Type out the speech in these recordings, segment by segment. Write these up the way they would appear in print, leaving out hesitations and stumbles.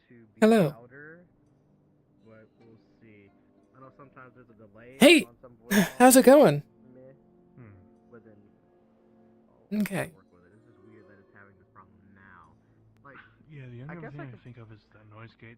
to be Hello. louder, but we'll see. I know sometimes there's a delay Hey, on some voice how's it calls. going? Meh, Hmm. but then Okay. I'll work with it. It's just weird that it's having this problem now. Like, Yeah, the I only guess thing I I could. think of is that noise gate.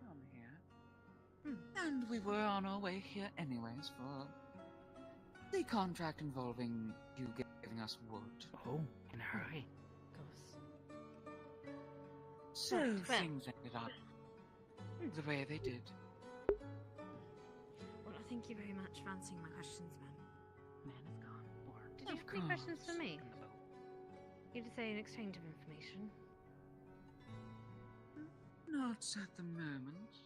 I'm here. And we were on our way here anyways for the contract involving you giving us wood. Oh, in a hurry. So Well. things ended up the way they did. Well, thank you very much for answering my questions, ma'am. Man of God. Or Did you have any questions for me? You to say an exchange of information. Not at the moment.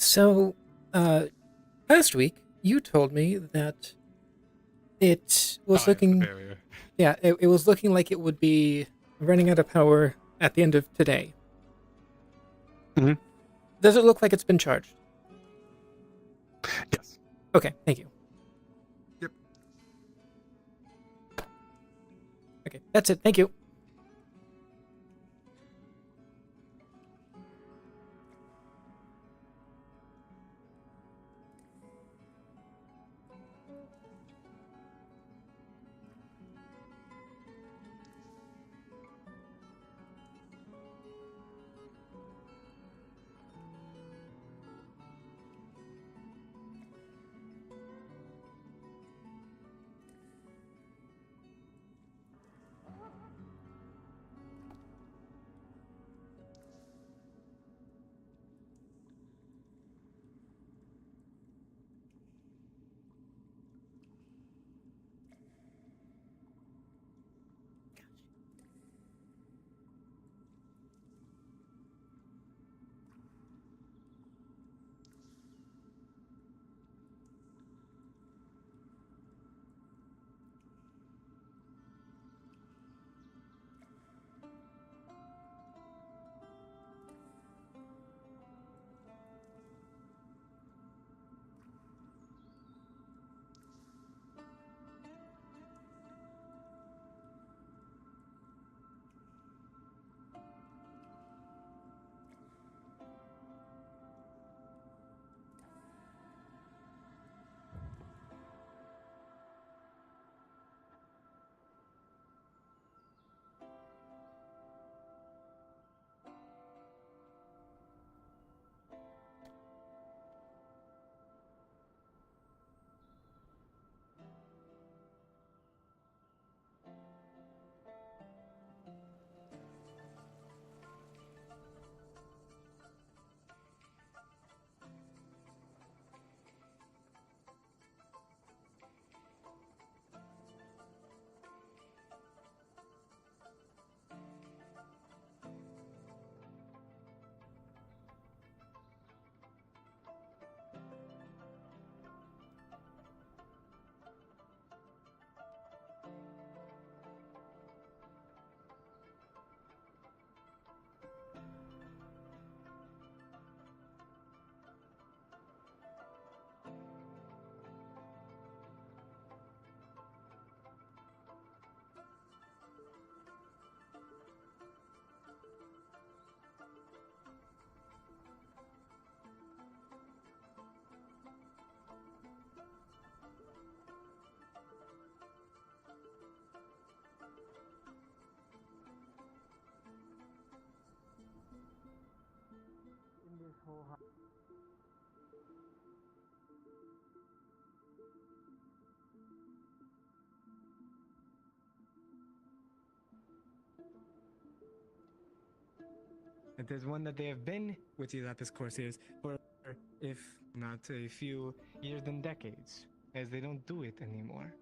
So, last week you told me that it was looking. Barrier. Yeah, it was looking like it would be running out of power at the end of today. Mhm. Does it look like it's been charged? Yes. Okay, thank you. Yep. Okay, that's it. Thank you. It is one that they have been with you at this course is for, if not a few years than decades, as they don't do it anymore.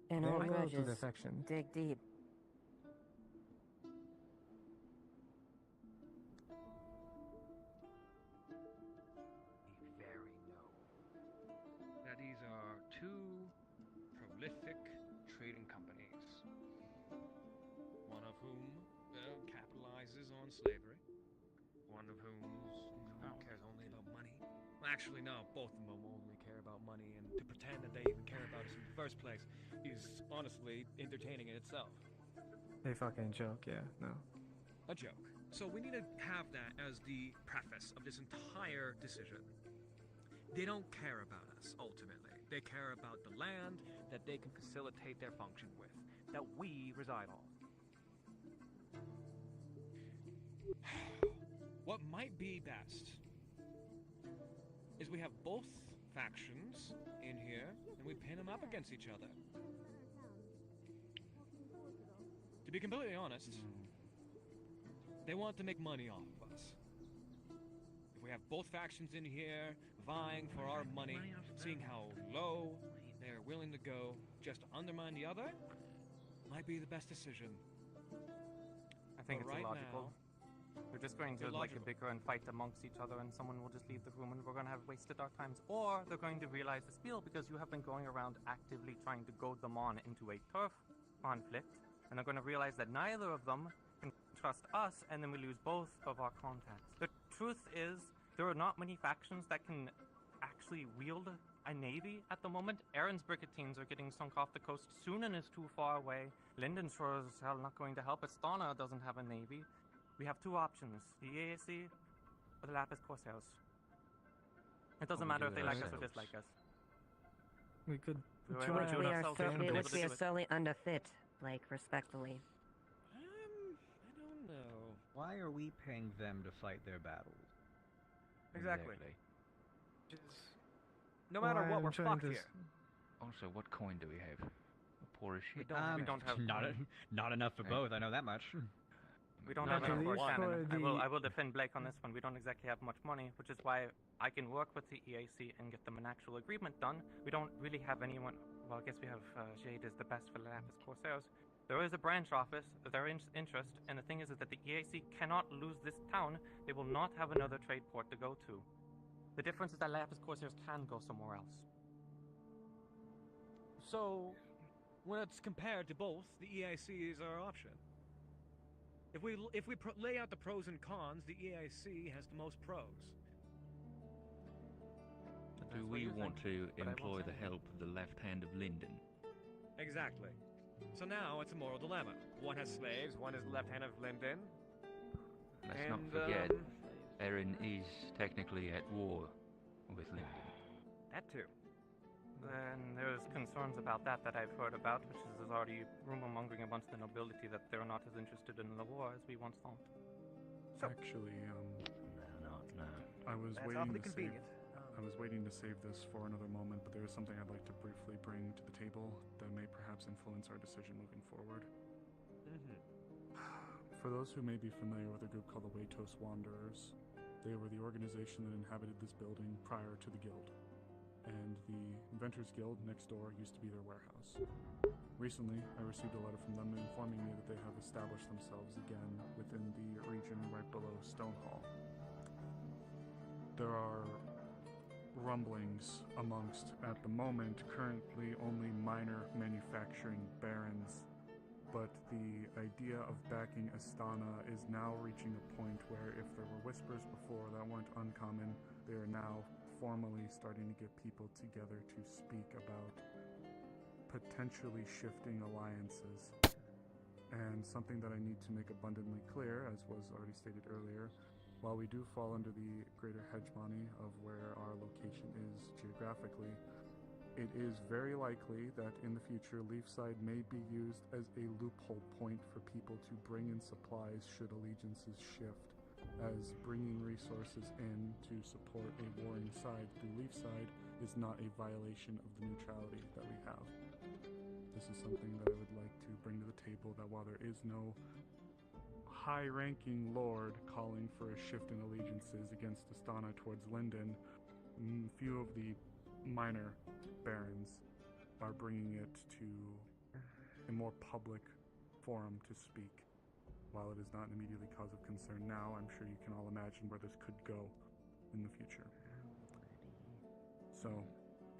And Very old loyal to grudges their faction. dig deep. Very know that these are two prolific trading companies, one of whom capitalizes on slavery, one of whom cares only about money. Well, actually, no, both of them only care about money, and to pretend that they even care about us in the first place is honestly entertaining in itself. They fucking joke, yeah, no. A joke. So we need to have that as the preface of this entire decision. They don't care about us, ultimately. They care about the land that they can facilitate their function with, that we reside on. What might be best is we have both factions in here, and we pin them up against each other. To be completely honest, they want to make money off of us. If we have both factions in here vying for our money, seeing how low they're willing to go just to undermine the other, might be the best decision. I think But it's right illogical. now, We're just going to like bicker and fight amongst each other, and someone will just leave the room, and we're going to have wasted our times. Or they're going to realize the spiel because you have been going around actively trying to goad them on into a turf conflict, and they're going to realize that neither of them can trust us, and then we lose both of our contacts. The truth is, there are not many factions that can actually wield a navy at the moment. Aaron's brigantines are getting sunk off the coast soon and is too far away. Linden's sure as hell not going to help. Astana doesn't have a navy. We have two options, the EAC or the Lapis Corsairs. It doesn't matter if they like us or dislike us. We could We are solely underfit, Blake, respectfully. I don't know. Why are we paying them to fight their battles? Exactly. No matter what, we're fucked here. Also, what coin do we have? Poor as shit. We don't have not enough for both. I know that much. We don't have enough for cannon. I will defend Blake on this one. We don't exactly have much money, which is why I can work with the EAC and get them an actual agreement done. We don't really have anyone. Well, I guess we have Jade is the best for Lapis Corsairs. There is a branch office, their interest, and the thing is that the EAC cannot lose this town. They will not have another trade port to go to. The difference is that Lapis Corsairs can go somewhere else. So, when it's compared to both, the EIC is our option. If we lay out the pros and cons, the EIC has the most pros. Do we want to employ the help of the left hand of Linden? Exactly. So now it's a moral dilemma. One has slaves, one is the left hand of Linden. Let's not forget, Erin is technically at war with Linden. That too. And there's concerns about that I've heard about, which is there's already rumor-mongering amongst the nobility that they're not as interested in the war as we once thought. So, actually, No. I was that's waiting awfully to convenient. I was waiting to save this for another moment, but there is something I'd like to briefly bring to the table that may perhaps influence our decision moving forward. For those who may be familiar with a group called the Waitos Wanderers, they were the organization that inhabited this building prior to the guild. And the Inventors Guild next door used to be their warehouse. Recently, I received a letter from them informing me that they have established themselves again within the region right below Stonehall. There are rumblings amongst, at the moment, currently only minor manufacturing barons, but the idea of backing Astana is now reaching a point where if there were whispers before that weren't uncommon, they are now formally starting to get people together to speak about potentially shifting alliances. And something that I need to make abundantly clear, as was already stated earlier, while we do fall under the greater hegemony of where our location is geographically, it is very likely that in the future Leefside may be used as a loophole point for people to bring in supplies should allegiances shift, as bringing resources in to support a warring side through Leefside is not a violation of the neutrality that we have. This is something that I would like to bring to the table, that while there is no high-ranking lord calling for a shift in allegiances against Astana towards Linden, few of the minor barons are bringing it to a more public forum to speak. While it is not an immediately cause of concern now, I'm sure you can all imagine where this could go in the future. So,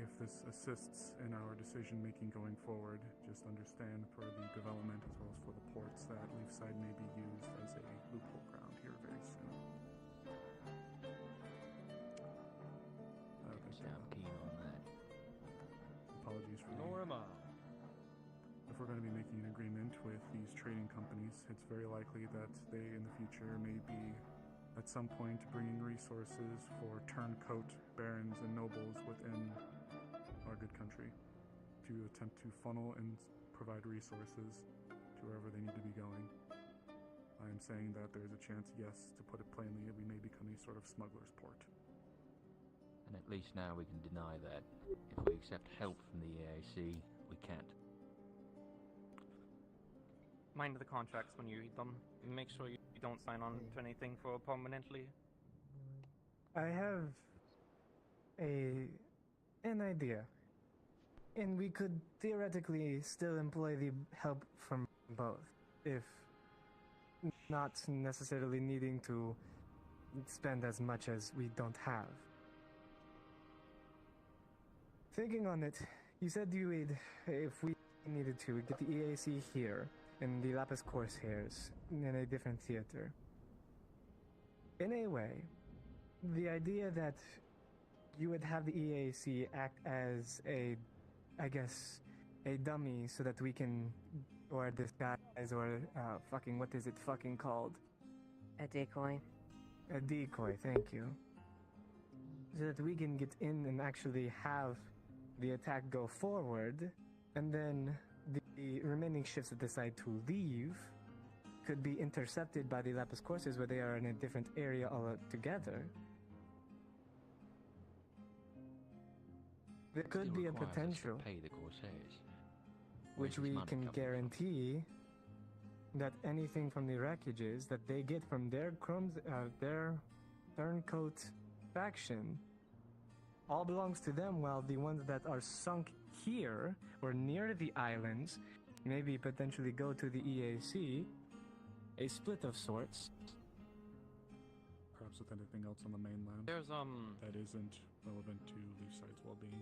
if this assists in our decision-making going forward, just understand for the development as well as for the ports that Leefside may be used as a loophole ground here very soon. Sound keen on that. Apologies for Nor am I. If we're going to be making an agreement with these trading companies, it's very likely that they in the future may be at some point bringing resources for turncoat barons and nobles within our good country to attempt to funnel and provide resources to wherever they need to be going. I am saying that there's a chance, yes, to put it plainly, we may become a sort of smuggler's port. And at least now we can deny that. If we accept help from the EAC, we can't. Mind the contracts when you read them. Make sure you don't sign on to anything for permanently. I have an idea. And we could theoretically still employ the help from both. If not necessarily needing to spend as much as we don't have. Thinking on it, you said you would, if we needed to, get the EAC here and the Lapis Corsairs in a different theater. In a way, the idea that you would have the EAC act as a, I guess, a dummy so that we can, or disguise, or fucking, what is it fucking called? A decoy. A decoy, thank you. So that we can get in and actually have the attack go forward, and then the remaining ships that decide to leave could be intercepted by the Lapis Corsairs where they are in a different area altogether. There could Still be a requires us to potential, pay the Corsairs. which Where's this we money can coming from? guarantee that anything from the wreckages that they get from their their turncoat faction all belongs to them, while the ones that are sunk here or near the islands maybe potentially go to the EAC, a split of sorts. Perhaps with anything else on the mainland. There's that isn't relevant to Leefside's well-being.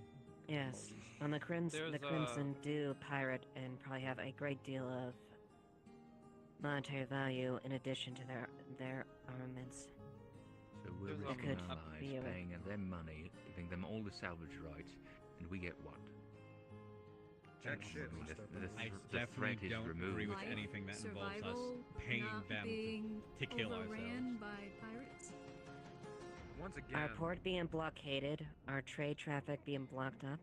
Yes, on the Crimson do pirate and probably have a great deal of monetary value in addition to their armaments. So we're There's, risking could our be lives, a- paying them money, giving them all the salvage rights, and we get what? Check I shit. mean, I the threat definitely is don't removed. agree with Life, anything that involves us survival, paying not them being to kill overran ourselves. by pirates. Once again, Our port being blockaded, our trade traffic being blocked up.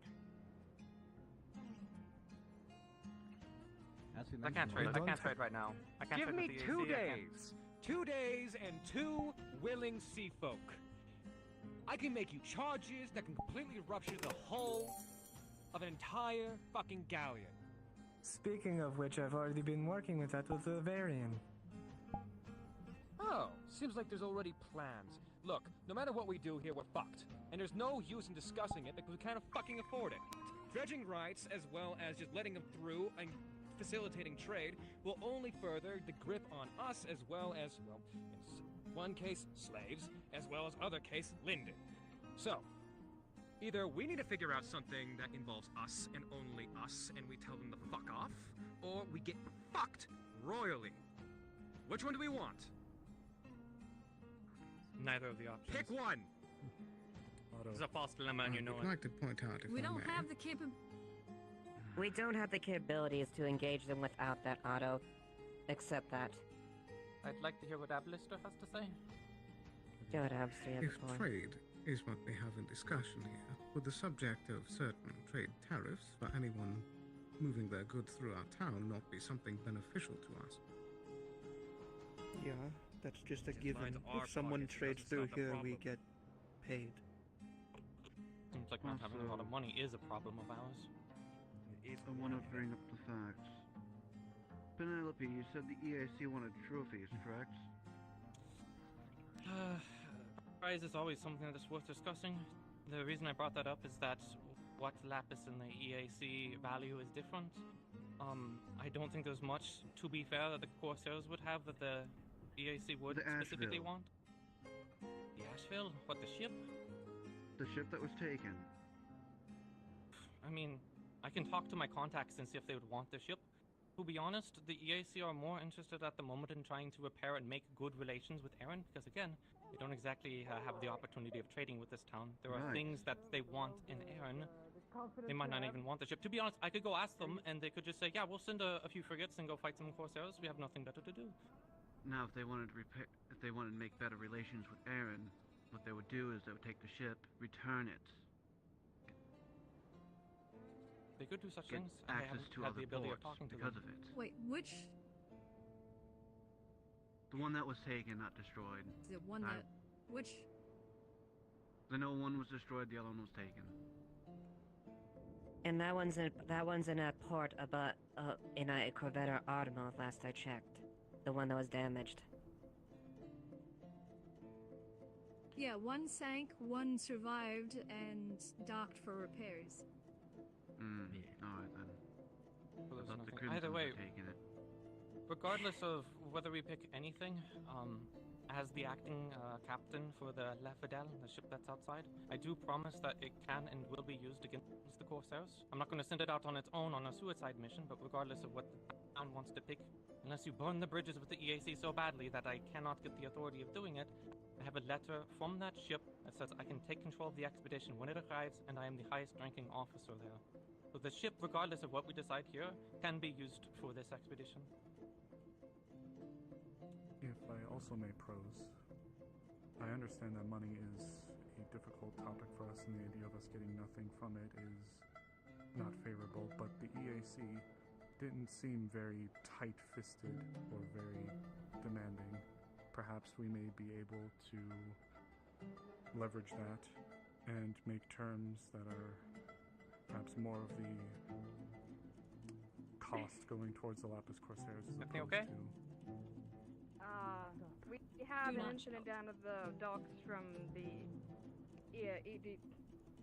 As we I can't mentioned, trade. I can't trade right now. I can't give trade me with the 2 EAC, I can't- days. 2 days and 2 willing sea folk. I can make you charges that can completely rupture the hull of an entire fucking galleon. Speaking of which, I've already been working with that with the Varian. Oh, seems like there's already plans. Look, no matter what we do here, we're fucked. And there's no use in discussing it because we can't fucking afford it. Dredging rights, as well as just letting them through and facilitating trade, will only further the grip on us, as well as, well, in one case, slaves, as well as other case, Linden. So, either we need to figure out something that involves us and only us, and we tell them to fuck off, or we get fucked royally. Which one do we want? Neither of the options. Pick one! Otto. It's a false dilemma, and you know I'd it. like to point out, if We I don't may, have the capability. We don't have the capabilities to engage them without that auto. Accept that. I'd like to hear what Ablister has to say. Go ahead, Abster, you have if the floor. trade is what we have in discussion here, would the subject of certain trade tariffs for anyone moving their goods through our town not be something beneficial to us? Yeah, that's just a Just given. lines our If someone pockets, trades doesn't through stop the here, we problem. get paid. Seems like not having a lot of money is a problem of ours. I want to bring up the facts. Penelope, you said the EAC wanted trophies, correct? Prize is always something that's worth discussing. The reason I brought that up is that what Lapis and the EAC value is different. I don't think there's much, to be fair, that the Corsairs would have that the EAC would The specifically Asheville. want. The Asheville? What, the ship? The ship that was taken. I mean, I can talk to my contacts and see if they would want the ship. To be honest, the EAC are more interested at the moment in trying to repair and make good relations with Erin, because again, they don't exactly have the opportunity of trading with this town. There are Right. things that they want in Erin. They might not even want the ship. To be honest, I could go ask them, and they could just say, yeah, we'll send a few frigates and go fight some Corsairs. We have nothing better to do. Now, if they wanted to make better relations with Aaron, what they would do is they would take the ship, return it, They could do such get things. I access haven't to had other the ability ports of talking to because them. of it. Wait, which The one that was taken, not destroyed. the one I- that which I know one was destroyed, the other one was taken. And that one's in a port about in a Corvette or Artemis last I checked. The one that was damaged. yeah, one sank, one survived and docked for repairs. Alright then. Well, I there's thought the nothing. Either Crimsons way, had taken it. regardless of whether we pick anything. As the acting captain for the La Fidèle, the ship that's outside, I do promise that it can and will be used against the Corsairs. I'm not going to send it out on its own on a suicide mission, but regardless of what the town wants to pick, unless you burn the bridges with the EAC so badly that I cannot get the authority of doing it, I have a letter from that ship that says I can take control of the expedition when it arrives, and I am the highest ranking officer there. So the ship, regardless of what we decide here, can be used for this expedition. If I also may prose, I understand that money is a difficult topic for us, and the idea of us getting nothing from it is not favorable, but the EAC didn't seem very tight-fisted or very demanding. Perhaps we may be able to leverage that and make terms that are perhaps more of the cost going towards the Lapis Corsairs as opposed to... We have an incident down at the docks from the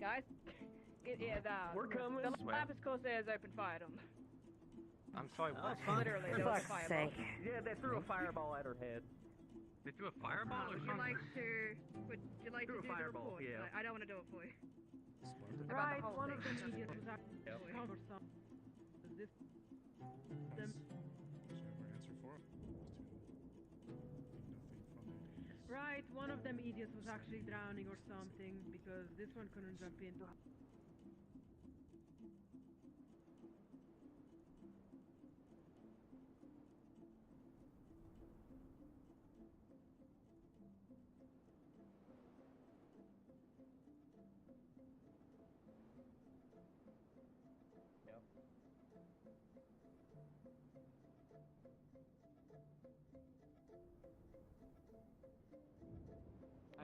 guys. We're coming. The Lapis Corsairs opened fire at them. I'm sorry, what? Literally, there was a fireball. Yeah, they threw a fireball at her head. They threw a fireball or Would you like to do the fireball, report? yeah. I don't want to do it for you. Right, About the whole one of thing. them idiots was actually Yep. cover some. This them. Right, one of them idiots was actually drowning or something because this one couldn't jump in.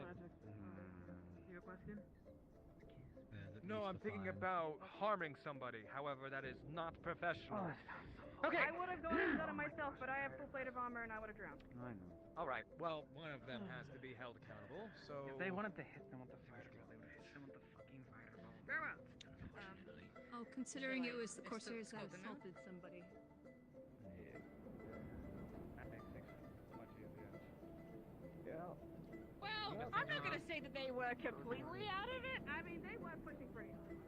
Magic. Your question? No, I'm thinking about harming somebody. However, that is not professional. Okay. I would have gone and done it myself, but I have full plate of armor and I would have drowned. I know. All right. Well, one of them has to be held accountable. So If they wanted to hit them with the fireball, they would have hit them with the fucking fireball. Very well. Oh, considering it was the Corsairs that assaulted somebody. That makes things much easier. Yeah. Well, I'm not going to say that they were completely out of it. I mean, they were pushing pretty hard.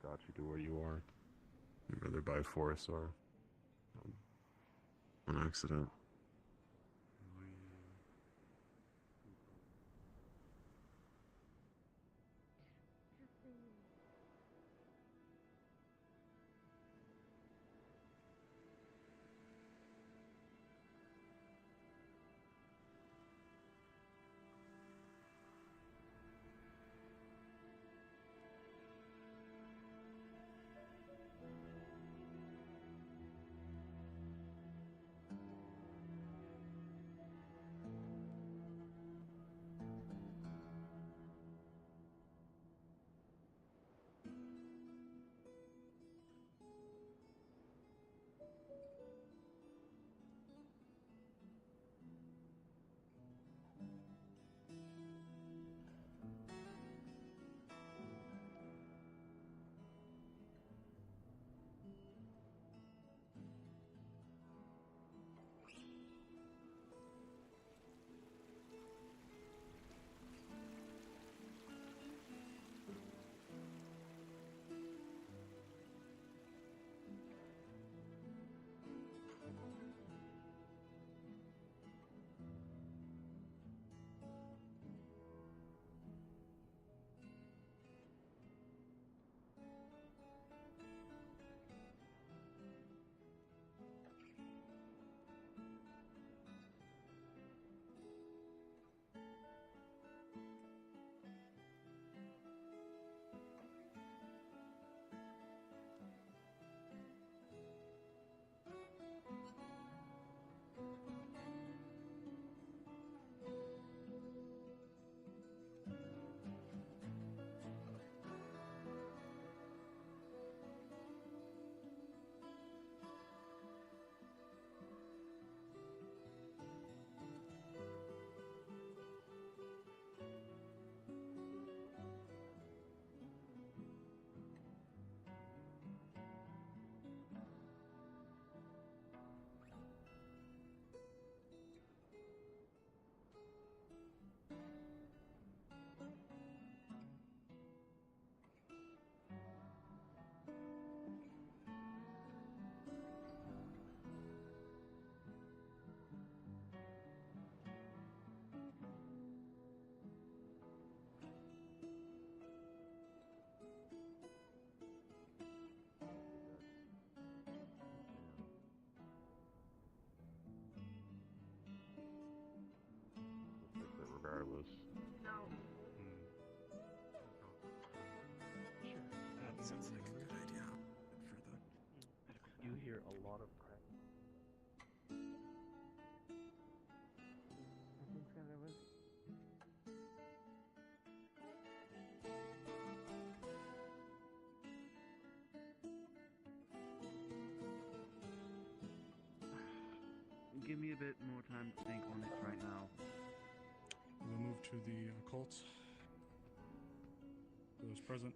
Got you to where you are, whether by force or an accident. hear a lot of cracks. I think there was. Give me a bit more time to think on it right now. We'll move to the occult. Those present.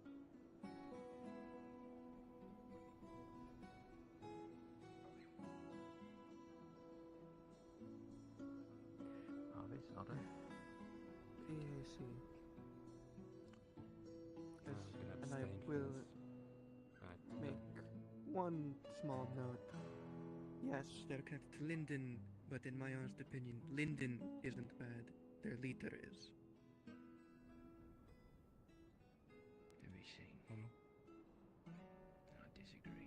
Are they? EAC. Yes, gonna and I abstain from will this. Right. make one small note. Yes, they're connected to Linden, but in my honest opinion, Linden isn't bad. Their leader is. Very sane. Hello? I disagree.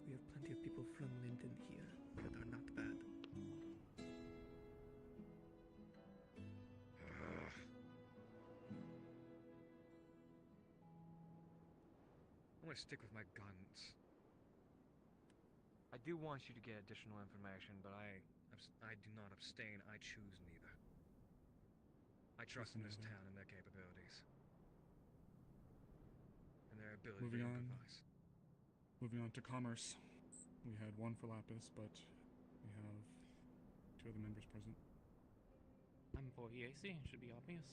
We have plenty of people from Linden here that are not bad. I'm gonna stick with my guns. I do want you to get additional information, but I do not abstain. I choose neither. I trust in this town and their capabilities. And their ability Moving to on. improvise. Moving on to commerce. We had one for Lapis, but we have two other members present. I'm for EAC, it should be obvious.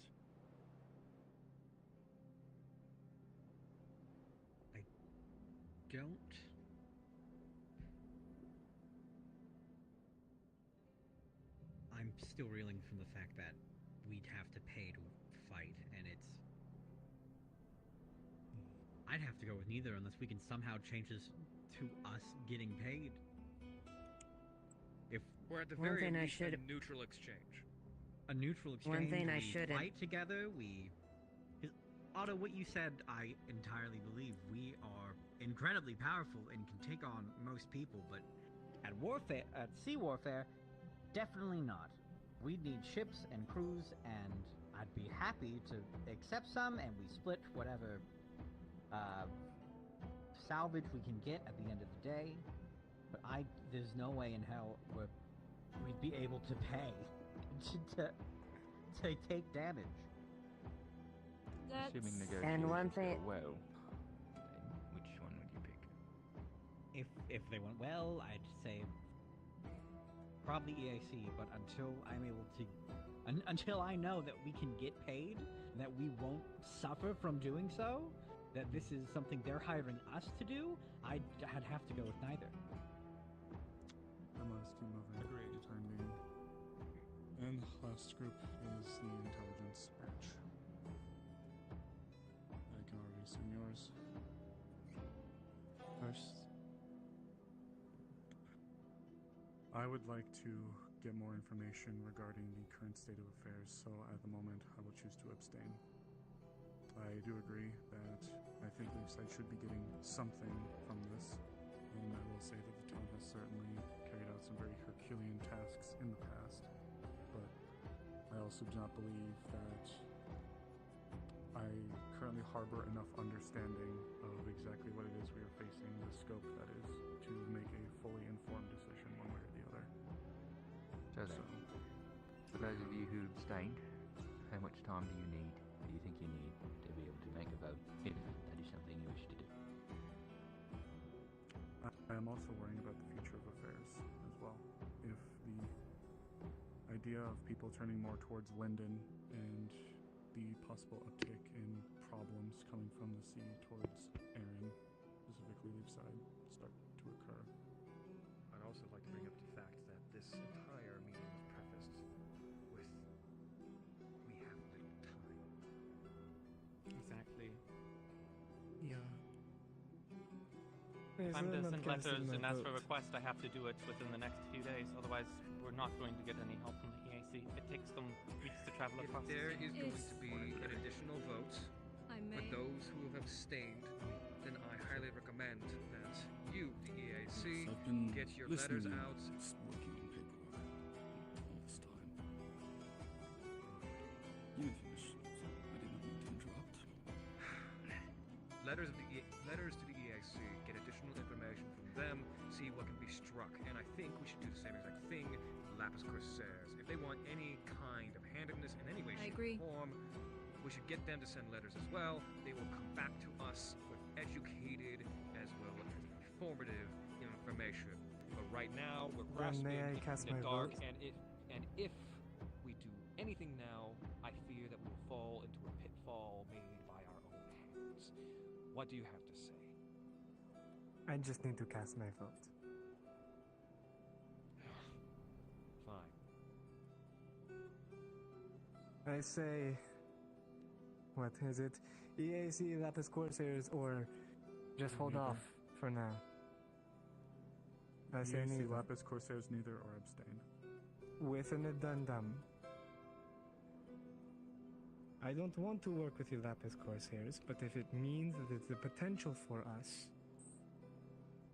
Don't. I'm still reeling from the fact that we'd have to pay to fight, and it's... I'd have to go with neither unless we can somehow change this to us getting paid. If We're at the One very thing I least should- a neutral exchange. a neutral exchange, One thing I we shouldn't- fight together, we... 'Cause, Otto, what you said, I entirely believe. We are incredibly powerful and can take on most people, but at sea warfare, definitely not. We'd need ships and crews, and I'd be happy to accept some, and we split whatever salvage we can get at the end of the day. But there's no way in hell we'd be able to pay to take damage. Assuming That's negotiations And one thing- go well, then which one would you pick? If they went well, I'd say probably EAC. But until I'm able to, until I know that we can get paid, that we won't suffer from doing so, that this is something they're hiring us to do, I'd have to go with neither. MLS team over for the time being. And last group is the intelligence branch. I can already assume yours. First, I would like to get more information regarding the current state of affairs, so at the moment I will choose to abstain. I do agree that I think Leefside should be getting something from this, and I will say that the town has certainly carried out some very Herculean tasks in the past, but I also do not believe that I currently harbor enough understanding of exactly what it is we are facing, the scope that is, to make a fully informed decision one way or the other. So then, for those of you who abstained, how much time do you think you need to be able to make a vote, if that is something you wish to do? I am also worrying about the future of affairs as well. If the idea of people turning more towards Linden and the possible uptick in problems coming from the sea towards Erin, specifically Leefside, start to occur. I'd also like to bring up the fact that this entire meeting was prefaced with, we have little time. Exactly. Yeah. If I'm to not send gonna letters my and ask for vote. requests, I have to do it within the next few days. Otherwise, we're not going to get any help from the EAC. It takes them weeks to travel If across there the sea. is going to be an additional vote I for may. those who have abstained, then I highly recommend that you, the EAC, I've been get your listening letters to you, out. just working on paperwork all this time. You may finish. I did not mean to interrupt. Letters see what can be struck, and I think we should do the same exact thing with Lapis Corsairs. If they want any kind of handedness in any way, shape, or form, we should get them to send letters as well. They will come back to us with educated as well as informative information. But right now, we're grasping may I in cast the my dark, vote? and if we do anything now, I fear that we will fall into a pitfall made by our own hands. What do you have to say? I just need to cast my vote. Fine. I say, what is it? EAC, Lapis Corsairs, or just hold Neither. off for now. I say EAC, neither. Lapis Corsairs, neither, or abstain. With an addendum. I don't want to work with the Lapis Corsairs, but if it means that it's a potential for us,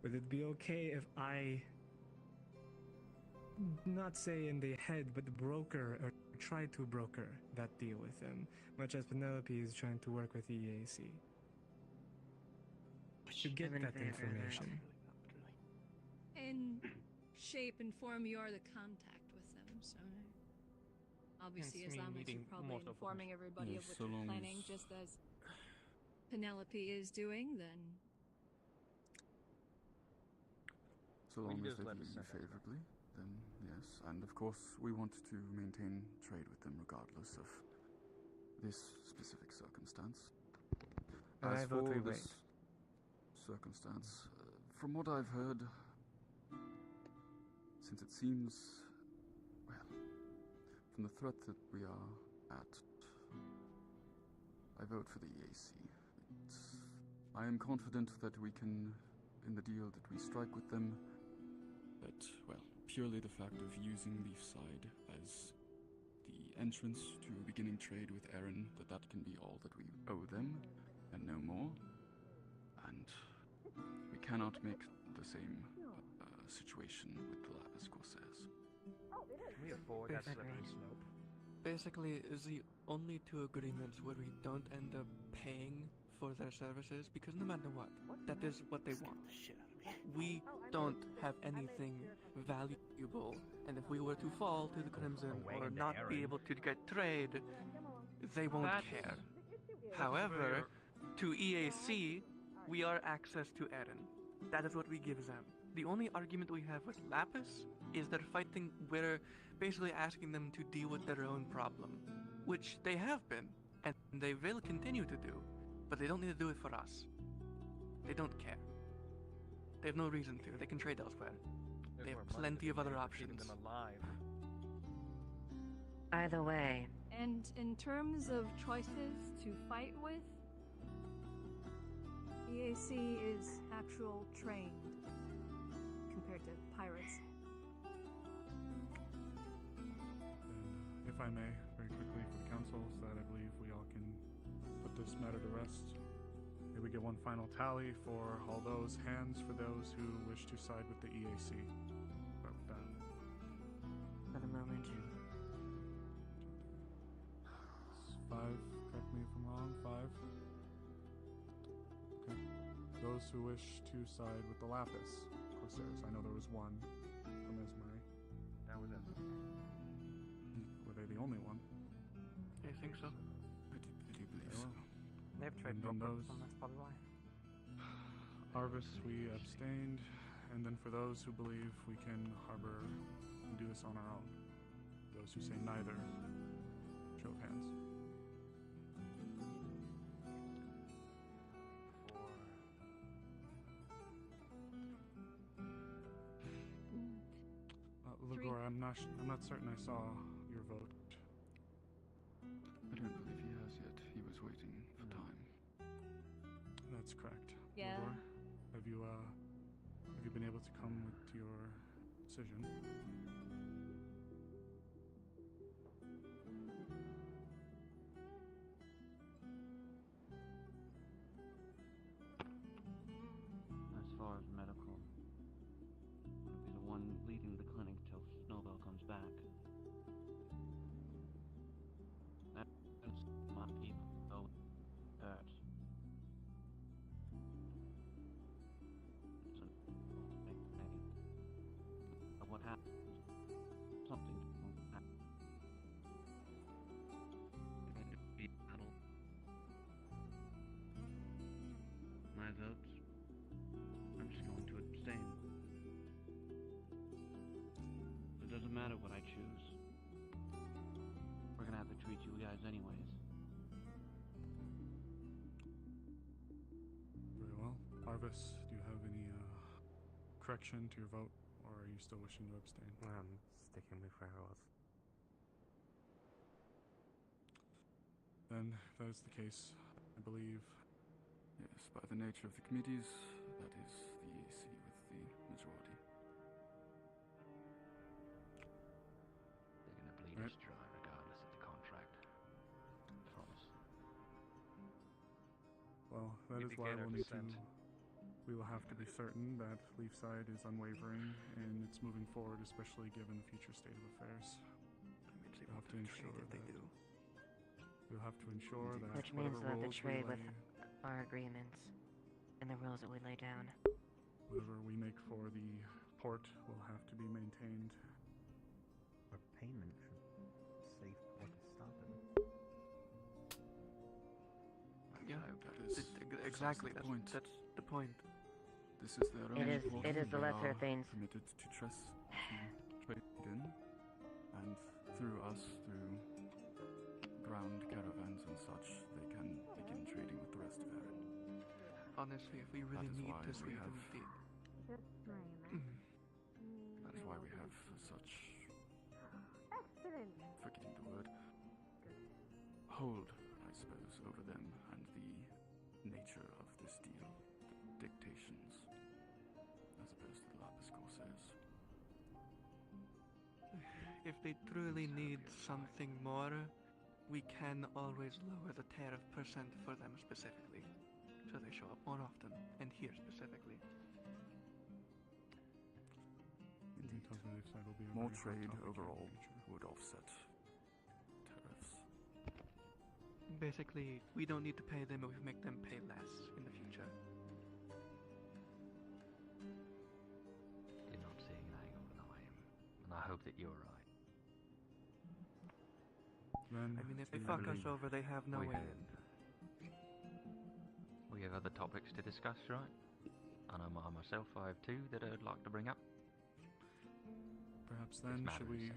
would it be okay if I, not say in the head, but broker or try to broker that deal with them, much as Penelope is trying to work with the EAC? To get I'm in that favor of that. information. In shape and form, you are the contact with them, so obviously, Hence as me long as you're needing probably multiple informing everybody Yes, of what so you're long planning, as- just as Penelope is doing, then So We long can as just they let view us you send it. favorably, then yes. And of course, we want to maintain trade with them regardless of this specific circumstance. And As I vote for we this circumstance, from what I've heard, since it seems, well, from the threat that we are at, I vote for the EAC. I am confident that we can, in the deal that we strike with them, that, well, purely the fact of using Leefside as the entrance to beginning trade with Erin, that can be all that we owe them, and no more. And we cannot make the same situation with the Lapis Corsairs. Can we afford that slippery slope? Basically, is the only two agreements where we don't end up paying for their services, because no matter what, that is what they want. We don't have anything valuable, and if we were to fall to the Crimson or not be able to get trade, they won't care. However, to EAC, we are access to Erin. That is what we give them. The only argument we have with Lapis is they're fighting, we're basically asking them to deal with their own problem, which they have been, and they will continue to do, but they don't need to do it for us. They don't care. They have no reason to. They can trade elsewhere. They have plenty of other options. Them alive. Either way, and in terms of choices to fight with, EAC is actual trained compared to pirates. And if I may, very quickly for the council, so that I believe we all can put this matter to rest. May we get one final tally for all those hands for those who wish to side with the EAC. Start with that. for the moment. It's 5, correct me if I'm wrong, 5. Okay. Those who wish to side with the Lapis Corsairs. I know there was one from Ismari. That was it. Were they the only one? I think so. I do believe so. They have trade And then brokers, those- and that's probably why. Arvis, we abstained. And then for those who believe we can harbor and do this on our own. Those who say neither, show of hands. Ligor, I'm not certain I saw your vote. I don't believe he has yet. He was waiting for time. That's correct. Yeah. Ligor, have you been able to come to your decision? As far as medical, I'll be the one leading the clinic till Snowbell comes back. That's my people know that. So, something happens. Going to be a battle. My vote, I'm just going to abstain. It doesn't matter what I choose. We're gonna have to treat you guys anyways. Very well. Arvis, do you have any correction to your vote, or are you still wishing to abstain? I'm sticking with where I was. Then, if that is the case, I believe... Yes, by the nature of the committees, that is the EAC with the majority. They're gonna bleed us dry regardless of the contract. I promise. Well, that is why we'll need to... We will have to be certain that Leefside is unwavering in its moving forward, especially given the future state of affairs. We'll have to ensure that they do. We'll have to ensure that Which means whatever we'll have to rules trade we with lay, our agreements and the rules that we lay down. whatever we make for the port will have to be maintained. Our payment should save what is stopping. Yeah, that is exactly. the point. That's the point. This is their own It is the they lesser are of things. permitted to trade in, and through us, through ground caravans and such, they can begin trading with the rest of Erin. Honestly, if we really need to sweep them deep. That is why we have such... forgetting the word... hold, I suppose, over them and the nature of this deal. The dictations, as opposed to the Lapis Corsairs. If they truly need something more, we can always lower the tariff percent for them specifically, so they show up more often, and here specifically. Indeed. Will be a More very hot trade topic in the overall future. would offset tariffs. Basically, we don't need to pay them if we make them pay less in the future. You're not seeing an angle that I am, and I hope that you're right. Then, I mean, if they fuck us over, they have no way in. We have other topics to discuss, right? I know myself, I have two that I'd like to bring up. Perhaps then, should we, to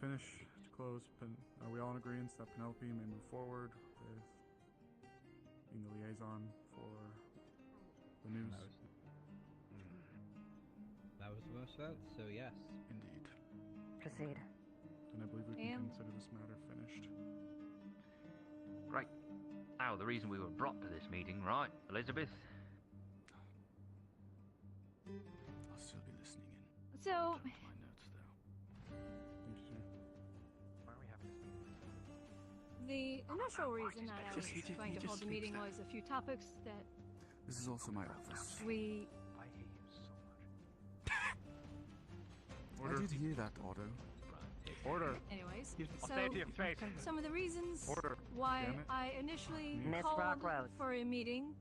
finish, to close, are we all in agreement that Penelope may move forward with being the liaison for the news? That was the most votes, so yes. Indeed. Proceed. Then I believe we can consider this matter finished. Great. Now, the reason we were brought to this meeting, right, Elizabeth? I'll still be listening in. So, My notes, though. Why are we having this meeting? The initial reason that I was He just going to hold the speaks meeting that. was a few topics that This is also my office. we... I hate you so much. I did hear that, Otto. Order. Anyways, I'll so say it to your face. some of the reasons Order. why Damn it. I initially Miss called Rockrose. for a meeting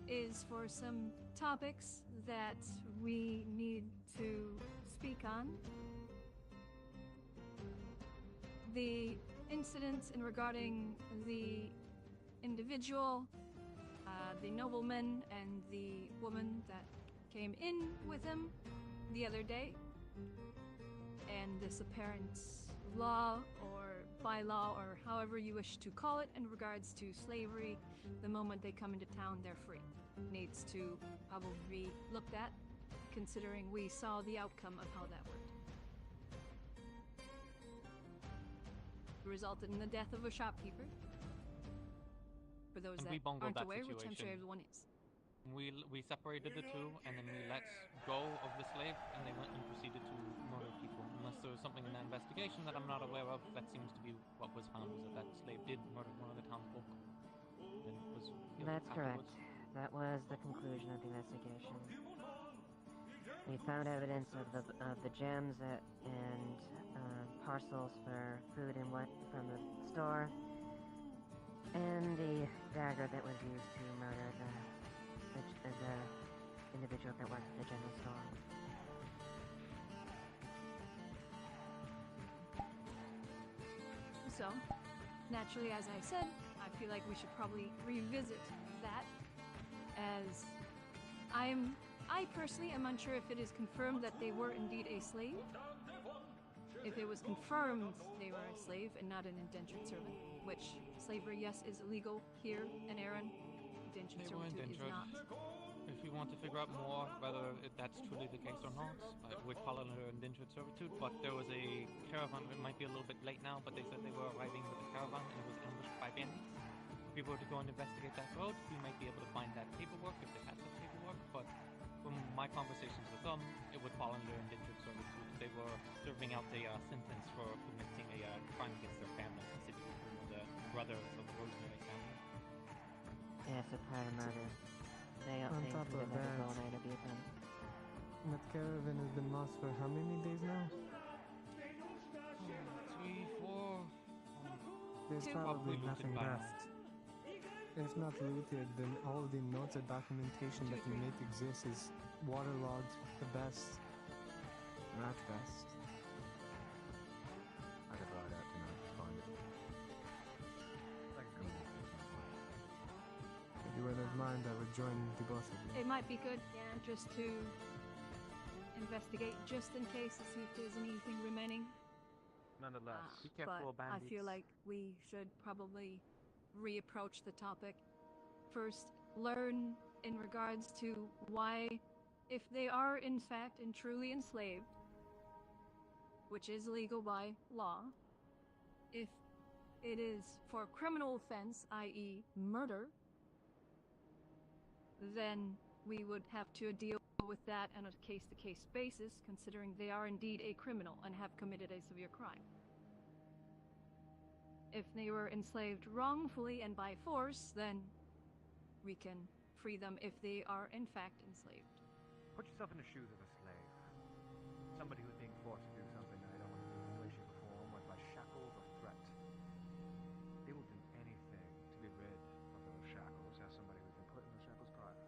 is for some topics that we need to speak on. The incidents in regarding the individual, the nobleman, and the woman that came in with him the other day, and this apparent law or bylaw or however you wish to call it in regards to slavery. The moment they come into town, they're free. Needs to probably be looked at, considering we saw the outcome of how that worked. It resulted in the death of a shopkeeper. For those And that we bungled aren't that aware, which I'm sure situation. everyone is. We separated the two, and then we let go of the slave, and they went and proceeded to murder people. Unless there was something in that investigation that I'm not aware of, that seems to be what was found, was that slave did murder one of the townsfolk. And was killed That's correct. afterwards. That was the conclusion of the investigation. We found evidence of the gems and parcels for food and what from the store, and the dagger that was used to murder the individual that worked at the general store. So, naturally, as I said, I feel like we should probably revisit that, as I personally am unsure if it is confirmed that they were indeed a slave. If it was confirmed they were a slave and not an indentured servant, which slavery, yes, is illegal here in Erin. Indentured They were servitude is indentured. not. If we want to figure out more whether that's truly the case or not, I would call it an indentured servitude, but there was a caravan. It might be a little bit late now, but they said they were arriving with a caravan and it was ambushed by bandits. If we were to go and investigate that road, we might be able to find that paperwork if they had such paperwork, but from my conversations with them, it would fall under indentured servitude. They were serving out the sentence for committing a crime against their family, specifically one of the brothers of the Rosemary family. Yes, a prior murder. They On top of that, that caravan has been lost for how many days now? 3, 4. There's probably nothing left. If not looted, then all of the notes and documentation that the mate exists is waterlogged the best. Not best. I could ride out tonight to find it. If you wouldn't mind, I would join the both of you. It might be good, yeah, just to investigate, just in case, to see if there's anything remaining. Nonetheless, be careful, But I bandits. feel like we should probably reapproach the topic. First, learn in regards to why, if they are in fact and truly enslaved, which is legal by law, if it is for a criminal offense, i.e. murder, then we would have to deal with that on a case-to-case basis, considering they are indeed a criminal and have committed a severe crime. If they were enslaved wrongfully and by force, then we can free them if they are in fact enslaved. put yourself in the shoes of a slave. Somebody who's being forced to do something that they don't want to do in any way, shape, or form, whether by shackles or threat. They will do anything to be rid of those shackles as somebody who's been put in those shackles prior.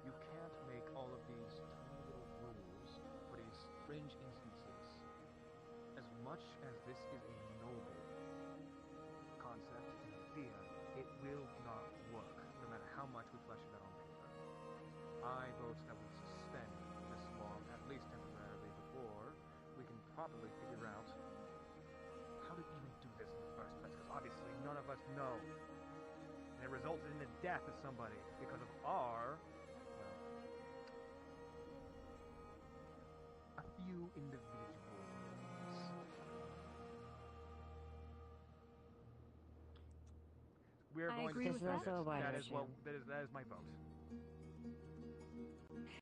You can't make all of these tiny little rules for these fringe instances. As much as this is a noble concept and idea, it will not work, no matter how much we flesh it out on paper. I vote that we suspend this law, at least temporarily, before we can properly figure out how to even do this in the first place, because obviously none of us know. And it resulted in the death of somebody because of our, well, a few individuals. We are I going agree to with suspend that. it. Also a That is issue. what that is my vote.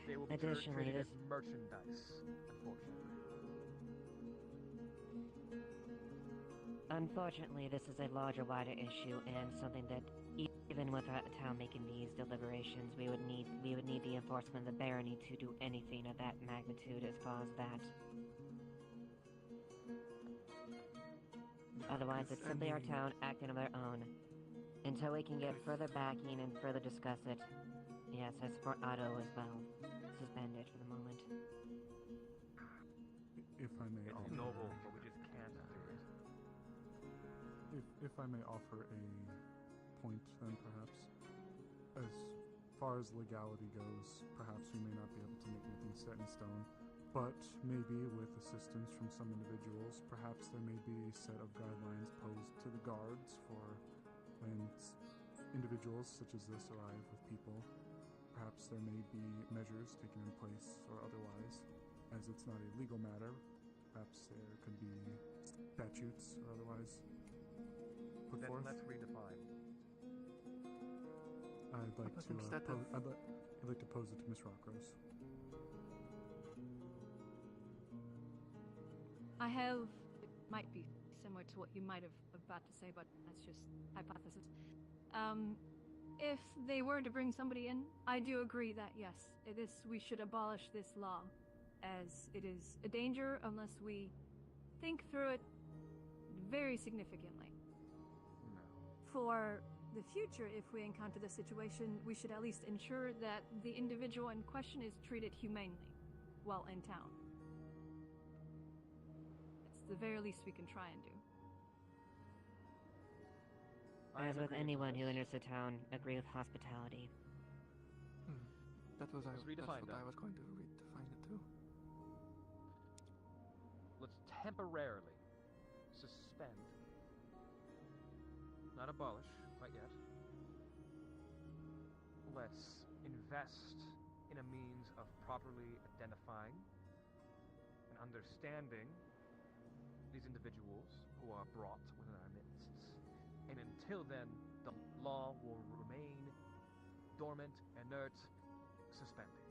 They will be Additionally, treated as this- merchandise, unfortunately. Unfortunately, this is a larger, wider issue, and something that even with our town making these deliberations, we would need the enforcement of the barony to do anything of that magnitude as far as that. Otherwise, it's simply our town acting on their own. Until we can get further backing and further discuss it, yes, I support Otto as well. Suspended for the moment. If I may It's offer, noble, but we just can't do it. if I may offer a point, then perhaps, as far as legality goes, perhaps we may not be able to make anything set in stone, but maybe with assistance from some individuals, perhaps there may be a set of guidelines posed to the guards for when individuals such as this arrive with people. Perhaps there may be measures taken in place or otherwise, as it's not a legal matter. Perhaps there could be statutes or otherwise put Then forth. let's redefine. I'd like But to instead of- I'd like to pose it to Miss Rockrose. I have, it might be similar to what you might have about to say, but that's just hypothesis. If they were to bring somebody in, I do agree that yes, we should abolish this law, as it is a danger unless we think through it very significantly. For the future, if we encounter this situation, we should at least ensure that the individual in question is treated humanely while in town. It's the very least we can try and do. As with anyone who enters the town, agree with hospitality. That's what I redefine that. was going to redefine it too. Let's temporarily suspend, not abolish quite yet. Let's invest in a means of properly identifying and understanding these individuals who are brought within our midst. And until then, the law will remain dormant, inert, suspended.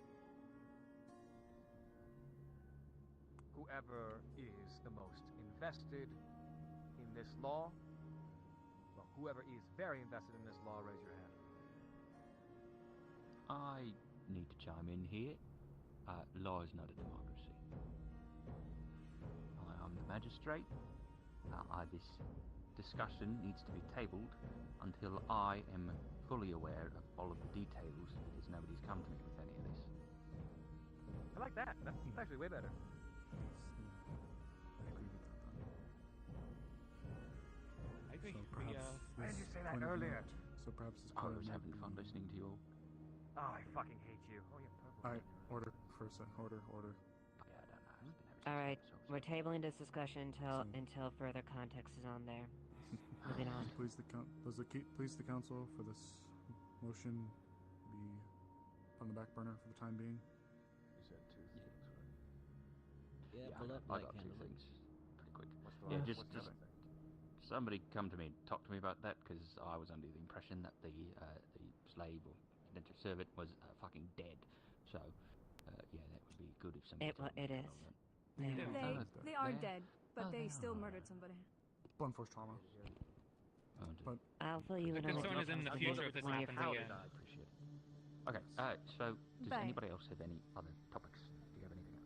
Whoever is the most invested in this law, well, whoever is very invested in this law, raise your hand. I need to chime in here. Law is not a democracy. I'm the magistrate. This discussion needs to be tabled until I am fully aware of all of the details, because nobody's come to me with any of this. I like that. That's actually way better. I agree with that. I agree. So perhaps Why didn't you say that point of earlier? note- So perhaps this I point was of note having fun be- listening to you all. Oh, I fucking hate you. Oh, yeah, purple. Alright, order for a second. Order. Yeah, I don't know. It's been ever since Alright, episode, we're tabling this discussion So- until further context is on there. Moving on. Please the council for this motion be on the back burner for the time being. You said two things, right? Yeah, pull up I light got two candle. things pretty quick. What's the Yeah, other- just what's the other thing? somebody come to me and talk to me about that, because I was under the impression that the slave or indentured servant was fucking dead. So, yeah, that would be good if somebody told me It about is. that. They are Yeah. dead, but Oh, they they still are. murdered somebody. Blunt force trauma. But I'll fill you The in on concern is in the future if this when you're happens free. again. I appreciate it. Okay, so does Bye. anybody else have any other topics? Do you have anything else?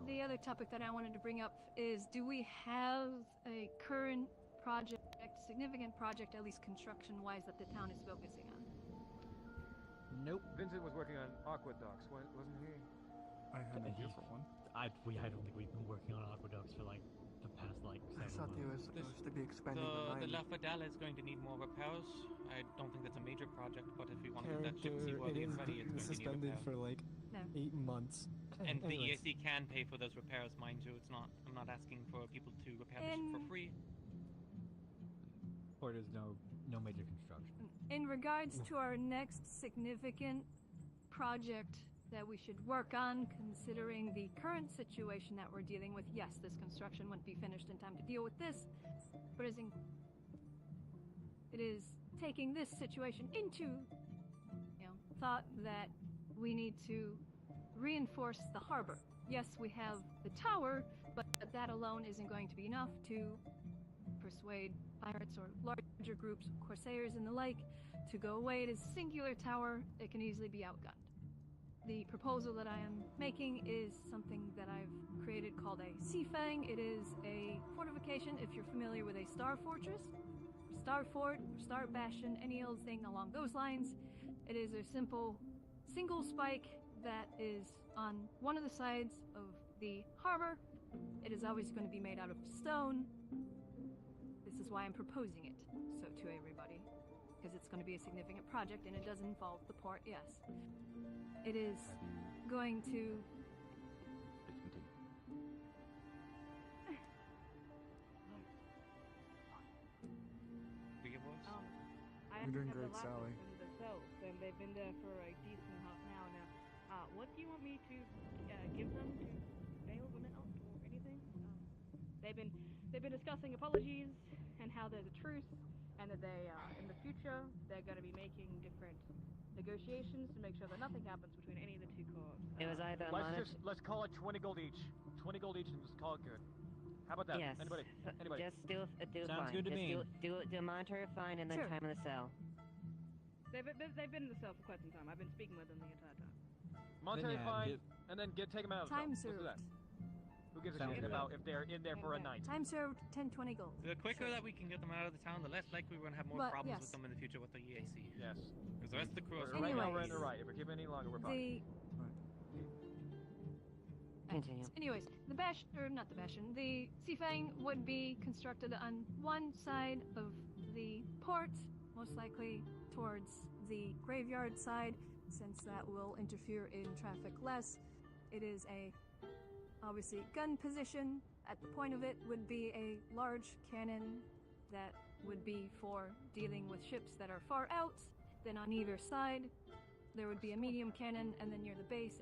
The other topic that I wanted to bring up is, do we have a current project, significant project, at least construction-wise, that the town is focusing on? Nope. Vincent was working on aqueducts, wasn't he? I had an idea for one. I don't think we've been working on aqueducts for like the past like I several thought they were months. supposed to be expanding the The line. La Fadala is going to need more repairs. I don't think that's a major project, but if we want to get that ship Character, seaworthy it and is ready, it's going to need suspended repairs. for like 8 months. And the Anyways. EAC can pay for those repairs, mind you. It's not. I'm not asking for people to repair the ship for free. Or there's no major construction. In regards to our next significant project that we should work on, considering the current situation that we're dealing with, yes, this construction wouldn't be finished in time to deal with this, but it is taking this situation into thought that we need to reinforce the harbor. Yes, we have the tower, but that alone isn't going to be enough to persuade pirates or larger groups, corsairs and the like, to go away. It is a singular tower. It can easily be outgunned. The proposal that I am making is something that I've created called a Sea Fang. It is a fortification, if you're familiar with a Star Fortress, Star Fort, Star Bastion, any old thing along those lines. It is a simple single spike that is on one of the sides of the harbor. It is always going to be made out of stone. This is why I'm proposing it, so to everybody, because it's going to be a significant project and it does involve the port, yes. It is going to... Please continue. I You're doing have the great, lapis Sally. in the cells, and they've been there for a decent half an hour now. What do you want me to give them to bail them out or anything? They've been discussing apologies and how there's a truce, and that they in the future they're going to be making different negotiations to make sure that nothing happens between any of the two corps. It was either Let's call it 20 gold each. 20 gold each and just call it good. How about that? Yes. Anybody? Just do Sounds fine. good to Just me. do a monetary fine and then Sure. time in the cell. They've been in the cell for quite some time. I've been speaking with them the entire time. Monetary Then, fine, and then take them out of the cell. Time Let's do served. that. Who gives a Sounds shit good. about if they're in there for a night? Time served, 10-20 gold. The quicker that we can get them out of the town, the less likely we're going to have more But, problems yes. with them in the future with the EAC. Yes. Because the rest of the crew is Right now we're Anyways. in the right. If we keep it any longer, we're fine. Continue. Anyways, the the Seafang would be constructed on one side of the port, most likely towards the graveyard side, since that will interfere in traffic less. It is a, obviously, gun position. At the point of it would be a large cannon that would be for dealing with ships that are far out. Then on either side, there would be a medium cannon, and then near the base,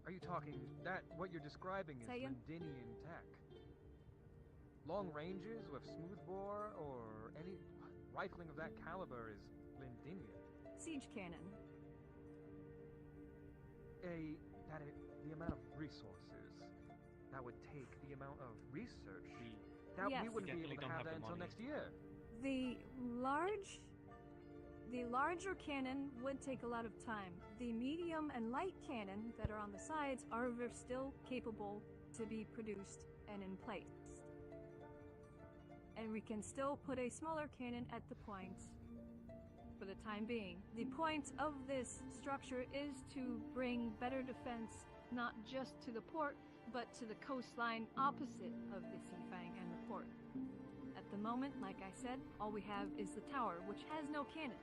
Are you talking that what you're describing is Say again? Lindinian tech? Long ranges with smoothbore or any rifling of that caliber is Lindinian. siege cannon. The amount of resources that would take, the amount of research that Yes. we wouldn't be Definitely able to don't have have that the until money. next year. The larger cannon would take a lot of time. The medium and light cannon that are on the sides are still capable to be produced and in place. And we can still put a smaller cannon at the points for the time being. The point of this structure is to bring better defense not just to the port, but to the coastline opposite of the Seafang and the port. At the moment, like I said, all we have is the tower, which has no cannons.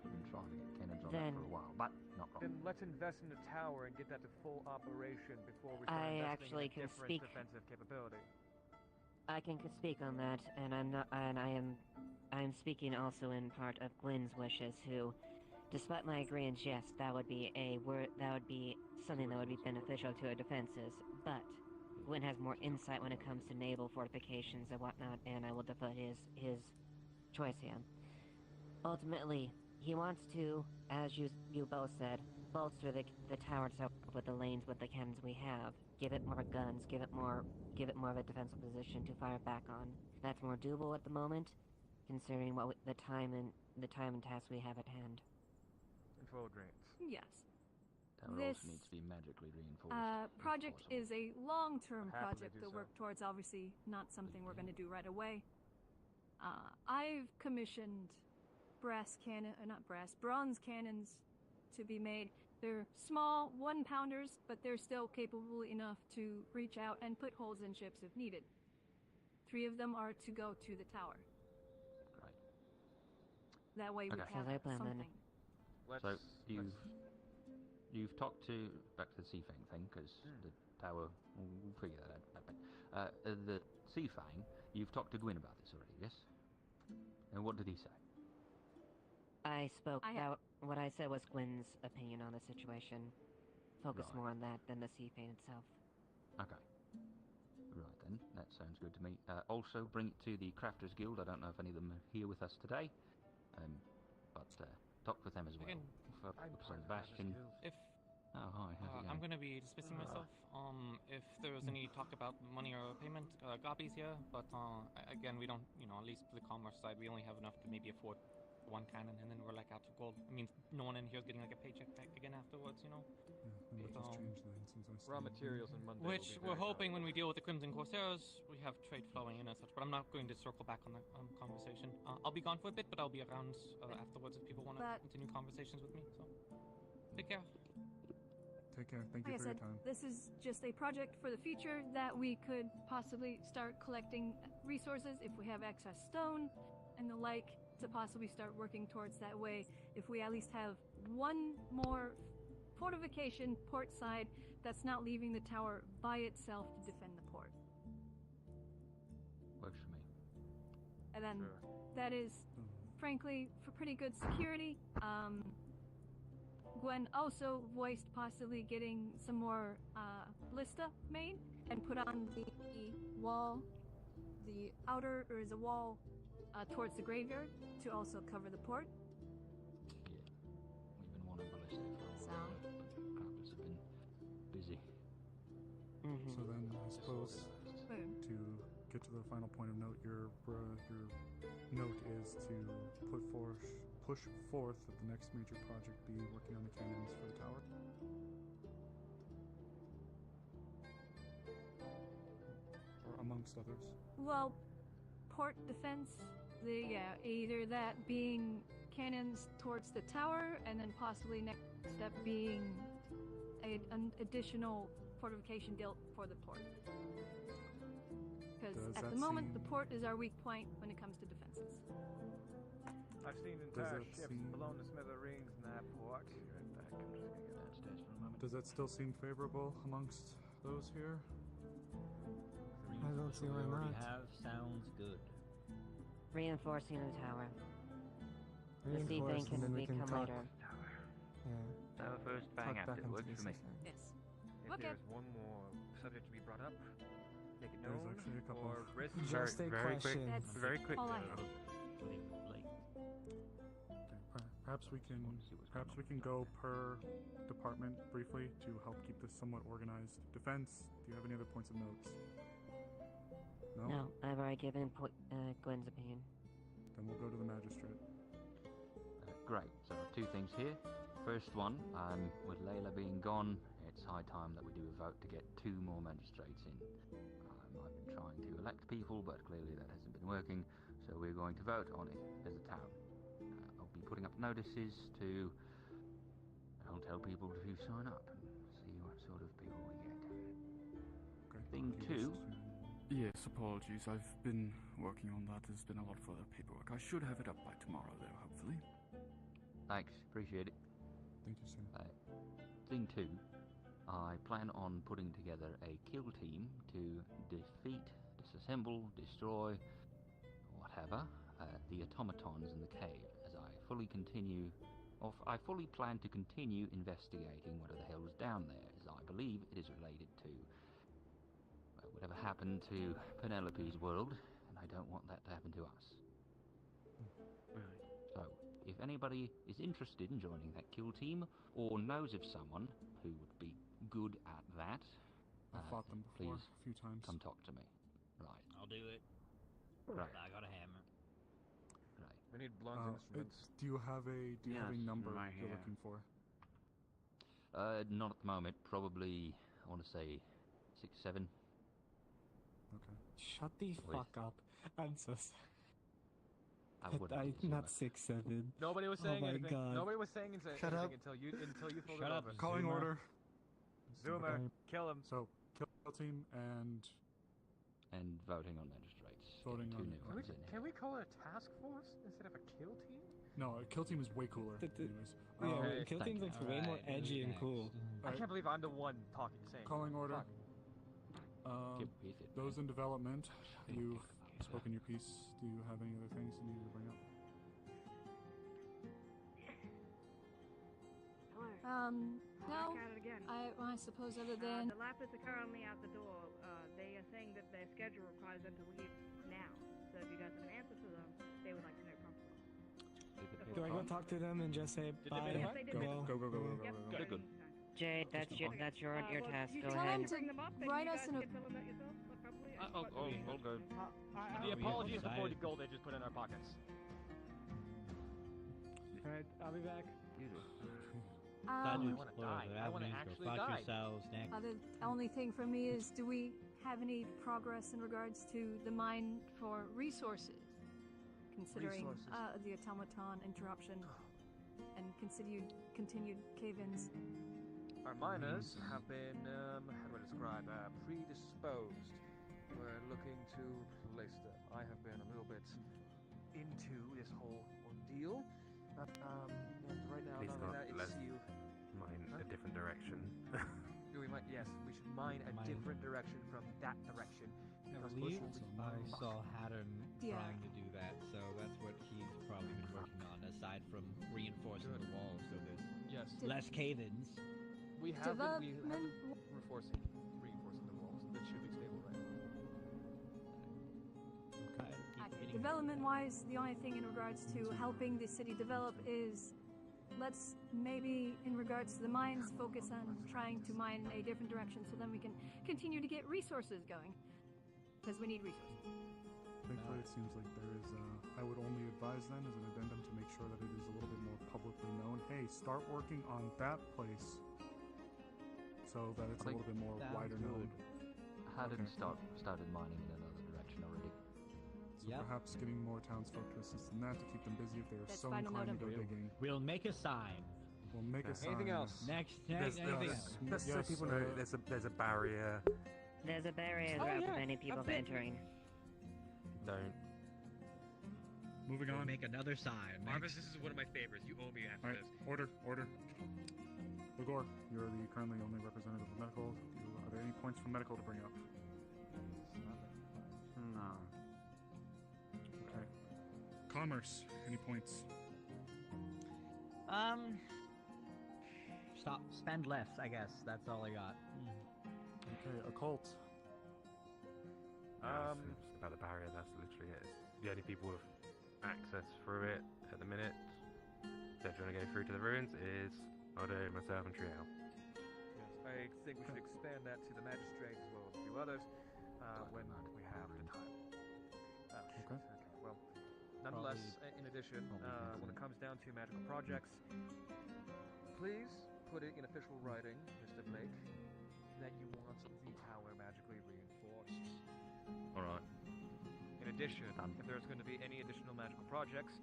We've been trying to get cannons on that for a while, but not long. Then let's invest in the tower and get that to full operation before we start I investing actually in a can different speak. defensive capability. I can speak on that, and I'm speaking also in part of Gwynn's wishes, who, despite my agreement, yes, that would be something that would be beneficial to our defenses, but Gwyn has more insight when it comes to naval fortifications and whatnot, and I will defer his choice here. Ultimately, he wants to, as you both said, bolster the tower itself with the lanes with the cannons we have, give it more guns, give it more of a defensive position to fire back on. That's more doable at the moment, considering the time and tasks we have at hand. And forward grants. Yes. Tower This also needs to be magically reinforced. project is a long-term Happily project do to so. work towards. Obviously, not something we're going to do right away. I've commissioned bronze cannons to be made. They're small, 1-pounders, but they're still capable enough to reach out and put holes in ships if needed. 3 of them are to go to the tower. Right. That way we Okay. have Sounds like a plan, then. something. So you've talked to back to the Seafang thing because the tower. We'll figure that out. The Seafang. You've talked to Gwyn about this already, yes? And what did he say? I spoke out. What I said was Gwyn's opinion on the situation. Focus Right. more on that than the Seafang itself. Okay. Right then, that sounds good to me. Also, bring it to the Crafters Guild. I don't know if any of them are here with us today, but talk with them as well. Sebastian. Oh, hi. How's it going? I'm gonna be dismissing myself. If there was any talk about money or payment, Gabi's here, but again, we don't, at least for the commerce side, we only have enough to maybe afford 1 cannon, and then we're like out of gold. I mean, no one in here is getting like a paycheck back again afterwards, Yeah, much has changed then since I Raw started. materials and Monday. Which we're hoping when we deal with the Crimson Corsairs, we have trade flowing in as such. But I'm not going to circle back on that conversation. I'll be gone for a bit, but I'll be around afterwards if people want to continue conversations with me. So, take care. Take care. Thank you Like I for said, your time. this is just a project for the future that we could possibly start collecting resources if we have excess stone and the like to possibly start working towards that way. If we at least have 1 more fortification port side that's not leaving the tower by itself to defend the port. Works for me. And then that is, frankly, for pretty good security. Gwen also voiced possibly getting some more ballista made and put on the wall, the outer, or is a wall towards the graveyard to also cover the port. Yeah, we've been wanting ballista for a while, but Crafters have been busy. So then, I suppose to get to the final point of note, your note is to push forth that the next major project be working on the cannons for the tower. Or amongst others. Well, port defense. Either that being cannons towards the tower, and then possibly next step being an additional fortification built for the port. Because at the moment, the port is our weak point when it comes to defenses. I've seen entire ships blown to smithereens in that port. Does that still seem favorable amongst those here? I don't see why not. Sounds good. Reinforcing the tower. Reinforce, and then we can talk. Later. Yeah. First bang after it works for me. Yes. If Okay. there's one more subject to be brought up, make it There's known actually a couple. or risk. Just a question. That's Very quick. all I have. Perhaps we can go per department briefly to help keep this somewhat organized. Defense, do you have any other points of notes? No, I've already given Gwen's opinion. Then we'll go to the magistrate. Great. So two things here. First one, with Layla being gone, it's high time that we do a vote to get 2 more magistrates in. I've been trying to elect people, but clearly that hasn't been working, so we're going to vote on it as a town. I'll be putting up notices to tell people to sign up and see what sort of people we get. Okay. Thing 2. Yes, apologies. I've been working on that. There's been a lot of other paperwork. I should have it up by tomorrow, though, hopefully. Thanks, appreciate it. Thank you, sir. Thing 2, I plan on putting together a kill team to defeat, disassemble, destroy, whatever, the automatons in the cave, as I fully plan to continue investigating what the hell is down there, as I believe it is related to whatever happened to Penelope's world, and I don't want that to happen to us. So, if anybody is interested in joining that kill team, or knows of someone who would be good at that, I've fought them before please a few times. come talk to me. Right. I'll do it. Right. I got a hammer. Right. We need blunt instruments. Do you have a number right you're here. looking for? Not at the moment. Probably, I want to say 6, 7. Okay. Shut the fuck up. I'm so sorry. Not 6, 7. Nobody was saying oh my anything. God. Nobody was saying anything Shut up. until you pulled Shut it up, over. Calling Zoomer. order. Zoomer, kill him. So, kill team and voting on magistrates. Voting Getting 2 on- new ones in Can here. we call it a task force instead of a kill team? no, a kill team is way cooler. Anyways, Yeah, kill thank team's you. like way more Alright, edgy and next. cool. I can't believe I'm the one saying. calling order. Fuck. Keep with it, Those man. in development, you've spoken your piece. Do you have any other things you need to bring up? No. Back at it again. I suppose other than The Lapis are currently out the door. They are saying that their schedule requires them to leave now. So if you guys have an answer for them, they would like to know promptly. Do I go talk to them and just say Did they bye? pay the Yes, they did. Go. Yep. Good, good. Jade, that's your task. You Go tell ahead. them to bring them up, and write you us guys in a. can fill them out yourself, probably. I'll go. The apologies for 40 gold they just put in our pockets. Alright, I'll be back. You do. Time to I wanna explore die. the I wanna avenues. actually Go fuck die. yourselves next. The only thing for me is, do we have any progress in regards to the mine for resources? Considering Resources. the automaton interruption and continued cave-ins. Our miners have been, how do I describe, predisposed. We're looking to place them. I have been a little bit into this whole ordeal. And right now, Please not only that, let's it's you. mine Huh? a different direction. Yes, we should mine a different direction from that direction. I Because believe holy I fuck. saw Haddon Yeah. trying to do that, so that's what he's probably been working on, aside from reinforcing the walls so there's Yes. less cave-ins. We have been Development. reinforcing the walls. That should be stable, right? Development-wise, the only thing in regards to helping the city develop is, let's maybe, in regards to the mines, focus on trying to mine a different direction so then we can continue to get resources going. Because we need resources. Thankfully, it seems like there is. I would only advise then, as an addendum, to make sure that it is a little bit more publicly known. Hey, start working on that place, so that it's a little bit more wider known. Hadn't started mining in another direction already. So perhaps getting more townsfolk to assist in that to keep them busy if they are That's so final inclined to note go of- digging. We'll make a sign. We'll make a sign. Anything else? Next, There's, anything there's, else? just so Yes, people know, there's a barrier. There's a barrier there preventing people from entering. Don't. Moving on. Make another sign. Marvis, this is one of my favorites. You owe me after Alright, this. order. Ligor, you're the currently only representative of medical. Are there any points from medical to bring up? No. Okay. Commerce, any points? Spend less, I guess. That's all I got. Okay, occult. It's about the barrier, that's literally it. It's the only people with access through it at the minute. So if you want to go through to the ruins, is Odo, myself, and Trio. Yes, I think we should expand that to the magistrate as well as a few others when we have the time. Okay. Well, nonetheless, in addition, when it comes down to magical projects, please put it in official writing, Mr. Blake, that you want the tower magically reinforced. Alright. In addition, if there's going to be any additional magical projects,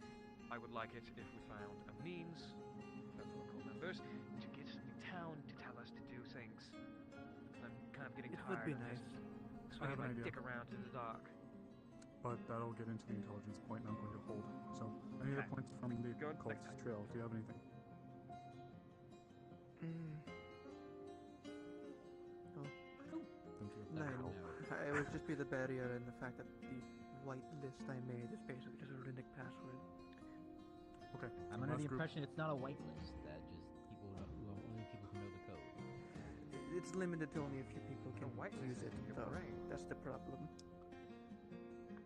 I would like it if we found a means, fellow local members, to get the town to tell us to do things. I'm kind of getting It tired would be of nice. just I have swinging an my idea. dick around in the dark. But that'll get into the intelligence point, and I'm going to hold. So, any other Okay. points from the Go on, occult next time. trail? Do you have anything? No. Thank you. No, it would just be the barrier and the fact that the white list I made is basically just a runic password. Okay. I'm under the impression it's not a whitelist. That just people only people who know the code. It's limited to only a few people can whitelist use it, is your though. brain. That's the problem. Is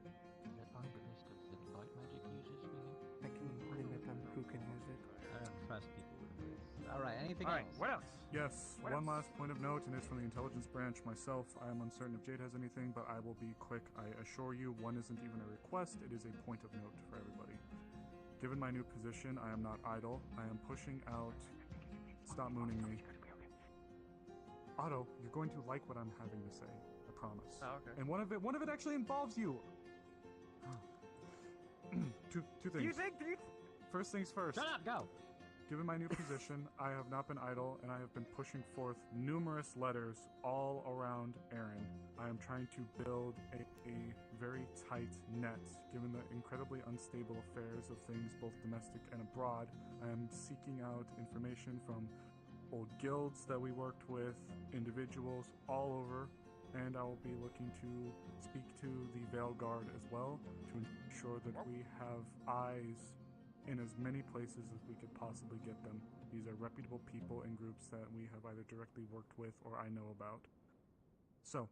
that unwitnessed that light magic users for him? I can limit on who can use it. I don't trust people with this. Alright, anything Alright, else? what else? Yes, What one else? last point of note, and it's from the intelligence branch myself. I am uncertain if Jade has anything, but I will be quick. I assure you, one isn't even a request, it is a point of note for everybody. Given my new position, I am not idle. I am pushing out... Stop mooning me. Otto, you're going to like what I'm having to say. I promise. Oh, okay. And one of it actually involves you. two things. Do you think? First things first. Shut up, go! Given my new position, I have not been idle, and I have been pushing forth numerous letters all around Erin. I am trying to build a very tight net, given the incredibly unstable affairs of things both domestic and abroad. I am seeking out information from old guilds that we worked with, individuals all over, and I will be looking to speak to the Veil Guard as well to ensure that we have eyes in as many places as we could possibly get them. These are reputable people and groups that we have either directly worked with or I know about. So,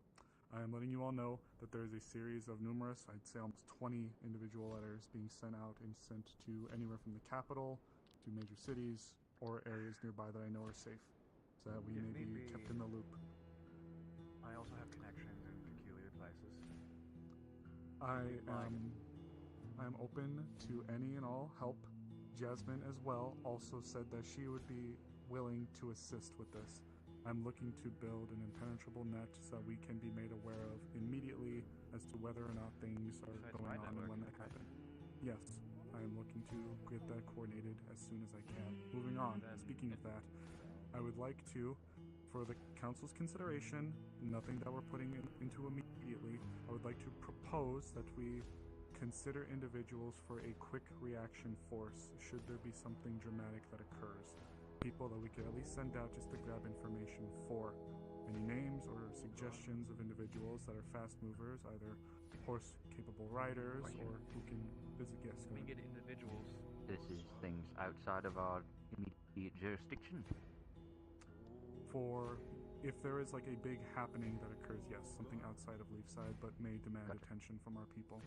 I am letting you all know that there is a series of numerous, I'd say almost 20 individual letters being sent out and sent to anywhere from the capital to major cities or areas nearby that I know are safe, so that we If may need be be. kept in the loop. I also have connections in peculiar places. I am open to any and all help. Jasmine as well also said that she would be willing to assist with this. I'm looking to build an impenetrable net so that we can be made aware of immediately as to whether or not things are Besides going my on and network, when that okay. happen. Yes, I am looking to get that coordinated as soon as I can. Moving on, speaking of that, I would like to, for the council's consideration, nothing that we're putting into immediately, I would like to propose that we consider individuals for a quick reaction force should there be something dramatic that occurs. People that we could at least send out just to grab information for. Any names or suggestions of individuals that are fast movers, either horse-capable riders or who can visit guests. We get individuals. This is things outside of our immediate jurisdiction. For if there is like a big happening that occurs, yes, something outside of Leafside, but may demand attention from our people.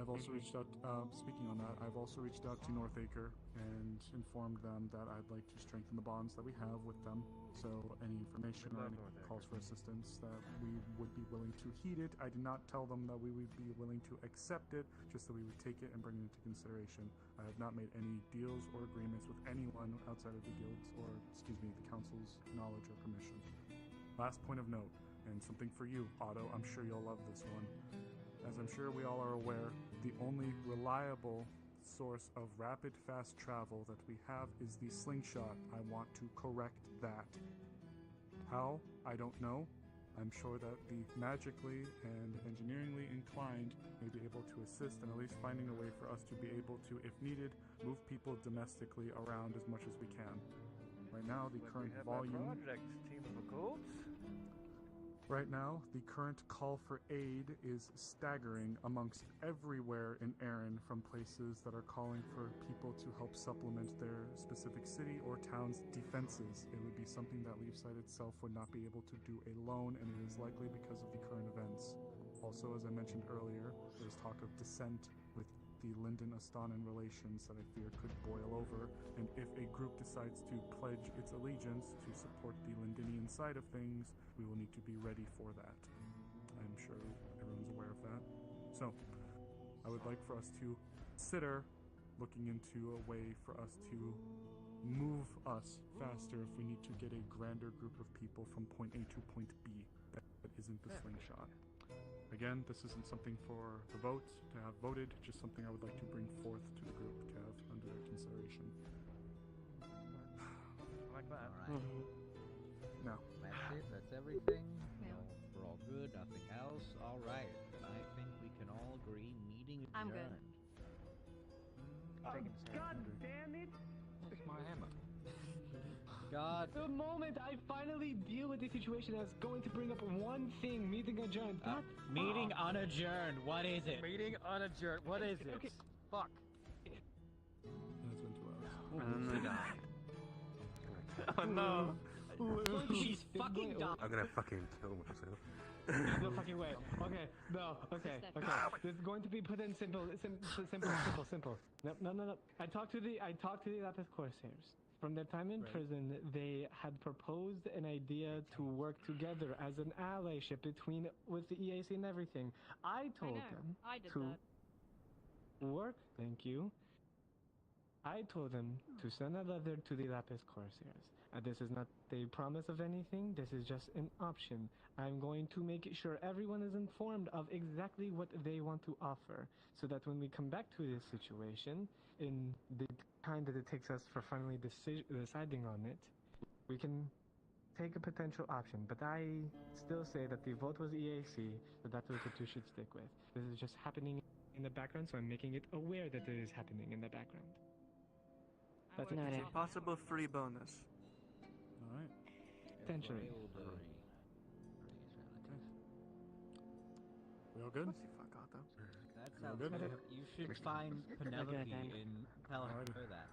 I've also reached out, speaking on that, I've also reached out to Northacre and informed them that I'd like to strengthen the bonds that we have with them. So any information or any calls for assistance that we would be willing to heed it. I did not tell them that we would be willing to accept it, just that we would take it and bring it into consideration. I have not made any deals or agreements with anyone outside of the guilds, or, excuse me, the council's knowledge or permission. Last point of note, and something for you, Otto, I'm sure you'll love this one. As I'm sure we all are aware, the only reliable source of rapid, fast travel that we have is the slingshot. I want to correct that. How? I don't know. I'm sure that the magically and engineeringly inclined may be able to assist in at least finding a way for us to be able to, if needed, move people domestically around as much as we can. Right now, the current volume... Project, team of occults. Right now, the current call for aid is staggering amongst everywhere in Erin, from places that are calling for people to help supplement their specific city or town's defenses. It would be something that Leefside itself would not be able to do alone, and it is likely because of the current events. Also, as I mentioned earlier, there's talk of dissent with the Linden-Astanan relations that I fear could boil over, and if a group decides to pledge its allegiance to support the Lindenian side of things, we will need to be ready for that. I'm sure everyone's aware of that. So, I would like for us to consider looking into a way for us to move us faster if we need to get a grander group of people from point A to point B that isn't the slingshot. Again, this isn't something for the vote to have voted, just something I would like to bring forth to the group to have under their consideration. Like that. Alright. No. That's it, that's everything. We're all good, nothing else. Alright. I think we can all agree meeting I'm adjourned. good. God damn it! What's my hammer? God. The moment I finally deal with the situation, I was going to bring up one thing, meeting adjourned. Meeting unadjourned, what is it? Meeting unadjourned, what is it? Okay. Fuck. And it's been 2 hours. And then they died. Oh no. She's fucking dumb. I'm gonna fucking kill myself. There's no fucking way. Okay, no, okay. This is going to be put in simple. No. I talked to the Lapis Corsairs. From their time in prison, they had proposed an idea to work together as an allyship with the EAC and everything. I told them I did to that. work. Thank you. I told them to send a letter to the Lapis Corsairs. This is not a promise of anything. This is just an option. I'm going to make sure everyone is informed of exactly what they want to offer, so that when we come back to this situation, in the time that it takes us for finally deciding on it, we can take a potential option. But I still say that the vote was EAC, so that's what the two should stick with. This is just happening in the background, so I'm making it aware that it is happening in the background. That's It's a possible free bonus. Alright. Potentially. We all good? That sounds good. You should find Penelope and tell her that.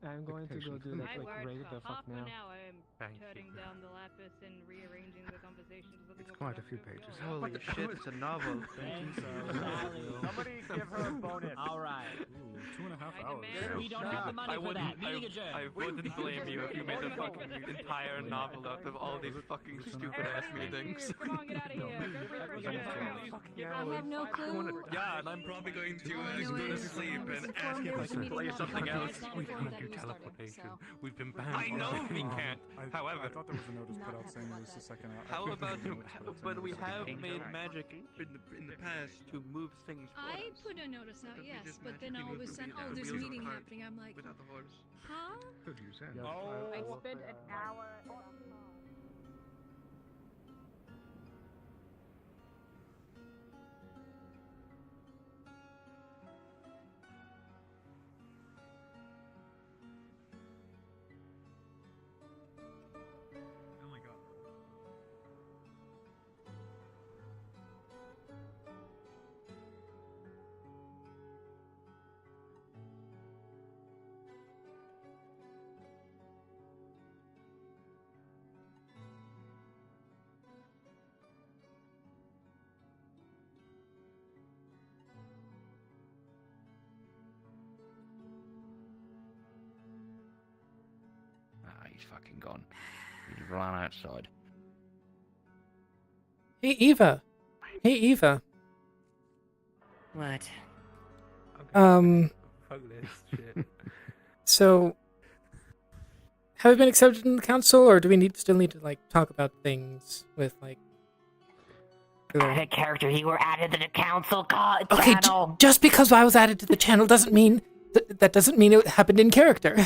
I'm going to go do that I like worked right the for fuck half now. an hour Thank turning you. down the lapis and rearranging the conversation so that It's we quite a could few go pages. on. Holy shit, it's a novel. Thank you, Sally. Somebody give her a bonus. Alright. Ooh, 2.5 hours. We don't have the money for that. Meeting adjourned. I wouldn't blame you if you made a fucking entire novel out of all these fucking stupid ass meetings. Come on, get out of here. Go for it. I have no clue. Yeah, and I'm probably going to go to sleep and ask informed if I there was a can meeting play on something Monday. else. It's not We informed can't that do we started, teleportation. so- We've been banned. I know we can't. However, I thought there was a notice put out saying it was the second hour. how about But we have made magic in the past to move things for I us. put a notice out, But we yes, just but then all of a magically sudden, moved oh, the there's a wheels of meeting cart happening. I'm like, without the horse. huh? Could use that. Oh, I spent an hour. Oh my god. Ah, he's fucking gone. He's run outside. Hey, Eva. Hey, Eva. What? Fuck this shit. So, have we been accepted in the council, or do we still need to like talk about things with like Valerian. Added character, you were added to the council Okay, channel. just because I was added to the channel doesn't mean that doesn't mean it happened in character.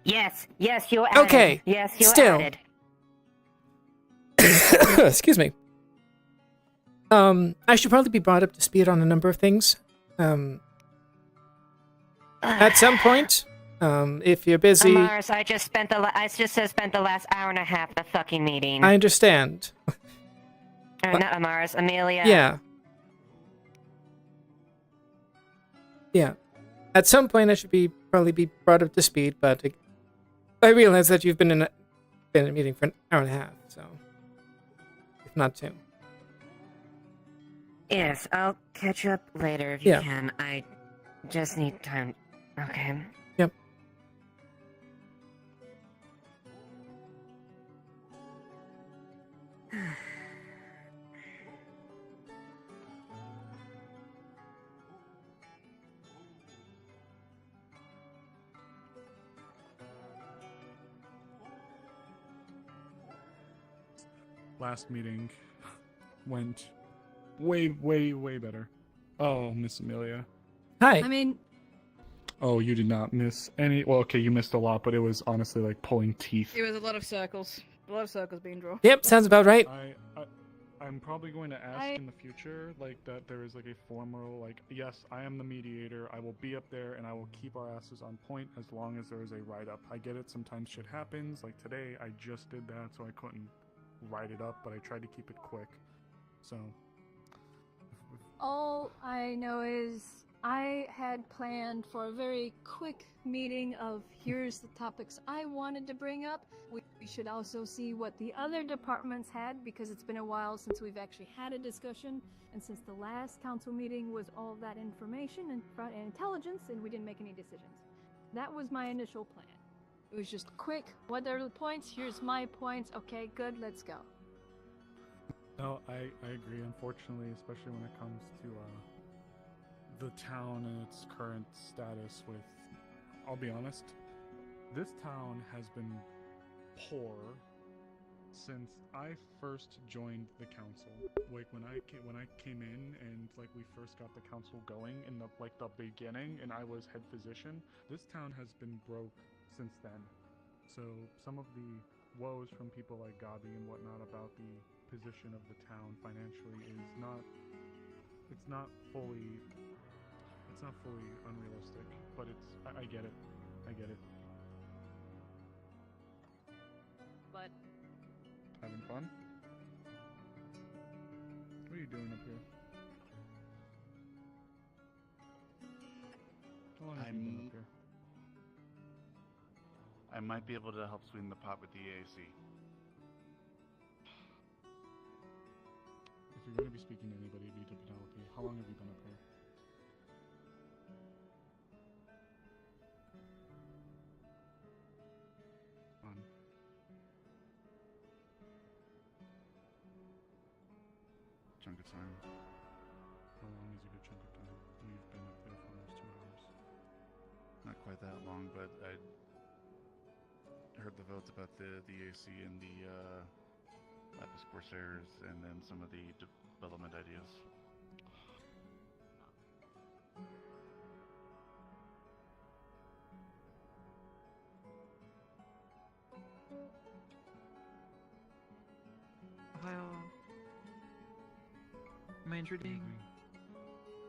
Yes, you were added. Okay, Yes, you were still. added. Excuse me. I should probably be brought up to speed on a number of things. At some point, if you're busy. Amaris, I just spent the last hour and a half at the fucking meeting. I understand. Not Amaris, Amelia. Yeah. Yeah. At some point, I should probably be brought up to speed, but I realize that you've been in a meeting for an hour and a half, so if not two. Yes, I'll catch up later if you Yeah. can. I just need time. Okay. Yep. Last meeting went way better. Oh, Miss Amelia. Hi. I mean, Oh, you did not miss any. Well, okay, you missed a lot, but it was honestly like pulling teeth. It was a lot of circles. A lot of circles being drawn. Yep, sounds about right. I'm probably going to ask in the future, like, that there is like a formal, like, yes, I am the mediator. I will be up there, and I will keep our asses on point as long as there is a write-up. I get it. Sometimes shit happens. Like today, I just did that, so I couldn't write it up, but I tried to keep it quick. So. all I know is I had planned for a very quick meeting of here's the topics I wanted to bring up. We should also see what the other departments had because it's been a while since we've actually had a discussion, and since the last council meeting was all that information and intelligence, and we didn't make any decisions. That was my initial plan. It was just quick. What are the points? Here's my points. Okay, good. Let's go. No, I agree. Unfortunately, especially when it comes to the town and its current status with, I'll be honest, this town has been poor since I first joined the council. Like when I came in and like we first got the council going in the beginning and I was head physician, this town has been broke since then. So some of the woes from people like Gabi and whatnot about the position of the town financially is not fully unrealistic, but I get it. But having fun? What are you doing up here? How long have you been up here? I might be able to help sweeten the pot with the EAC. If you're going to be speaking to anybody, it'd be to Penelope. How long have you been up here? On. Chunk of time. How long is a good chunk of time? We've been up there for almost 2 hours. Not quite that long, but I heard the votes about the EAC and the Lapis Corsairs, and then some of the development ideas. Am I intruding?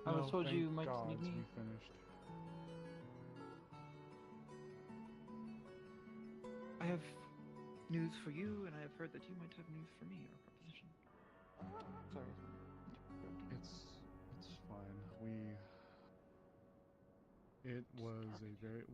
I No, was told you thank might God need me. we finished. I have news for you, and I have heard that you might have news for me or proposition. Sorry. It's fine.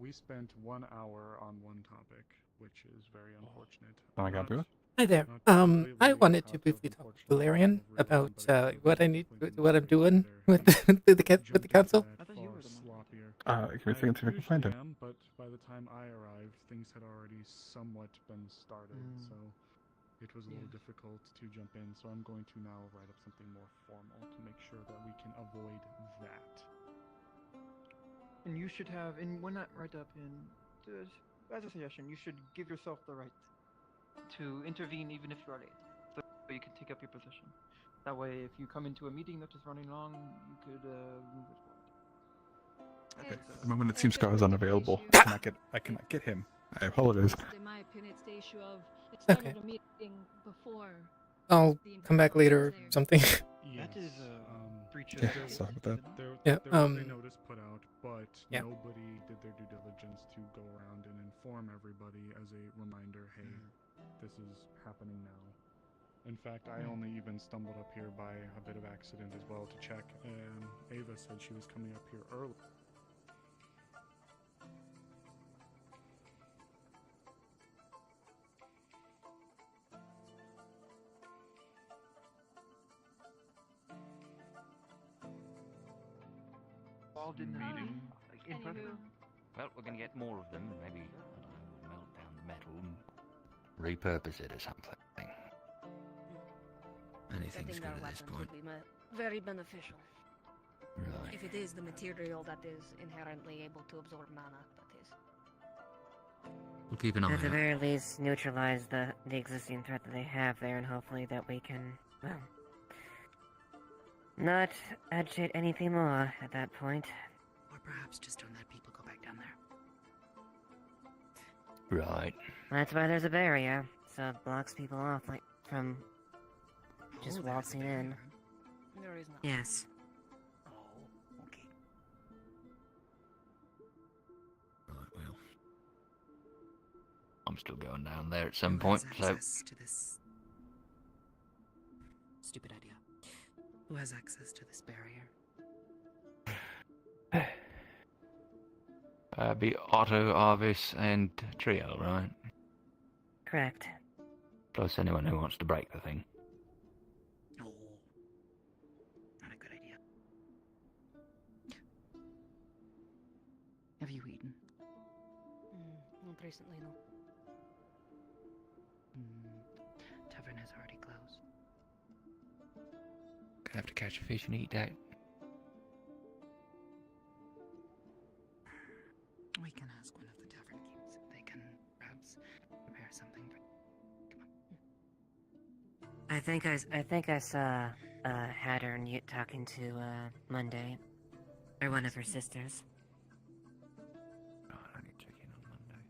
We spent 1 hour on one topic, which is very unfortunate. I got to it. Hi there. I wanted to briefly talk with Valerian about what I'm doing with the council. Give me a second to see if I can find it. But by the time I arrived, things had already somewhat been started, so it was a little difficult to jump in. So I'm going to now write up something more formal to make sure that we can avoid that. And you should have, and when that write up in, as a suggestion, you should give yourself the right to intervene even if you are late. So But you can take up your position. That way, if you come into a meeting that is running long, you could move it forward. Okay. The moment it seems Scar is unavailable, I cannot get him. I apologize. In my opinion, it's the issue of it Okay. started a meeting before. I'll come back later or something. Yes. That is a breach of Yeah, code, sorry about that. Yeah, There was a notice put out, but yeah. nobody did their due diligence to go around and inform everybody as a reminder, hey, this is happening now. In fact, I only even stumbled up here by a bit of accident as well to check, and Ava said she was coming up here early. Involved in the meeting, like in person. Well, we're going to get more of them, and maybe, I don't know, melt down the metal and repurpose it or something. Anything's good at this point. Would be very beneficial. Right. If it is the material that is inherently able to absorb mana, that is. We'll keep an eye At the out. very least, neutralize the existing threat that they have there, and hopefully that we can, well, not agitate anything more at that point. Or perhaps just don't let people go back down there. Right. That's why there's a barrier, so it blocks people off, like, from just waltzing in. There is not. Yes. Oh, okay. Right, well. I'm still going down there at some point, so... Access to this stupid idea. Who has access to this barrier? Be Otto, Arvis, and Trio, right? Correct. Plus anyone who wants to break the thing. No. Not a good idea. Have you eaten? Not recently, no. Tavern has already closed. Gonna have to catch a fish and eat that. We can ask one of the tavern keys if they can perhaps prepare something for. I think I saw Hatter and you talking to Monday, or one of her sisters. Oh, I need to check in on Monday.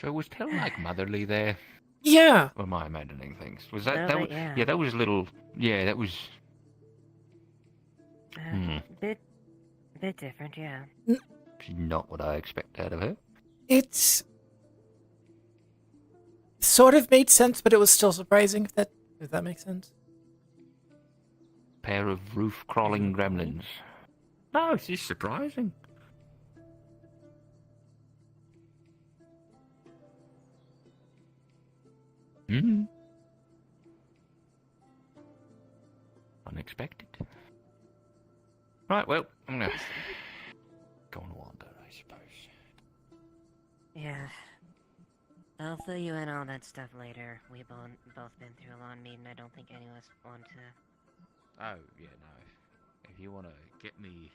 So was Tell like motherly there? Yeah. Or am I imagining things? Was that No, that? but Was, yeah. yeah, that was little. Yeah, that was. Bit different, yeah. Not what I expect out of her. It's sort of made sense, but it was still surprising. If that makes sense. Pair of roof-crawling gremlins. No, it's just surprising. Unexpected. Right, well, I'm gonna go on a wander, I suppose. Yeah. I'll fill you in all that stuff later. We've both been through a long meeting. I don't think any of us want to. Oh, yeah, no. If you want to get me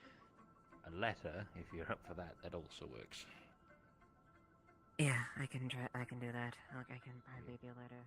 a letter, if you're up for that, that also works. Yeah, I can do that. I can probably be later.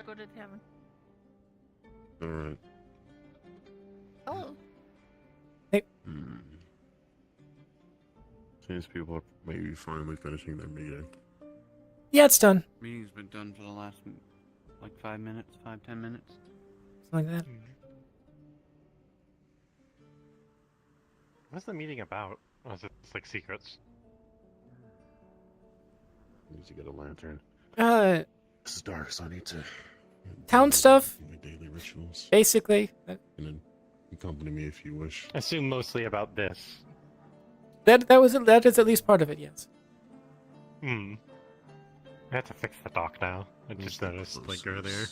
go to the tavern. Alright. Oh. Seems people are maybe finally finishing their meeting. Yeah, it's done. Meeting's been done for the last, like, 5 minutes, 5-10 minutes. Something like that. What's the meeting about? Or is it just, like, secrets? Need to get a lantern. This is dark, so I need to... Town stuff. My daily rituals. Basically. And then accompany me if you wish. I assume mostly about this. That is at least part of it, yes. I have to fix the dock now. I just noticed, like, earlier.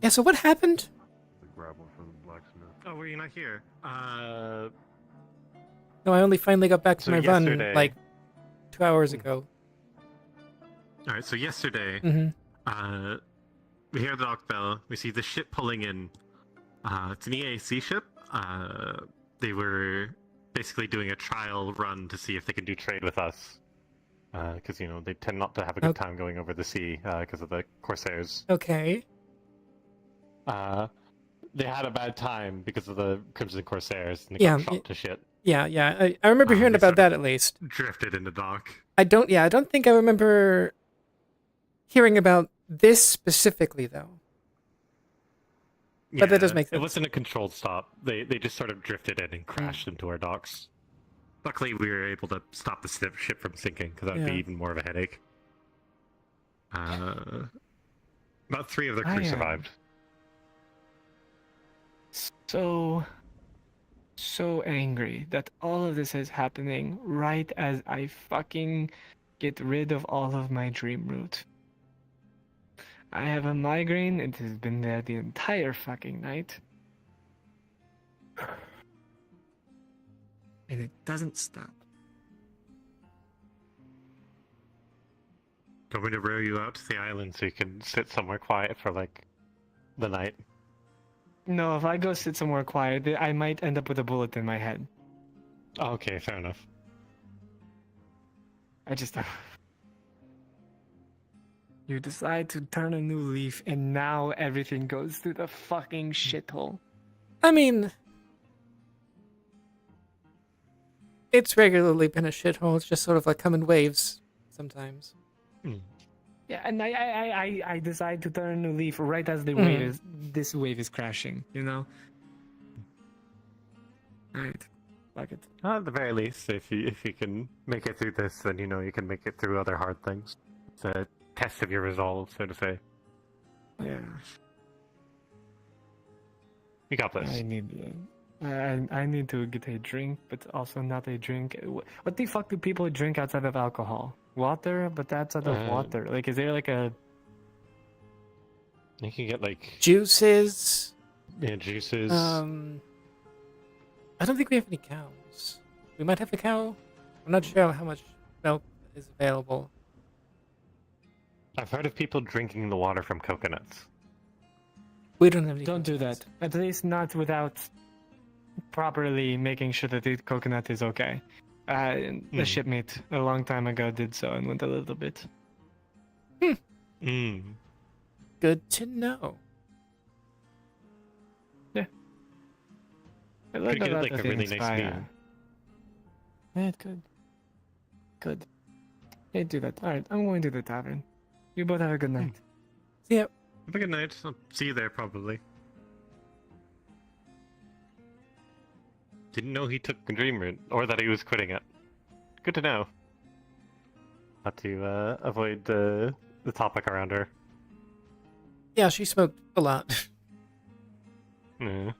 Yeah, so what happened? The gravel from the blacksmith. Oh, were you not here? No, I only finally got back to So my run, yesterday- like, 2 hours ago. Alright, so yesterday, we hear the dock bell, we see the ship pulling in. It's an EAC ship. They were basically doing a trial run to see if they could do trade with us. Because, you know, they tend not to have a good time going over the sea because of the Corsairs. Okay. They had a bad time because of the Crimson Corsairs, and they got shot to shit. Yeah. I remember hearing They about sort that of at least. Drifted into dock. I don't think I remember hearing about this specifically, though. But that does make sense. It wasn't a controlled stop. They just sort of drifted in and crashed into our docks. Luckily, we were able to stop the ship from sinking, because that would be even more of a headache. About 3 of the crew survived. So angry that all of this is happening right as I fucking get rid of all of my dream root. I have a migraine, it has been there the entire fucking night. And it doesn't stop. Do you want me to row you out to the island so you can sit somewhere quiet for, like, the night? No, if I go sit somewhere quiet, I might end up with a bullet in my head. Oh, okay, fair enough. I just... You decide to turn a new leaf, and now everything goes through the fucking shithole. I mean, it's regularly been a shithole. It's just sort of like come in waves sometimes. Yeah, and I decide to turn a new leaf right as the this wave is crashing, you know? Alright, fuck it. At the very least, if you can make it through this, then you know you can make it through other hard things. It's a test of your resolve, so to say. Yeah. You got this. I need to get a drink, but also not a drink. What the fuck do people drink outside of alcohol? Water? But outside of water. Like, is there like a... You can get like... Juices. Yeah, juices. I don't think we have any cows. We might have a cow. I'm not sure how much milk is available. I've heard of people drinking the water from coconuts. We don't have any Don't do that. At least not without properly making sure that the coconut is okay. The shipmate a long time ago did so and went a little bit. Good to know. Yeah. I Could learned get a lot like of a really things nice by, meal. Yeah, it could. Good. Hey, do that. Alright, I'm going to the tavern. You both have a good night. Yep. Have a good night. I'll see you there probably. Didn't know he took a dream route, or that he was quitting it. Good to know. Not to avoid the topic around her. Yeah, she smoked a lot. Yeah.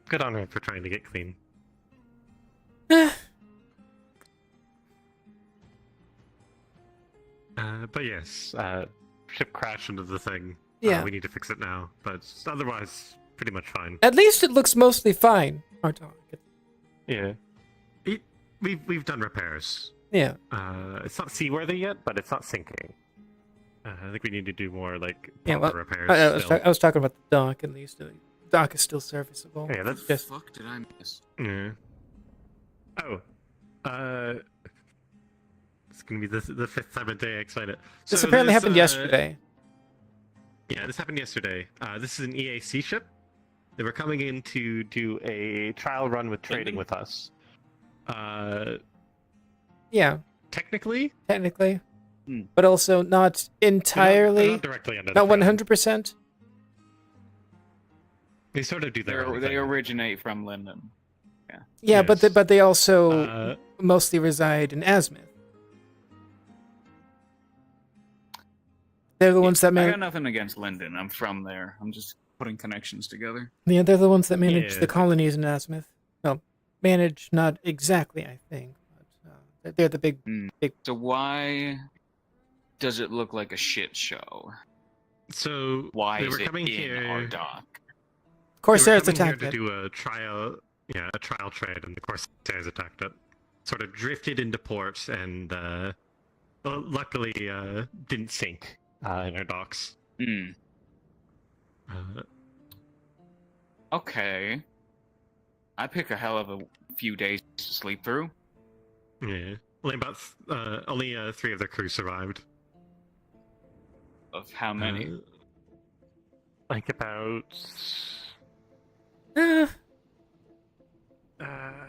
Good on her for trying to get clean. But yes, ship crashed into the thing. Yeah. We need to fix it now, but otherwise, pretty much fine. At least it looks mostly fine. Our dog. Yeah. We've done repairs. Yeah. It's not seaworthy yet, but it's not sinking. I think we need to do more like Yeah, proper well, repairs. I was talking about the dock at least. The dock is still serviceable. Yeah, that's just... fuck did I miss? Yeah. Oh. It's gonna be the fifth time a day I explain it. This So apparently there's, happened yesterday. Yeah, this happened yesterday. This is an EAC ship. They were coming in to do a trial run with trading with us. Yeah. Technically, but also not entirely. not directly under. Not 100%. They sort of do their own They thing. originate from Linden. Yeah. Yeah, but they also mostly reside in Azimuth. They're the ones that I got manage. nothing against Linden. I'm from there. I'm just putting connections together. Yeah, they're the ones that manage Yeah. the colonies in Azimuth. Well, manage not exactly, I think. But, they're the big. So why does it look like a shit show? So why they is were it coming in here. our dock? Corsairs they were coming attacked here it. to do a trial, a trial trade, and the Corsairs attacked it. Sort of drifted into port, and luckily didn't sink in our docks. Okay. I pick a hell of a few days to sleep through. Yeah, only 3 of their crew survived. Of how many? Like about.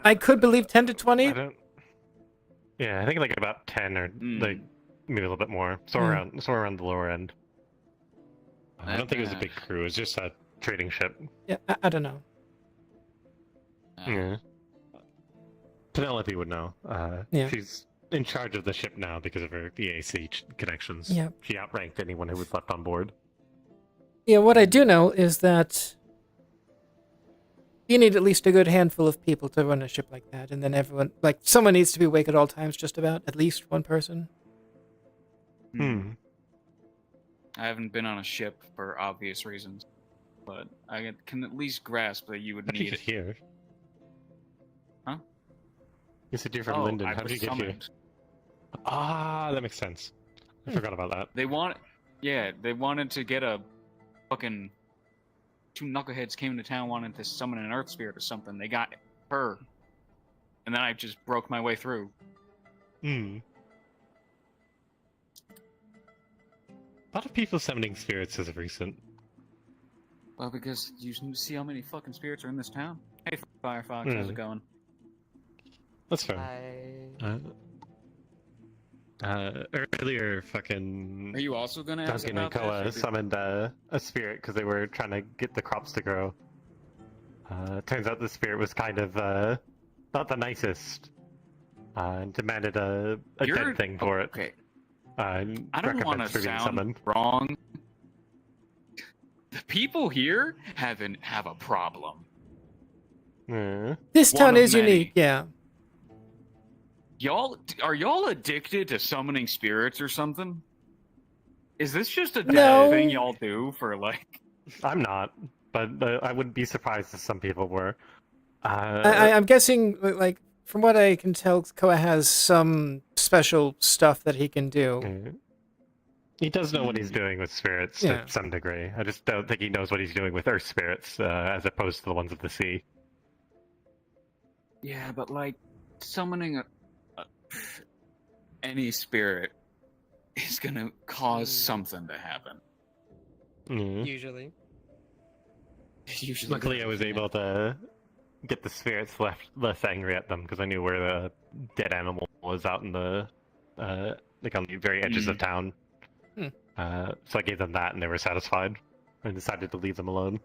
I could believe 10 to 20. Yeah, I think like about 10 or like maybe a little bit more. Somewhere around the lower end. I don't think it was a big crew. It was just a trading ship. Yeah, I don't know. Yeah. Penelope would know. Yeah. She's in charge of the ship now because of her EAC connections. Yeah. She outranked anyone who was left on board. Yeah, what I do know is that you need at least a good handful of people to run a ship like that, and then everyone, like, someone needs to be awake at all times, just about. At least one person. I haven't been on a ship for obvious reasons, but I can at least grasp that you would How did you need get it. here? Huh? You said you're from Linden. I How did was you get here? summoned. Ah, that makes sense. I forgot about that. They wanted to get a fucking 2 knuckleheads came to town wanted to summon an earth spirit or something. They got her, and then I just broke my way through. A lot of people summoning spirits as of recent. Well, because you see how many fucking spirits are in this town. Hey, Firefox, how's it going? That's fair. Earlier, fucking. Are you also gonna ask Duncan and about Koa this, or did- summoned a spirit because they were trying to get the crops to grow. Turns out the spirit was kind of not the nicest, and demanded a dead thing for it. Okay. I don't want to sound summoned. wrong. The people here have a problem. This One town of is many. unique, yeah. Are y'all addicted to summoning spirits or something? Is this just a No. thing y'all do for like? I'm not, but I wouldn't be surprised if some people were. I'm guessing, like, from what I can tell, Koa has some special stuff that he can do. He does know what he's doing with spirits Yeah. to some degree. I just don't think he knows what he's doing with earth spirits, as opposed to the ones of the sea. Yeah, but like summoning any spirit is gonna cause something to happen. Usually. Usually. Luckily, I was able to get the spirits less angry at them because I knew where the dead animal was out in the like on the very edges of town. So I gave them that, and they were satisfied. I decided to leave them alone.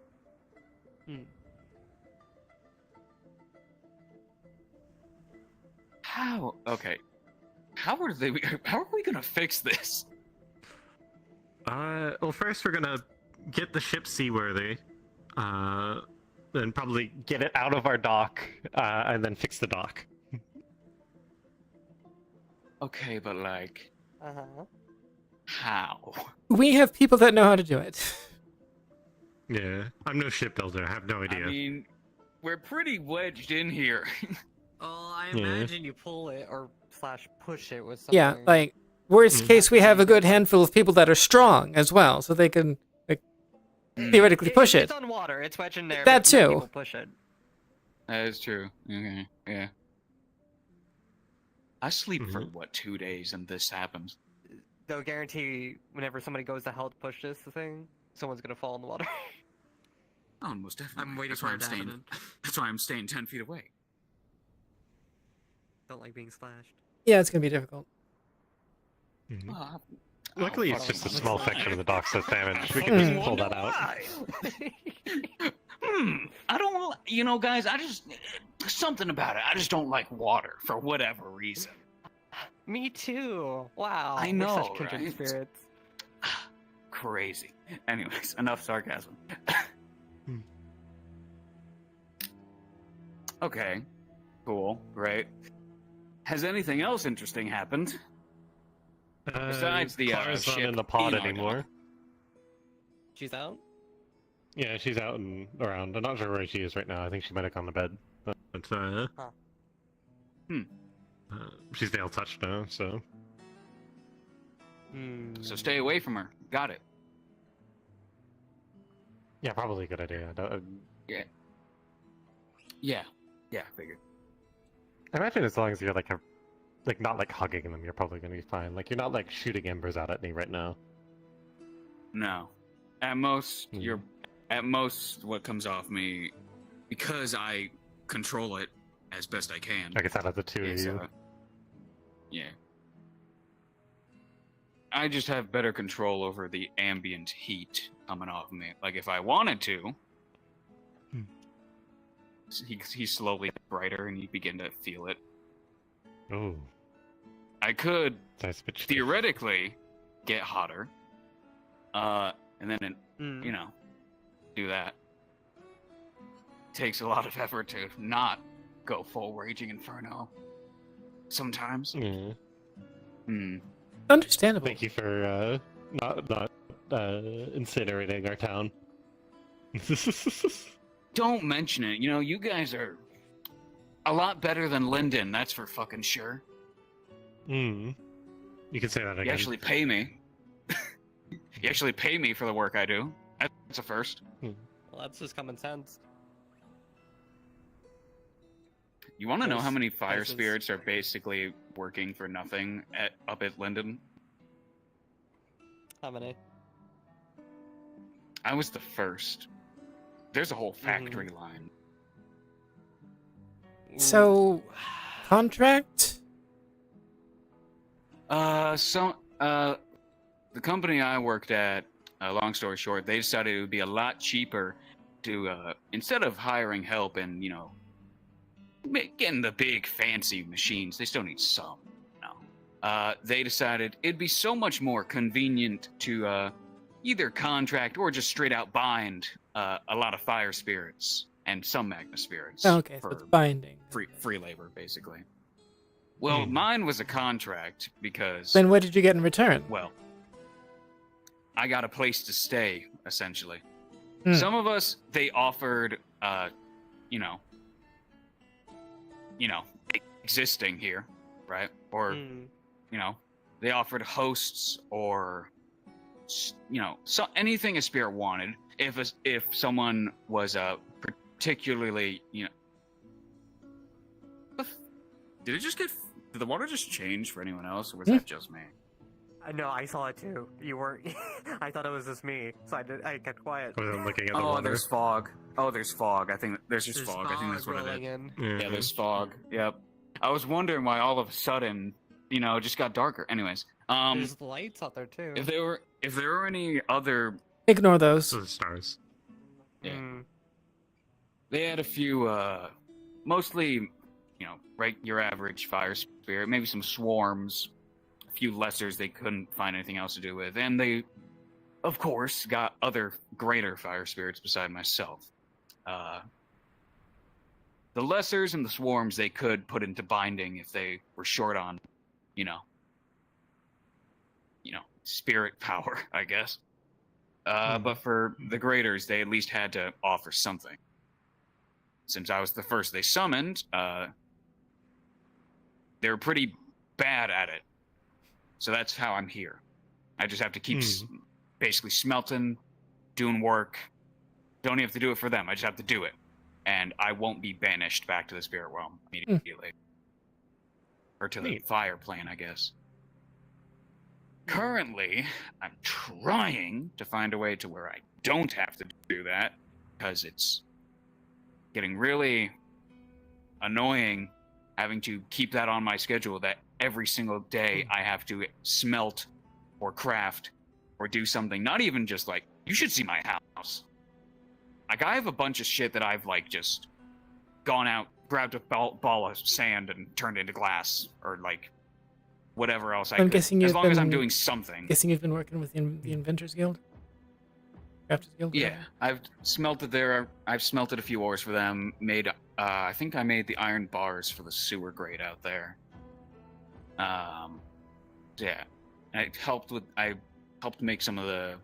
How? Okay. How are we gonna fix this? Well, first we're gonna get the ship seaworthy, then probably get it out of our dock, and then fix the dock. Okay, but like, how? We have people that know how to do it. Yeah, I'm no shipbuilder. I have no idea. I mean, we're pretty wedged in here. Oh, I Yeah. imagine you pull it or / push it with something. Yeah, like, worst case, we have a good handful of people that are strong as well, so they can, like, theoretically push it. It's on water. It's wedged in there. That but no too. people push it. That is true. Okay, yeah. I sleep for, what, 2 days and this happens? They'll guarantee whenever somebody goes to hell to push this thing, someone's gonna fall in the water. Oh, most definitely. I'm waiting That's for why it I'm to staying. happen. That's why I'm staying 10 feet away. Don't like being slashed. Yeah, it's gonna be difficult. Luckily, it's just a small section of the docks that's damaged. We can fucking just pull wonder that out. I don't, you know, guys, I just, something about it. I just don't like water for whatever reason. Me too. Wow. I we're know, such kindred right? spirits. Crazy. Anyways, enough sarcasm. Okay. Cool. Great. Has anything else interesting happened? Besides the Clara's not ship in the pod being anymore. She's out? Yeah, she's out and around. I'm not sure where she is right now. I think she might have gone to bed. But she's nail touched now, so. So stay away from her. Got it. Yeah, probably a good idea. Yeah. Yeah. Yeah, figured. I imagine as long as you're like not like hugging them, you're probably gonna be fine. Like you're not like shooting embers out at me right now. No. At most, what comes off me, because I control it as best I can. I guess out of the two of you. Yeah. I just have better control over the ambient heat coming off me. Like, if I wanted to, he slowly gets brighter and you begin to feel it. Oh. I could theoretically get hotter, and then, you know, do that. Takes a lot of effort to not go full Raging Inferno sometimes. Understandable. Thank you for not incinerating our town. Don't mention it. You know, you guys are a lot better than Linden, that's for fucking sure. You can say that again. You actually pay me. You actually pay me for the work I do. That's a first. Well, that's just common sense. You want to know how many fire places- spirits are basically working for nothing up at Linden? How many? I was the first. There's a whole factory line. So, contract? The company I worked at, long story short, they decided it would be a lot cheaper to, instead of hiring help and, you know, getting the big fancy machines, they still need some, you know. They decided it'd be so much more convenient to, either contract or just straight out bind, a lot of fire spirits and some magna spirits. Okay, so it's binding. Free labor, basically. Well, mine was a contract because... Then what did you get in return? Well, I got a place to stay, essentially. Some of us, they offered, you know, existing here, right? Or, you know, they offered hosts or, you know, anything a spirit wanted. If someone was particularly, you know, did the water just change for anyone else, or was that just me? No, I saw it too. You weren't. I thought it was just me, so I kept quiet. I wasn't looking at the Oh, water. there's fog. Oh, there's fog. I think there's just fog. I think that's what it rolling is. in. Yeah, there's fog. Yep. I was wondering why all of a sudden, you know, it just got darker. Anyways, There's lights out there too. if there were any other, Ignore those. The stars. yeah, they had a few, mostly, you know, your average fire spirit, maybe some swarms, a few lessers they couldn't find anything else to do with, and they, of course, got other greater fire spirits beside myself. The lessers and the swarms they could put into binding if they were short on, you know, spirit power, I guess. But for the graders, they at least had to offer something. Since I was the first they summoned, they were pretty bad at it. So that's how I'm here. I just have to keep basically smelting, doing work. Don't even have to do it for them. I just have to do it. And I won't be banished back to the spirit realm immediately. or to the fire plane, I guess. Currently, I'm trying to find a way to where I don't have to do that, because it's getting really annoying having to keep that on my schedule, that every single day I have to smelt or craft or do something. Not even just like, you should see my house. Like, I have a bunch of shit that I've like just gone out, grabbed a ball of sand and turned into glass, or like whatever else I I'm could. guessing you've As long as I'm been- doing something. Guessing you've been working with the Inventors Guild? Crafters Guild? Yeah, I've smelted I've smelted a few ores for them. Made, I think I made the iron bars for the sewer grate out there. Yeah, I helped make some of the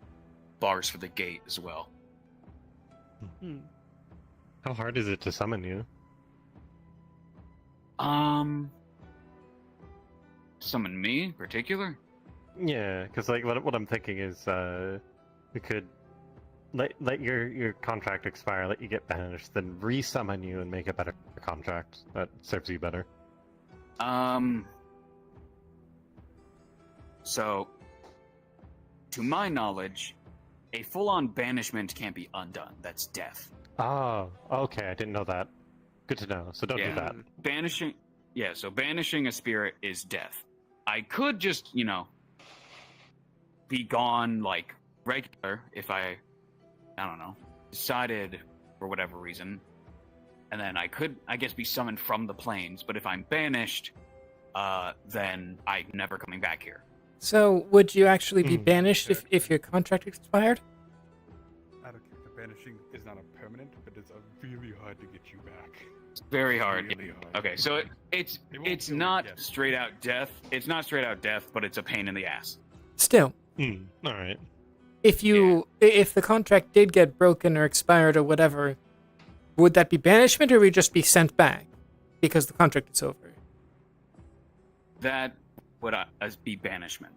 bars for the gate as well. How hard is it to summon you? Summon me in particular? Yeah, because like what I'm thinking is we could let your contract expire, let you get banished, then re-summon you and make a better contract that serves you better. So, to my knowledge, a full-on banishment can't be undone. That's death. Oh, okay, I didn't know that. Good to know. So don't do that. So banishing a spirit is death. I could just, be gone like regular if I don't know, decided for whatever reason, and then I could, I guess, be summoned from the planes. But if I'm banished, then I'm never coming back here. So, would you actually be banished if your contract expired? I don't care. The banishing is not a permanent, but it's really hard to get you back. It's very hard. Really hard. Okay, so it's not straight out death. It's not straight out death, but it's a pain in the ass. Still. All right. If the contract did get broken or expired or whatever, would that be banishment or would you just be sent back because the contract is over? That would be banishment.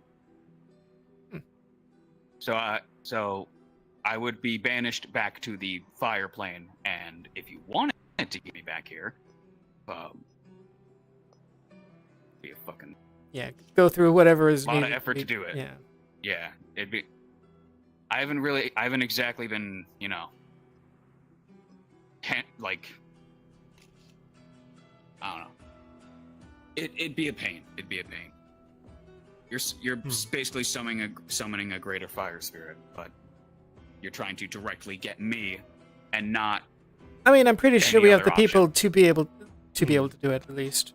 So I would be banished back to the fire plane, and if you wanted to get me back here, be a fucking go through whatever is a lot of needed effort to do it. Yeah, it'd be. I haven't exactly been, I don't know. It'd be a pain. It'd be a pain. You're basically summoning a greater fire spirit, but you're trying to directly get me, and not. I mean, I'm pretty sure any we have other the people to be able to do it at least.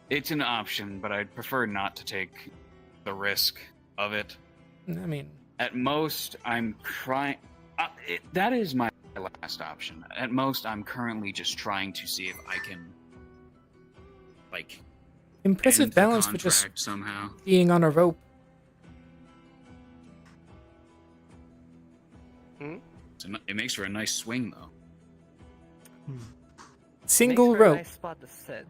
It's an option, but I'd prefer not to take the risk of it. I mean, at most, I'm trying. That is my last option. At most, I'm currently just trying to see if I can, impressive end the balance for just contract somehow. being on a rope. It makes for a nice swing, though. Single Makes for a rope. nice spot to sit.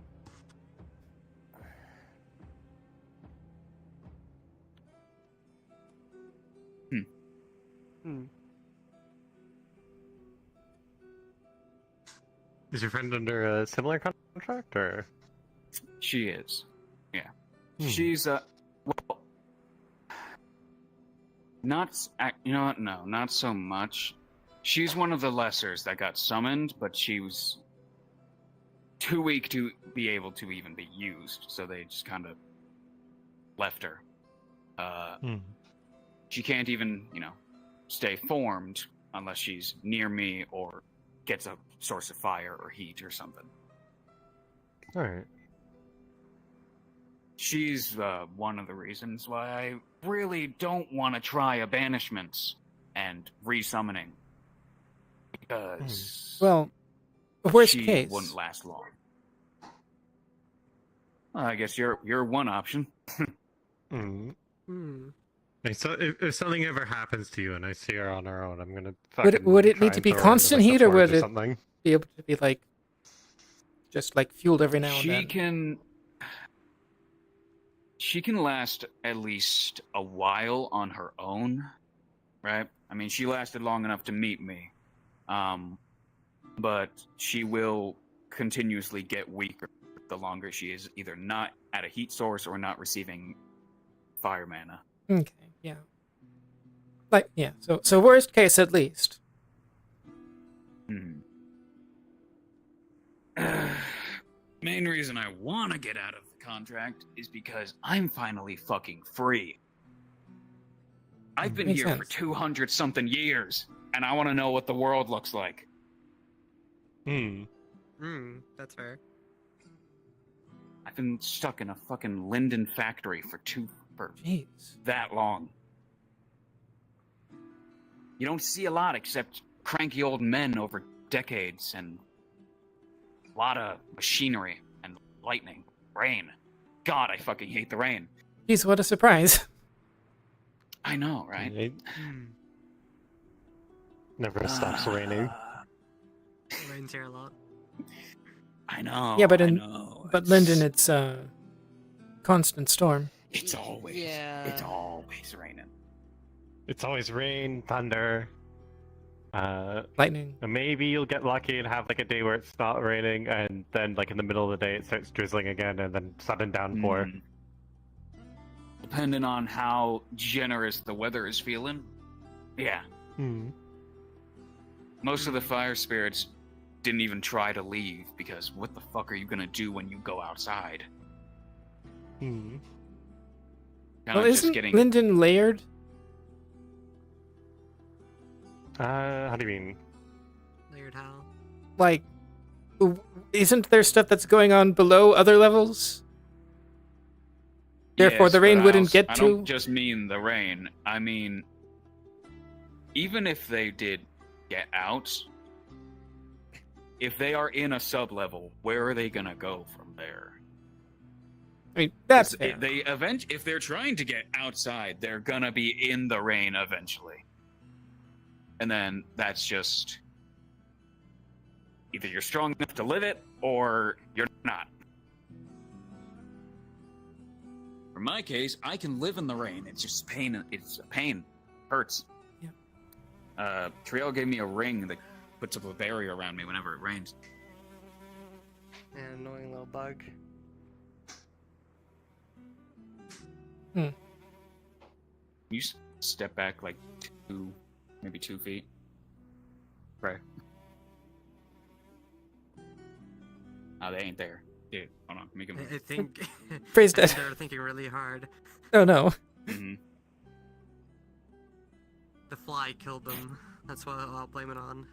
Is your friend under a similar contract, or? She is. Yeah. She's well, not no, not so much. She's one of the lessers that got summoned, but she was too weak to be able to even be used, so they just kind of left her. She can't even, stay formed unless she's near me or gets a source of fire or heat or something. All right. She's one of the reasons why I really don't want to try a banishment and resummoning. Because Well, worst she case. wouldn't last long. Well, I guess you're one option. So if something ever happens to you and I see her on her own, I'm gonna. Would it try need to and be throw her into, constant like, the heat, or forge would it something. be able to be just fueled every now and then? She can last at least a while on her own, right? I mean, she lasted long enough to meet me, but she will continuously get weaker the longer she is either not at a heat source or not receiving fire mana. Okay, yeah. Like, yeah, so worst case at least. Main reason I want to get out of the contract is because I'm finally fucking free. I've been Makes here for sense. 200 something years, and I want to know what the world looks like. That's fair. I've been stuck in a fucking Linden factory for Jeez. that long. You don't see a lot except cranky old men over decades and a lot of machinery and lightning, rain. God, I fucking hate the rain. Jeez, what a surprise. I know, right? It never stops raining. It rains here a lot. I know. Yeah, but I in know. Linden, it's constant storm. It's always raining. It's always rain, thunder. Lightning. Maybe you'll get lucky and have like a day where it's not raining, and then like in the middle of the day it starts drizzling again, and then sudden downpour. Depending on how generous the weather is feeling. Yeah. Most of the fire spirits didn't even try to leave because what the fuck are you gonna do when you go outside? Well, isn't Linden layered? How do you mean? Layered how? Like, isn't there stuff that's going on below other levels? Therefore, the rain wouldn't get I to. don't just mean the rain. I mean, even if they did get out, if they are in a sub-level, where are they gonna go from there? I mean, that's fair. If they're trying to get outside, they're gonna be in the rain eventually. And then that's just either you're strong enough to live it or you're not. For my case, I can live in the rain. It's just pain. It's a pain. Hurts. Yeah. Triel gave me a ring that puts up a barrier around me whenever it rains. An annoying little bug. You step back like maybe 2 feet. Right. Oh, they ain't there. Dude, hold on. Make them. I think. Phrase I think that. they're thinking really hard. Oh no. Mm-hmm. The fly killed them. That's what I'll blame it on.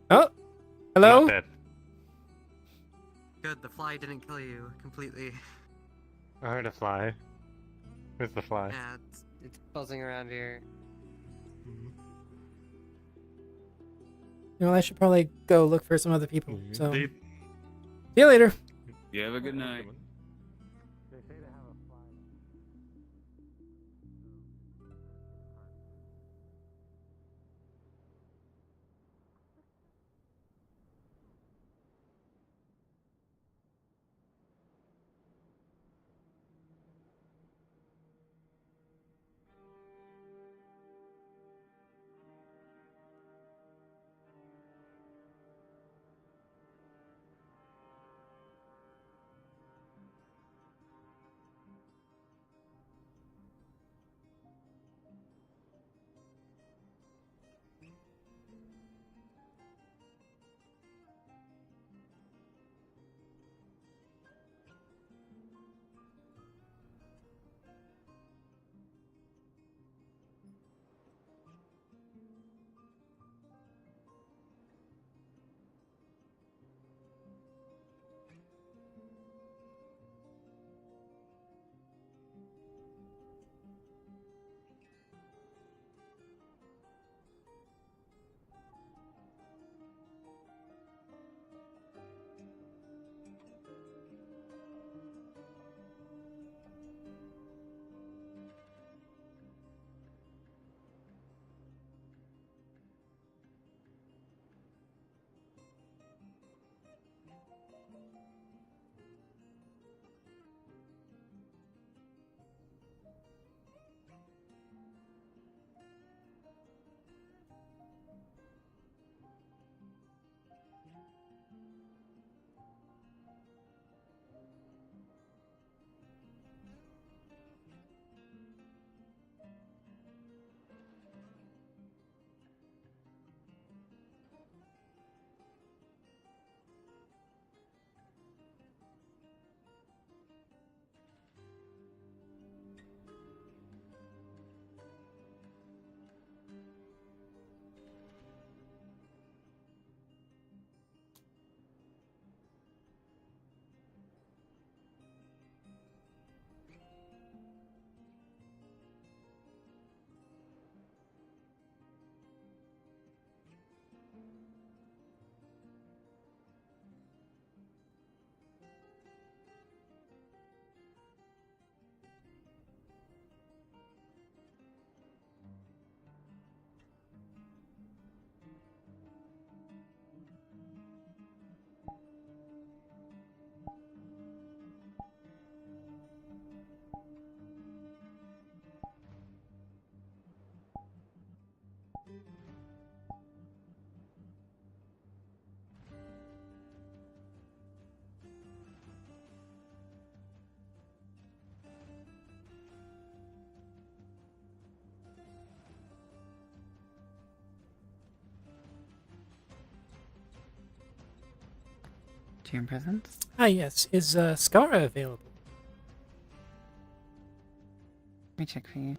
Oh, hello. Not dead. Good, the fly didn't kill you completely. I heard a fly. Where's the fly? Yeah, it's buzzing around here. You know, I should probably go look for some other people. So, Indeed. see you later. You have a good night. June presents? Ah, yes. Is Skara available? Let me check for you.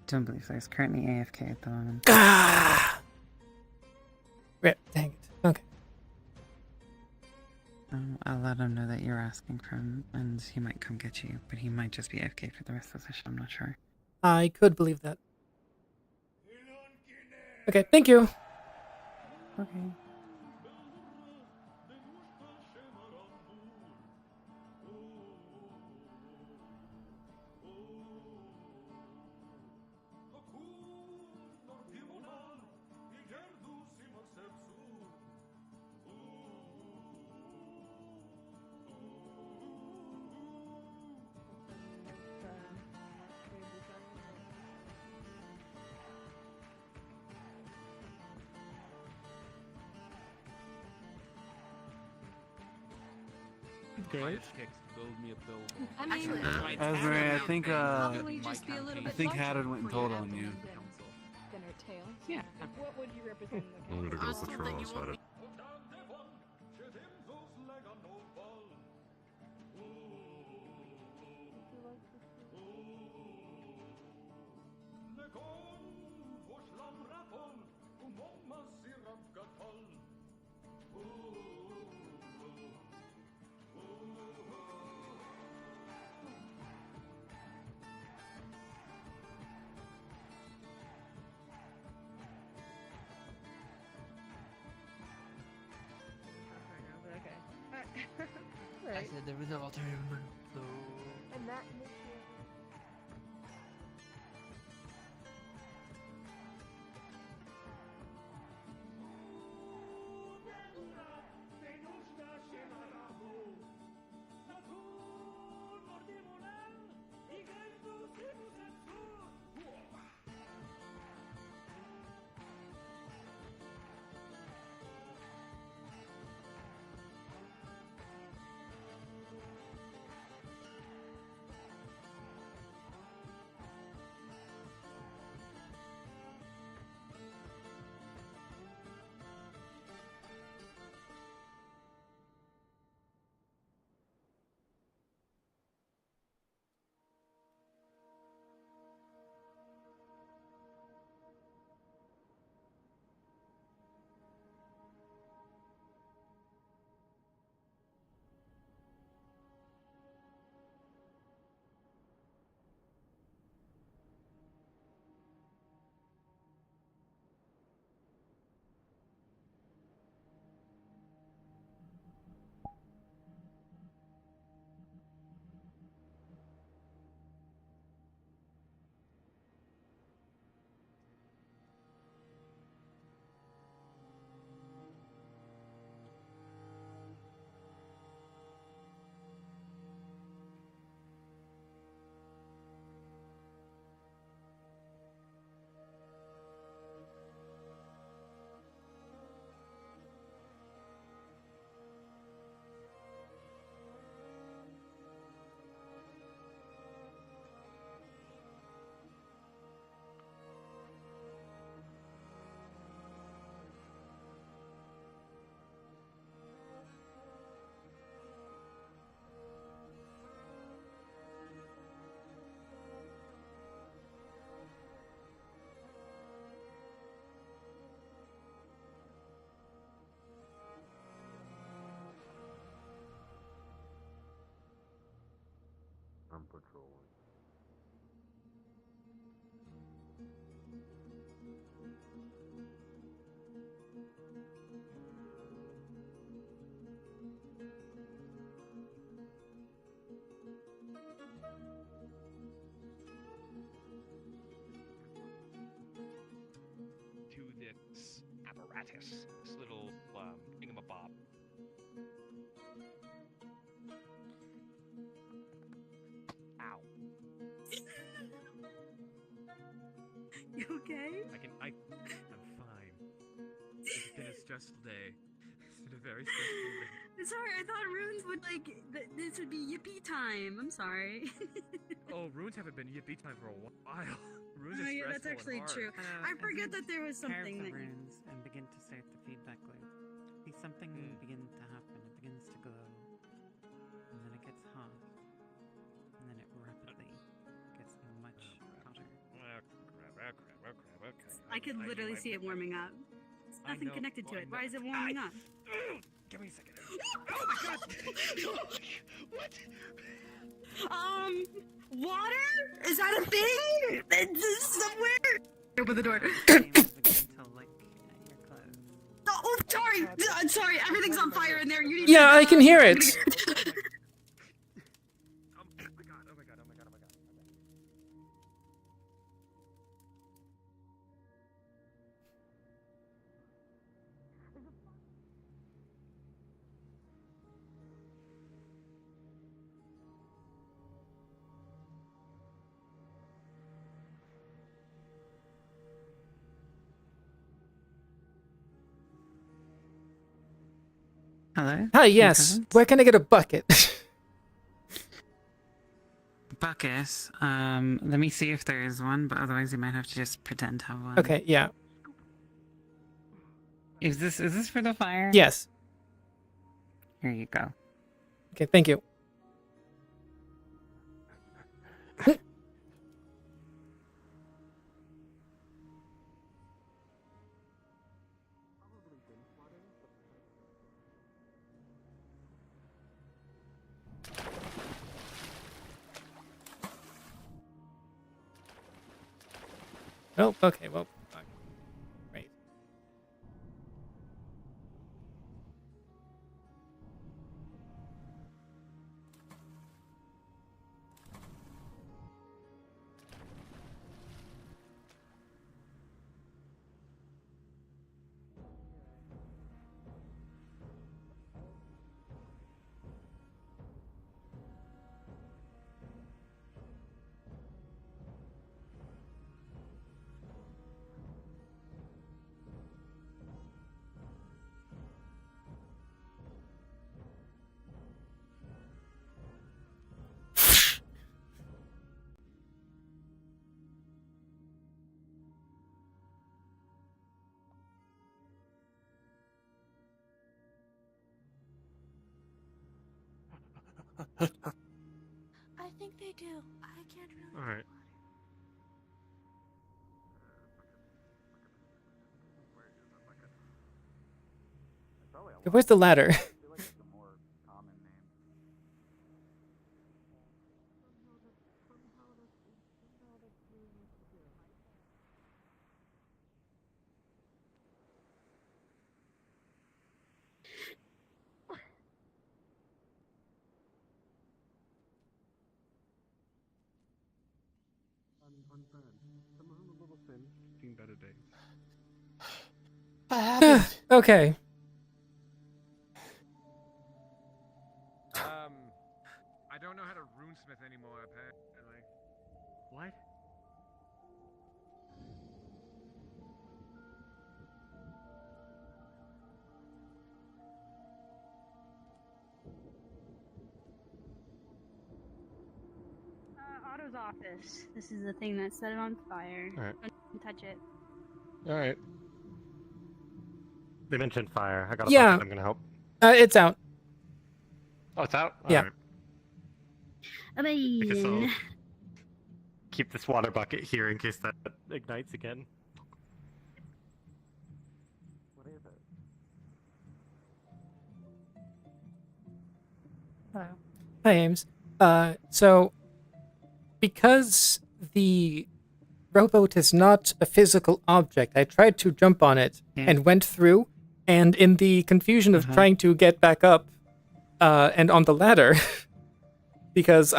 Don't believe so. He's currently AFK at the moment. Ah! Rip, dang it. Okay. I'll let him know that you're asking for him, and he might come get you, but he might just be AFK for the rest of the session. I'm not sure. I could believe that. Okay, thank you. Okay. I mean, Esme, probably just be a little I bit think larger Haddon went and before told you on you. thinner tails. Yeah. What would you represent in the I'm gonna go council? patrol outside of. Okay. I said there was no alternative. So... And that I'm patrolling. apparatus, this little thingamabob. Ow. You okay? I'm fine. It's been a stressful day. It's been a very stressful day. Sorry, I thought runes would this would be yippee time. I'm sorry. Oh, runes haven't been yippee time for a while. Runes are Oh, yeah, stressful that's actually and hard. true. I forget that there was Carve something the that you... runes and begin to start the feedback loop. See something begin to happen. It begins to glow, and then it gets hot, and then it rapidly gets much hotter. Okay. I could literally see it warming up. There's nothing connected to it. Why is it warming up? Give me a second. Oh my god! What? Water? Is that a thing? It's somewhere? Open the door. Oh, sorry! Sorry, everything's on fire in there. You need Yeah, I can hear it. Oh my god. Hello? Hi, yes. Where can I get a bucket? Bucket. Let me see if there is one, but otherwise you might have to just pretend to have one. Okay, yeah. Is this for the fire? Yes. Here you go. Okay, thank you. Oh, okay, well, great. I think they do. I can't really. All right. Where's the ladder? Seen better days. Okay. I don't know how to runesmith anymore, apparently. What? Otto's office. This is the thing that set it on fire. Alright. Don't touch it. All right. They mentioned fire. I got a Yeah. bucket. I'm gonna help. It's out. Oh, it's out. Yeah. All right. I guess I'll Amazing. keep this water bucket here in case that ignites again. What is it? Hello. Hi, Ames. So, because the rowboat is not a physical object, I tried to jump on it and went through, and in the confusion of trying to get back up, and on the ladder, because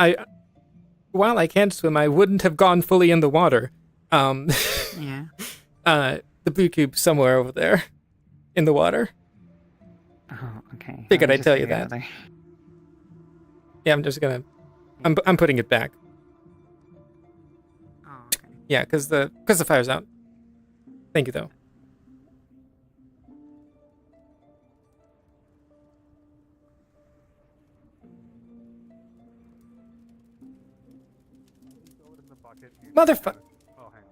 while I can't swim, I wouldn't have gone fully in the water. Yeah. The blue cube somewhere over there. in the water. Oh, okay. Figured Let me I'd just tell see you the that. other- Yeah, I'm just gonna. I'm putting it back. Oh, okay. Yeah, because the fire's out. Thank you though. Motherfucker. Oh, hang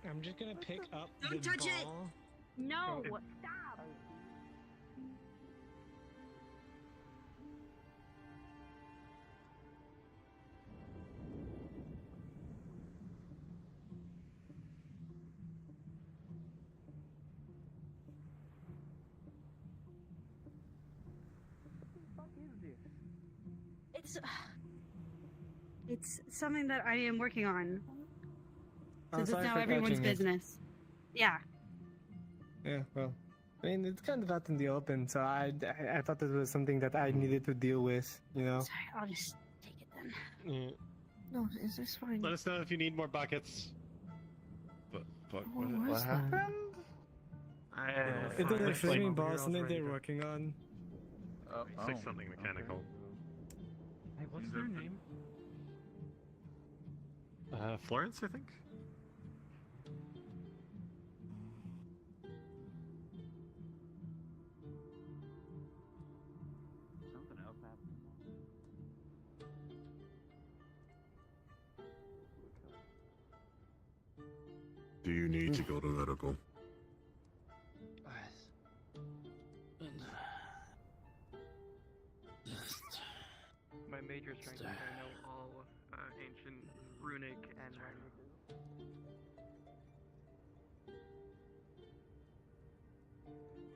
on. I'm just gonna pick up Don't the touch it! ball. No, stop. It's something that I am working on. Oh, Since it's sorry now for everyone's touching it. business. Yeah. Yeah, well, I mean, it's kind of out in the open, so I thought this was something that I needed to deal with, you know? Sorry, I'll just take it then. Mm. No, is this fine? Let us know if you need more buckets. But What what was that? happened? It was a Looks flaming like- ball, something they're working on. Looks like something mechanical. Hey, what's their name? Florence, I think? Something else happened. Do you need to go to medical? My major strength is I know all ancient runic and languages.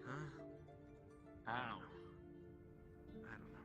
Huh? How? I don't know.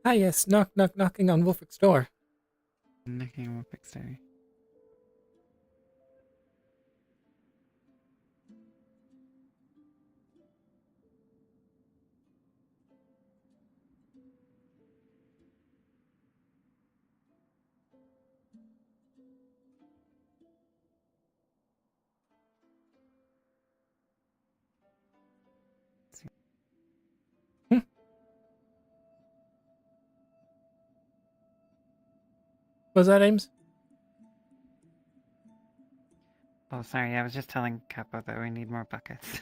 Ah, yes, knocking on Wolfrick's door. Knocking on Wolfrick's door. Was that Ames? Oh, sorry, I was just telling Kappa that we need more buckets.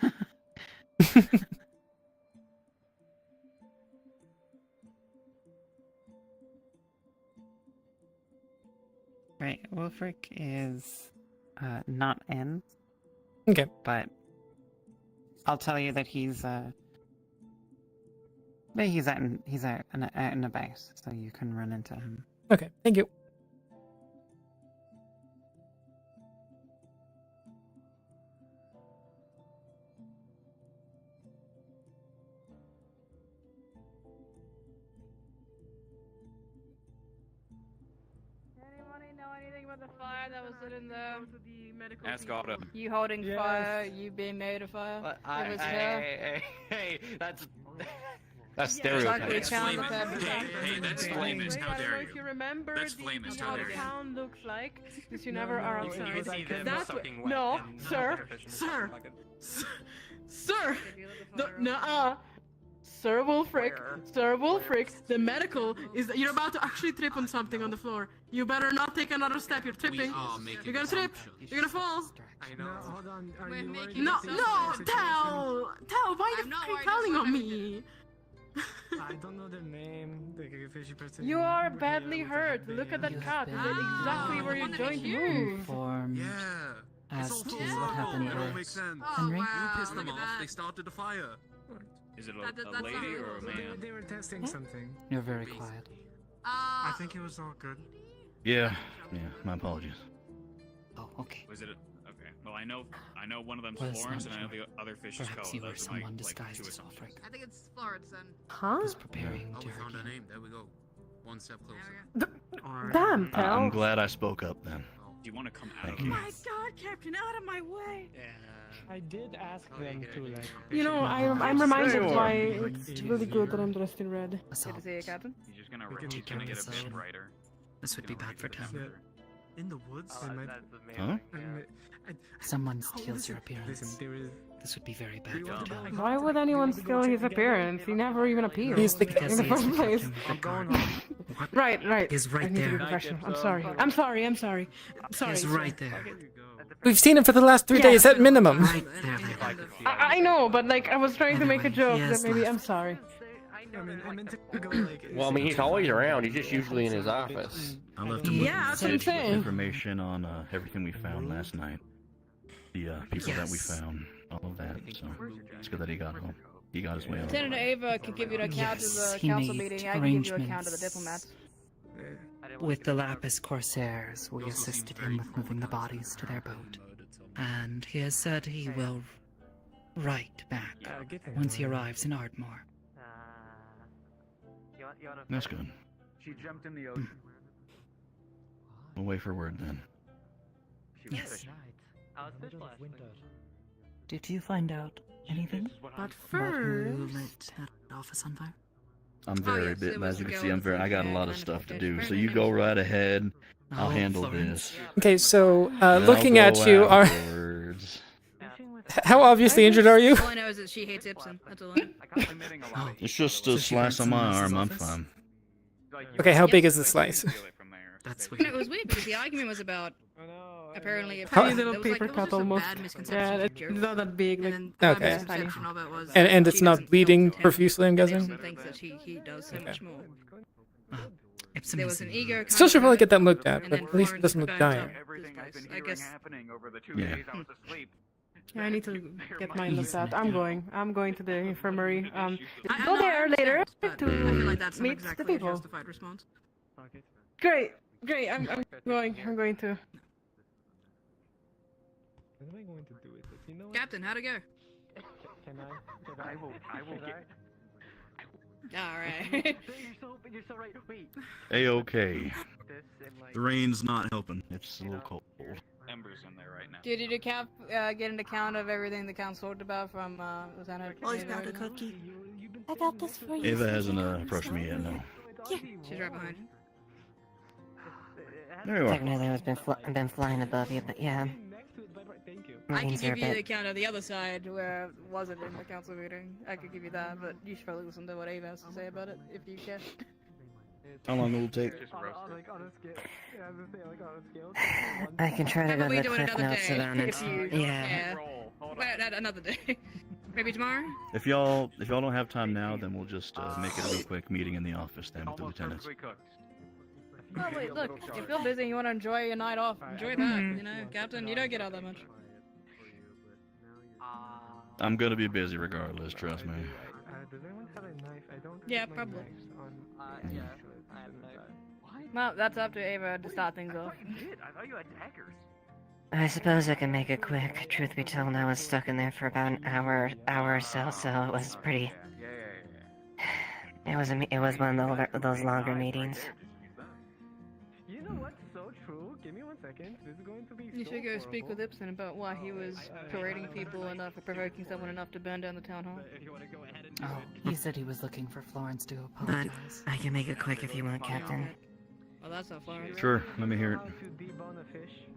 Right, Wolfric is not in. Okay. But I'll tell you that he's out in a base, so you can run into him. Okay, thank you. Anybody know anything about the fire that was lit in there? Ask Autumn. You holding Yes. fire, you being made of fire. It was her. Hey, that's Exactly, stereotypes. found the perpetrator. Hey, that's flamist. How I don't know dare if you? you remember That's flamist. How how the dare you? town looks like, since you No, never no, are you outside. can see them That's soaking what, wet no, and sir, not sir, nuh-uh. Sir Wolfric, the medical is that you're about to actually trip on something on the floor. You better not take another step, you're tripping. You're gonna trip, you're gonna fall. I know. Hold on. Are you worried? No, about the no, situation? tell, why the fuck are you telling on me? I don't know the name. The fishy person. You are here badly with the hurt. Look at that headband. cut. That's exactly where your joint moved. Informed Yeah. as It's all to full what circle. happened It all with makes sense. Henry. You pissed them look at off. that. They started a fire. Is it That's a not lady it. or a man? They were testing something. You're very quiet. I think it was all good. Yeah, my apologies. Oh, okay. Was it okay? Well, I know one of them's Was Florence, not and I know sure. the other fish is Perhaps Coa. you were Those are my, someone like, disguised two as assumptions. Wolfric. I think it's Florence then. Huh? Was preparing Oh, to we found hurt her you. name. There we go. One step closer. Damn, pal. I'm glad I spoke up then. Do you want to come out Thank of you. My God, Captain, out of my way. I did ask them to like. You know, I'm reminded why it's really good that I'm dressed in red. Assault. Good to see you, Captain. You're just gonna, We can he's take gonna care get of a this. bit brighter. This would be bad for town. In the woods, they might. Huh? Someone Oh, steals your listen, appearance. Listen, there is. This would be very bad for town. Why would anyone steal his appearance? He never even appeared He's the Because in the he is first the place. captain of the guard. Right. He's right I need to be there. professional. I'm sorry. I'm sorry. He's right there. We've seen him for the last 3 days at minimum. Right there. I know, but like I was trying to make a Anyway, joke he that has maybe left. I'm sorry. I mean, I meant to go like. Well, I mean, he's always around. He's just usually in his office. I left him Yeah, that's what I'm saying. information on everything we found last night. The people that we found, all of that. So it's good that he got home. He got his way home. Lieutenant Ava can give you an account Yes, of the he council made meeting. I can give you an account of the arrangements. diplomats. With the Lapis Corsairs, we assisted him with moving the bodies to their boat. And he has said he will write back once he arrives in Ardmore. That's good. She jumped in the ocean. We'll wait for word then. Yes. Did you find out anything But about who first, lit that office on fire? I'm very yes, bit, it was as you the can girl see, I'm with very. the I got a lot kind of of stuff to footage. do. Very So you nice. go right ahead. I'll Oh, handle Florence. this. Okay, so And looking I'll at go you, are afterwards. how obviously injured are you? all I know is that she hates Ibsen. That's all I know. It's just a slice on my arm. I'm fine. Okay, how big is the slice? That's You know, it was weird because the argument was about apparently a Tiny little paper cut almost. Yeah, it's not that big. Like, Okay. misconception of it was And she it's not doesn't feel bleeding content, profusely, I'm and guessing? Ibsen thinks that he does so much more. Ibsen There is was an ego. Still should probably get that conflict, looked at, and but then at least it Florence doesn't look backed dire. up this place. I guess. Over the 2 Yeah. days I was asleep. Yeah, I need to get mine looked He's at. not I'm good. going to the infirmary. I Go there later but I to feel like that's not meet exactly the a people. justified response. Great. I'm going. I'm going to. What am I going to do with it? You know what? Captain, how'd it go? Can I? I will get. All right. You're so right. Wait. A-okay. The rain's not helping. It's a little cold. Embers in there right now. Did you get an account of everything the council talked about from Lieutenant? Always Ava? got a cookie. I got this for you. Ava hasn't approached me yet, no. Yeah. She's right behind. There you are. Technically, I've been flying above you, but yeah. I can Marines are a give you the bit. account of the other side where it wasn't in the council meeting. I could give you that, but you should probably listen to what Ava has to say about it if you can. How long will it take? I can try to How go about to we the do it cliff another notes day? around it. If you, Yeah. Well, another day. Maybe tomorrow? If y'all don't have time now, then we'll just make it a real quick meeting in the office then with the lieutenants. Oh wait, look, if you're busy and you want to enjoy your night off, enjoy that, you know, Captain, you don't get out that much. I'm gonna be busy regardless, trust me. Does anyone have a knife? I don't have Yeah, my probably. knives on. Yeah, I have no. Well, that's up to Ava to start things off. I thought you had daggers. I suppose I can make it quick. Truth be told, I was stuck in there for about an hour or so, so it was pretty. It was one of those longer meetings. You know what's so true? Give me 1 second. This is going to be. You should go speak with Ibsen about why he was parading people enough or provoking someone enough to burn down the town hall. Oh, he said he was looking for Florence to But apologize. I can make it quick if you want, Captain. Well, that's not Florence. Sure, let me hear it. How to debone a fish?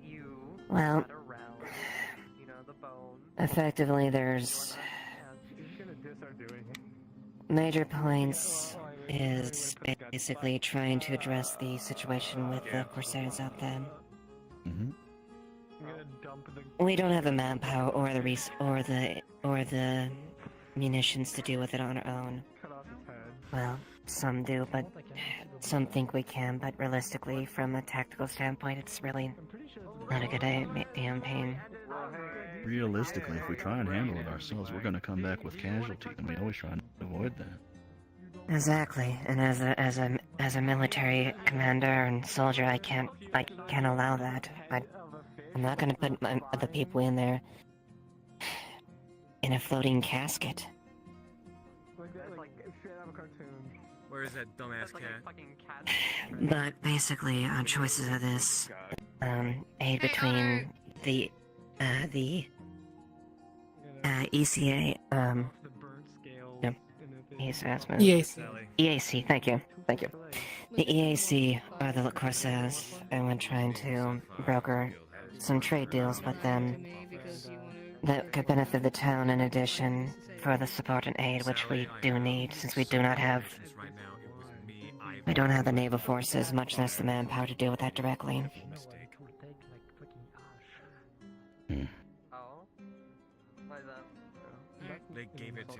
You well, the bone. Effectively, there's major points is basically trying to address the situation with the Corsairs out there. We don't have the manpower or the munitions to deal with it on our own. Well, some do, but some think we can, but realistically, from a tactical standpoint, it's really not a good campaign. Realistically, if we try and handle it ourselves, we're gonna come back with casualties, and we always try and avoid that. Exactly, and as a military commander and soldier, I can't allow that. I'm not gonna put the people in there in a floating casket. Where is that dumbass cat? But basically, our choices are this: aid between the ECA, EAC. Thank you. The EAC are the Corsairs, and we're trying to broker some trade deals with them that could benefit the town in addition for the support and aid which we do need, since we don't have the naval forces, much less the manpower to deal with that directly.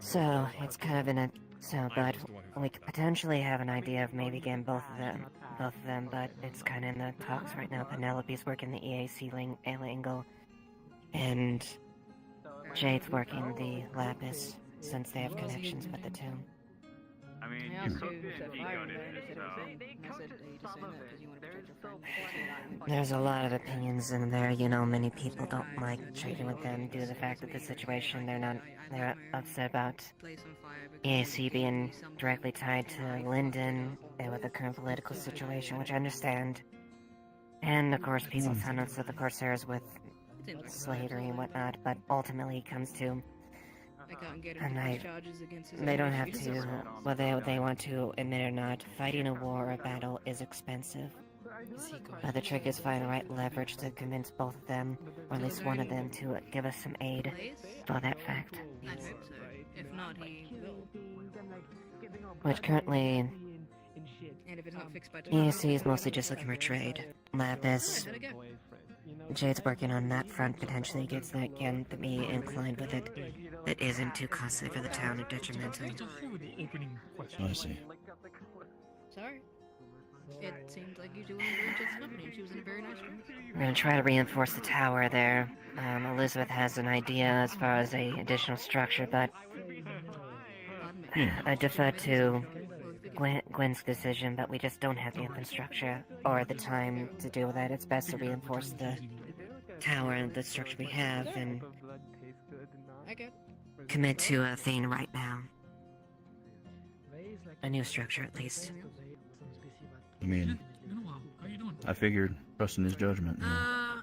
So it's kind of in a but we could potentially have an idea of maybe getting both of them, but it's kind of in the talks right now. Penelope's working the EAC angle, and Jade's working the Lapis, since they have connections with the two. I mean, Yeah, you so cooked you it said and he fire got it, man, you said so... everything. And I said, you just say no because you want to protect your friend. There's a lot of opinions in there, many people don't like trading with them due to the fact that the situation they're upset about EAC being directly tied to Linden and with the current political situation, which I understand. And of course people silence of the Corsairs with slavery and whatnot, but ultimately it comes to they don't have to, whether they want to admit it or not, fighting a war or a battle is expensive. The trick is finding the right leverage to convince both of them, or at least one of them, to give us some aid for that fact. I hope so. If not, he will. Which currently, And if it's not fixed by tomorrow, EAC is mostly just looking for trade. Lapis, Jade's working on that front, potentially gets me inclined with it. That isn't too costly for the town or detrimental. I see. Sorry. It seemed like you two were in very intense company, and she was in a very nice room. We're gonna try to reinforce the tower there. Elizabeth has an idea as far as a additional structure, but I defer to Gwen's decision, but we just don't have the infrastructure or the time to do that. It's best to reinforce the tower and the structure we have and commit to a thing right now. A new structure, at least. I mean, I figured trusting his judgment.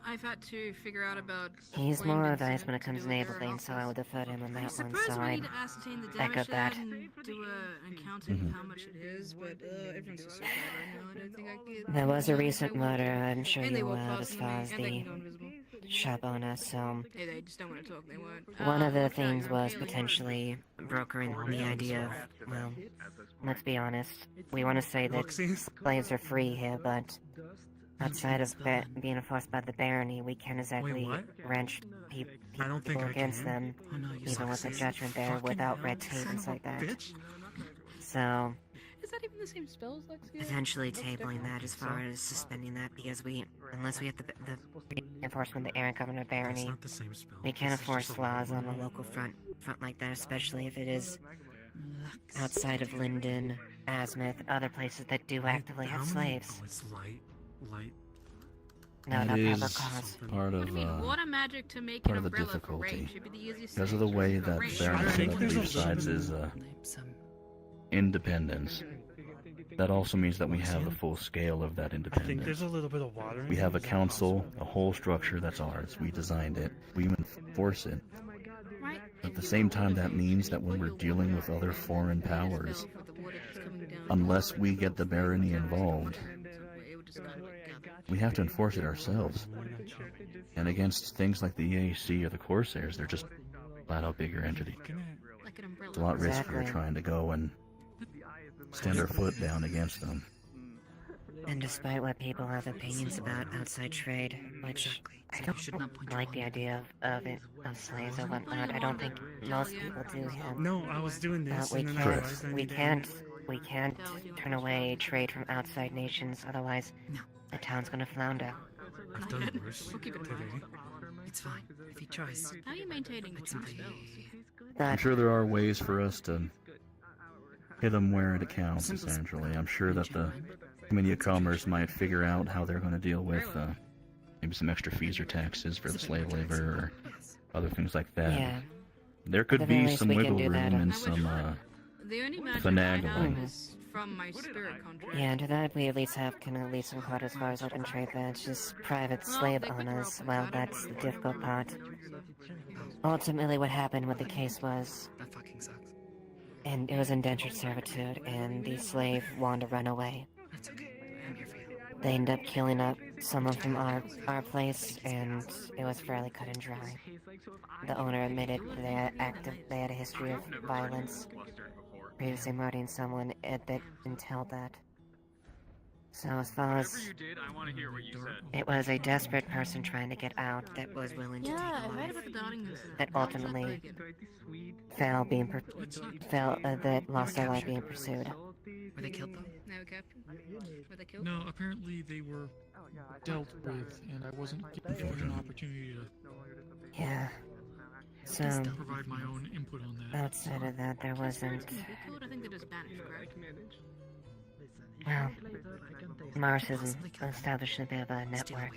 I've had to figure out about... He's more advanced when it comes to naval things, so I would defer to him on that one, so we I need to ascertain the back up damage that. and do an accounting of how much it is, but everyone's so sad right now, I don't think I could... There was a recent murder, I'm sure And they you walk will, past as me, far as and they the can go invisible. shop owner, so... Hey, they just don't want to talk, they won't. One of the Look at things your was feeling. potentially brokering the idea of, well, let's be honest, we want to say that slaves are free here, but outside of being enforced by the barony, we can't exactly what? wrench I don't think people I against can. them, Oh, no, you even suck, with the sis. judgment there, Fucking without hell, red tape son and of stuff like a that. bitch. So, Is that even the same spells, Lexia? potentially tabling that as far as suspending that, because unless we have the enforcement of the Aaron Governor Barony, not the same spell. we can't This is enforce just a laws weird on a local front like that, especially if it is outside of Linden, Azimuth, other places that do actively have slaves. Oh, it's light. No, That no proper is cause. part of What do you mean? Water magic to make part an of the umbrella for rain difficulty. should be the easiest Because of thing. the way For that rain. Baron set up Leafside's is independence. That also means that we have the full scale of that I think independence. there's a little bit of water in We it. have a Is that council, possible? a whole structure that's ours. We designed it. We enforce it. Right? At the same time, that means that when we're dealing with other foreign powers, unless we get the barony involved, we have to enforce it ourselves. And against things like the EAC or the Corsairs, they're just flat out bigger entity. It's a lot riskier trying to go and stand our foot down against them. And despite what people have opinions about outside trade, which I don't like the idea of slaves or whatnot, I don't think most people do have. No, I was doing this, We and then I can't, realized I we needed- can't, we can't turn away trade from outside nations, otherwise the town's gonna flounder. I've done worse We'll keep it in today. mind. It's fine. If he tries. How are you maintaining It's some simply- spells? I'm sure there are ways for us to hit them where it counts, essentially. I'm sure that the Committee of Commerce might figure out how they're going to deal with maybe some extra fees or taxes for the slave labor or other things like that. Yeah. There could At the very be least, some we can wiggle do room that. and some The only magic I finagling. have is from my spirit contract. Yeah, to that we at least can at least inquire as far as open trade, but it's just private slave owners. Well, that's the difficult part. Ultimately, what happened with the case was, That fucking sucks. and it was indentured servitude, and the slave wanted to run away. It's okay. I'm here for you. They ended up killing up someone from our place, and it was fairly cut and dry. The owner admitted they had a history of violence, previously murdering someone that entailed that. So as far as it was a desperate person trying to get out that was willing to Yeah, take I a heard life about the Downing incident. that ultimately that lost their life being pursued. Were they killed though? No, Captain. Were they killed? No, apparently they were dealt with, and I wasn't given an opportunity to Yeah. So provide my own input on that. outside of that, there wasn't. I think they're just Spanish, correct? Well, Mars has established a bit of a network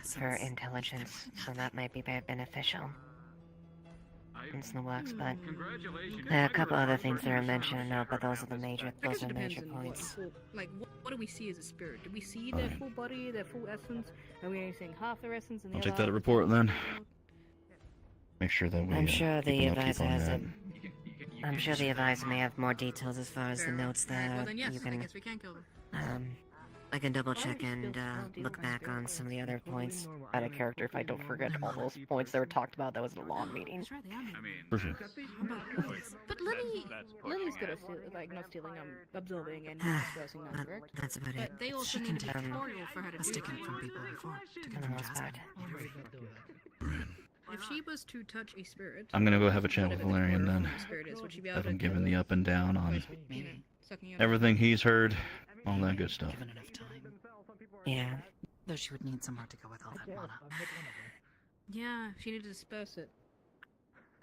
for intelligence, so that might be very beneficial. It's in the works, but there are a couple other things that are mentioned, but those are major I guess it depends major on what points. full, like what do we see as a spirit? Do we see their full body, their full essence? Are we only seeing half their essence and the I'll other take that half? report then. Make sure that we. I'm sure keep the an upkeep advisor on has that. I'm sure the advisor may have more details as far as the notes Well, that then yes, you I can. guess we can kill them. I can double check and look back on some of the other points. Out of character, if I don't forget all those points that were talked about, that was a long meeting. For sure. But Lily's good at not stealing, observing and expressing that, But correct? that's about it. But they also She need can a take tutorial for how to Let's do take it that. from people before. Take for it the from most part. Jasmine. If she was to touch a spirit, I'm gonna go have a chat with whatever the Valerian color then. of the spirit is, would she be able Have to him kill given the up and down on sucking up? everything he's heard, all that good stuff. Given enough time. Yeah. Though she would need somewhere to go with all that mana. Yeah, she needed to disperse it.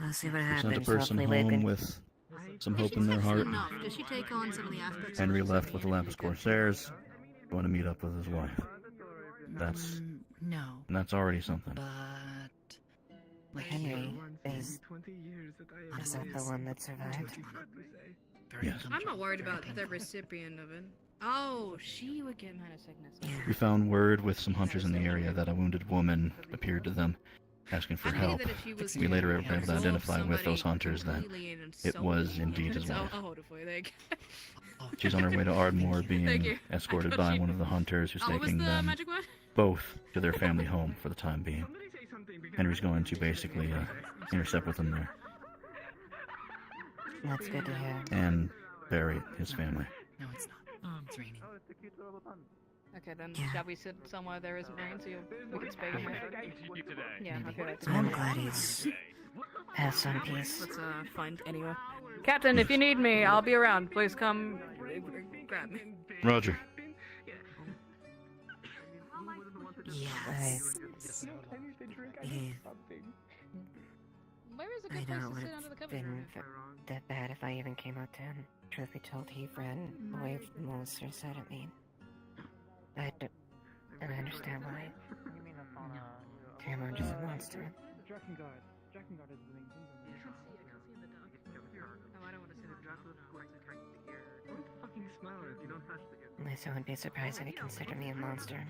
We'll see what We sent a happens. person Hopefully we home can. with some If hope she in their takes heart. enough, does she take on some of the aspects? Henry of left with the Lapis Corsairs, going to meet up with his wife. That's No. and that's already something. But like Henry is honestly, that the one that survived? Yes. I'm not worried about the recipient of it. Oh, she would get mana sickness. We found word with some hunters in the area that a wounded woman appeared to them, asking for I think help. that if she was We to later were able to absorb identify with those somebody hunters that completely and it was solely- indeed his wife. I'll hold it for you. There you go. She's on her way to Ardmore, Thank being you. escorted I by thought one of the hunters who's Oh, what was taking the them magic word? both to their family home for the time being. Henry's going to basically intercept with them there That's good to hear. and bury his family. No, it's not. It's raining. Okay, then Yeah. shall we sit somewhere there isn't rain so we can spare him? Yeah, okay, that's I'm glad he's passed on peace. Let's find anywhere. Captain, if you need me, I'll be around. Please come grab me. Roger. Yes. Where is a I good know place it to would sit under the have covers? been that bad if I even came out to him. Truth be told, he ran away from the monsters out at me. I understand why. Cameron is a monster. Drakengard. Drakengard is the main kingdom. Oh, I don't want to see the Dracula. Don't fucking smell it. You don't have to. I so wouldn't be surprised if he considered me a monster.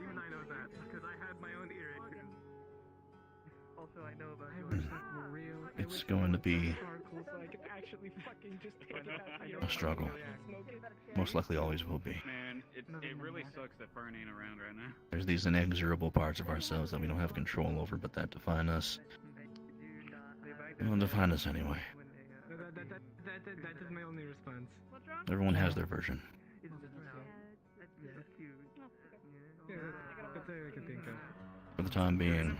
Even I know that, because I had my own irritation. Also, I know about yours. It's going to be So I can actually fucking just take it out. a struggle. Most likely always will be. Man, it really sucks that Fern ain't around right now. There's these inexorable parts of ourselves that we don't have control over, but that define us. Well, define us anyway. That is my only response. Everyone has their version. Yeah, that's all I can think of. For the time being,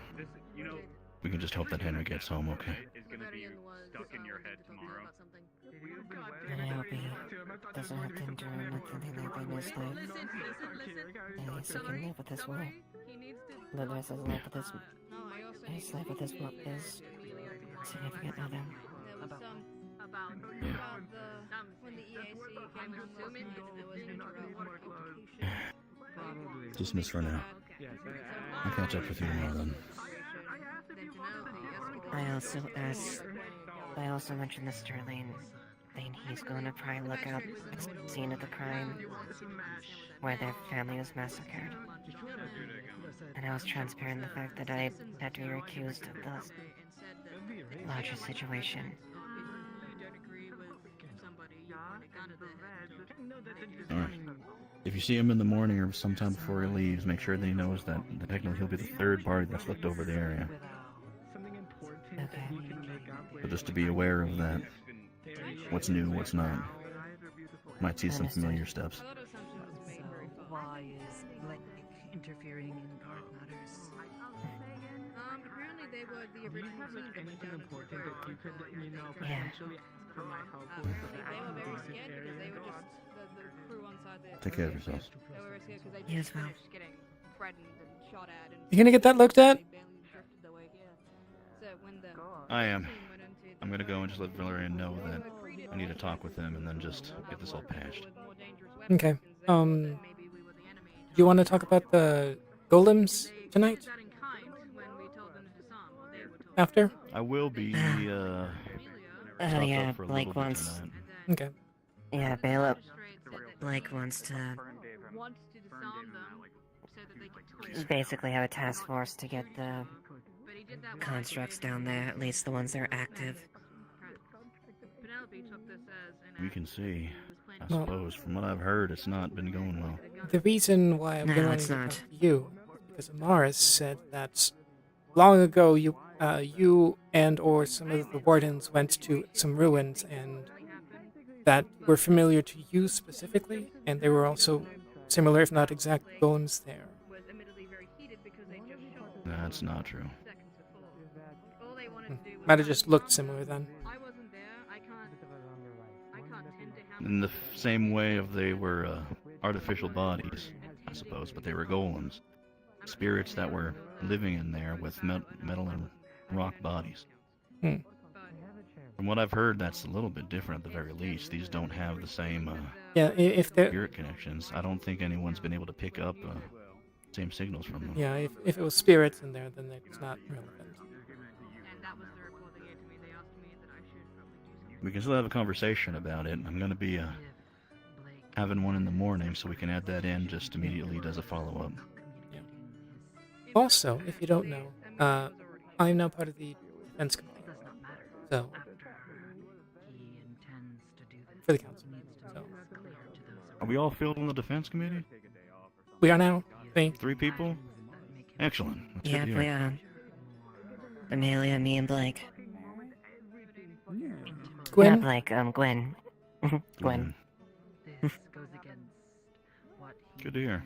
we can just hope that Henry gets home okay. Is gonna be stuck in your head tomorrow. And I hope he doesn't have to endure nothing like in his life. At least he can live with this war. Live as his life with his life with his significant other. About when the EAC came Dismiss for now. I'll catch up with you tomorrow then. I also mentioned this to Sterling. Then he's going to probably look up the scene of the crime where their family was massacred. And I was transparent in the fact that I had to be recused of the larger situation. Alright. If you see him in the morning or sometime before he leaves, make sure that he knows that technically he'll be the third party that's looked over the area. But just to be aware of that. What's new, what's not. Might see some familiar steps. Why is Blake interfering in art matters? Apparently they were the original Anything important that you could let me know Yeah. potentially for my help they were very scared because they were just the crew on side there. Take care of yourselves. They were very scared because they Yes, just ma'am. finished getting threatened and shot at and You gonna get that looked at? they barely drifted their way here. So when the I am. team went into I'm gonna go and just let Valerian know that I need to talk with him and then just get this all patched. Okay. You want to talk about the golems tonight? After? I will be, Oh stocked yeah, up for a Blake little bit wants. tonight. Okay. Yeah, Baleb. Blake wants to wants to disarm them so that they can talk. basically have a task force to get the constructs down there, at least the ones that are active. Penelope took this as an We can see. I Well- suppose. From what I've heard, it's not been going well. The reason why I'm No, going it's to not. talk to you is because Amaris said that long ago you and or some of the wardens went to some ruins and that were familiar to you specifically, and there were also similar, if not exact, golems there. was admittedly very heated because they just shot That's not true. seconds before. All they wanted to do was Might have just looked similar then. I wasn't there. I can't tend to how In the same way of they were artificial bodies, I suppose, but they were golems. Spirits that were living in there with metal and rock bodies. Hmm. From what I've heard, that's a little bit different at the very least. These don't have the same Yeah, if they're spirit connections. I don't think anyone's been able to pick up same signals from them. yeah, if it was spirits in there, then it's not relevant. and that was the report they gave to me. They asked me that I should probably do something. We can still have a conversation about it. I'm going to be having one in the morning, so we can add that in just immediately as a follow-up. Also, if you don't know, I'm now part of the defense committee. So, He intends to do this. for the council. So, Are we all filled in the defense committee? we are now. 3 people? Excellent. That's Yeah, good to we hear. Amelia, me, and Blake. Gwen? Not Blake, Gwen. Gwen. This goes against what Good to hear.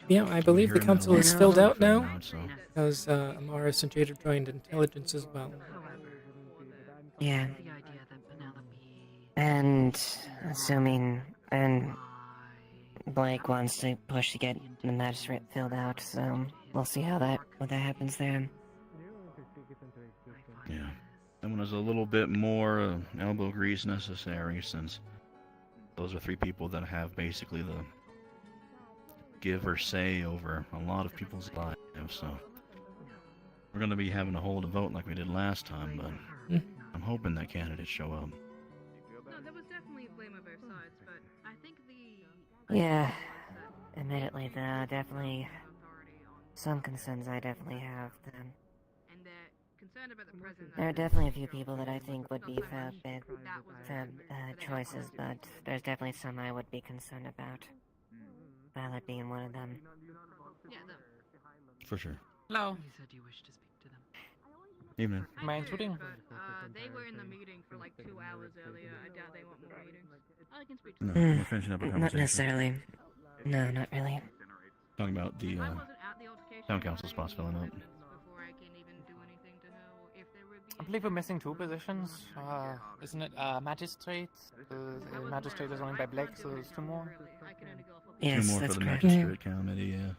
Yeah, I believe the hearing that council a lot is of filled people out now, found out, so- because Amaris and Jade have joined intelligence as well. Yeah. And assuming and Blake wants to push to get the magistrate filled out, so we'll see how what that happens there. Yeah. That one is a little bit more elbow grease necessary, since those are 3 people that have basically the give or say over a lot of people's lives, so we're going to be having to hold a vote like we did last time, but I'm hoping that candidates show up. No, there was definitely blame on both sides, but I think Yeah. Admittedly, there are definitely some concerns I definitely have. and they're concerned about the president. There are definitely a few people that I think would be fair choices, but there's definitely some I would be concerned about. Violet being one of them. Yeah, them. For sure. Hello. You said you wished to speak to them. Evening. Am I intruding? They were in the meeting for like 2 hours earlier. I doubt they want more meetings. I can speak to No, them. we're finishing up a Not conversation. necessarily. No, not really. Talking about the town council spots filling up. I believe we're missing 2 positions. Isn't it magistrate? The magistrate is only by Blake, so there's 2 more. Yes, 2 more that's for the correct. magistrate committee, yeah.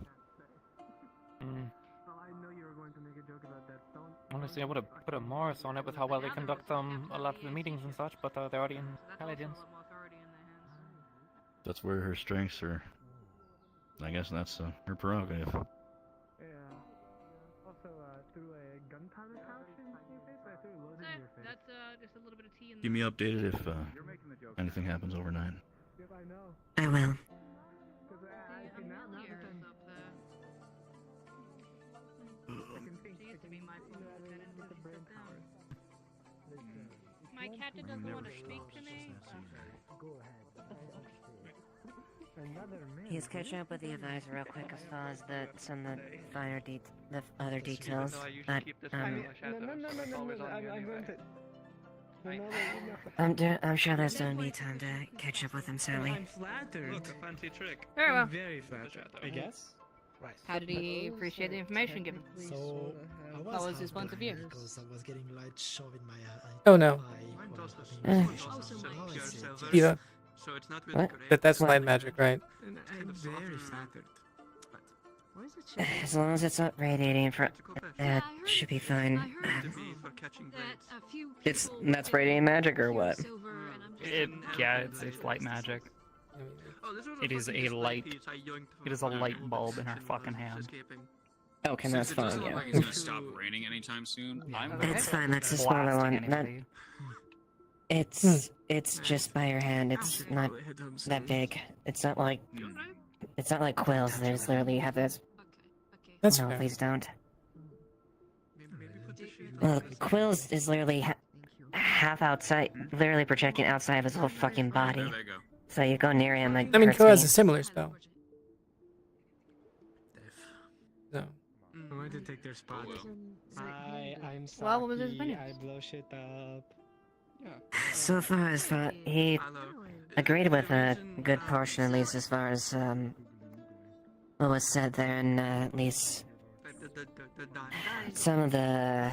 Honestly, I would have put a Morris on it with how well they conduct a lot of the meetings and such, but they're already in intelligence. That's where her strengths are. I guess that's her prerogative. That's just a little bit of tea in Keep me updated if anything happens overnight. I will. My cat doesn't want to speak to me. He's catching up with the advisor real quick as far as some of the other details. But I'm going to. I'm sure there's gonna be time to catch up with him, Sally. I'm flattered. Look, a fancy trick. Very well. I'm very flattered, I guess. How did he appreciate the information given? So, What was his point of view? Because I was getting light shoved in my eye. Oh no. Eva. So it's not What? That's light magic, right? I'm very flattered. As long as it's not radiating that should be fine. That's radiating magic or what? It's light magic. It is a light. It is a light bulb in our fucking hand. Okay, that's fine. Doesn't look Yeah. like it's gonna stop raining anytime soon. It's fine. That's the smaller one. Not. It's just by your hand. It's not that big. It's not like quills. They just literally have this. That's no, fair. please don't. Well, quills is literally half outside, literally projecting outside of his whole fucking body. There they go. So you go near him, like. I mean, hurts Ko has me. a similar spell. So. I want to take their spot. I'm sorry. Well, what was his opinion? I blow shit up. So far as he agreed with a good portion, at least as far as what was said there, and at least some of the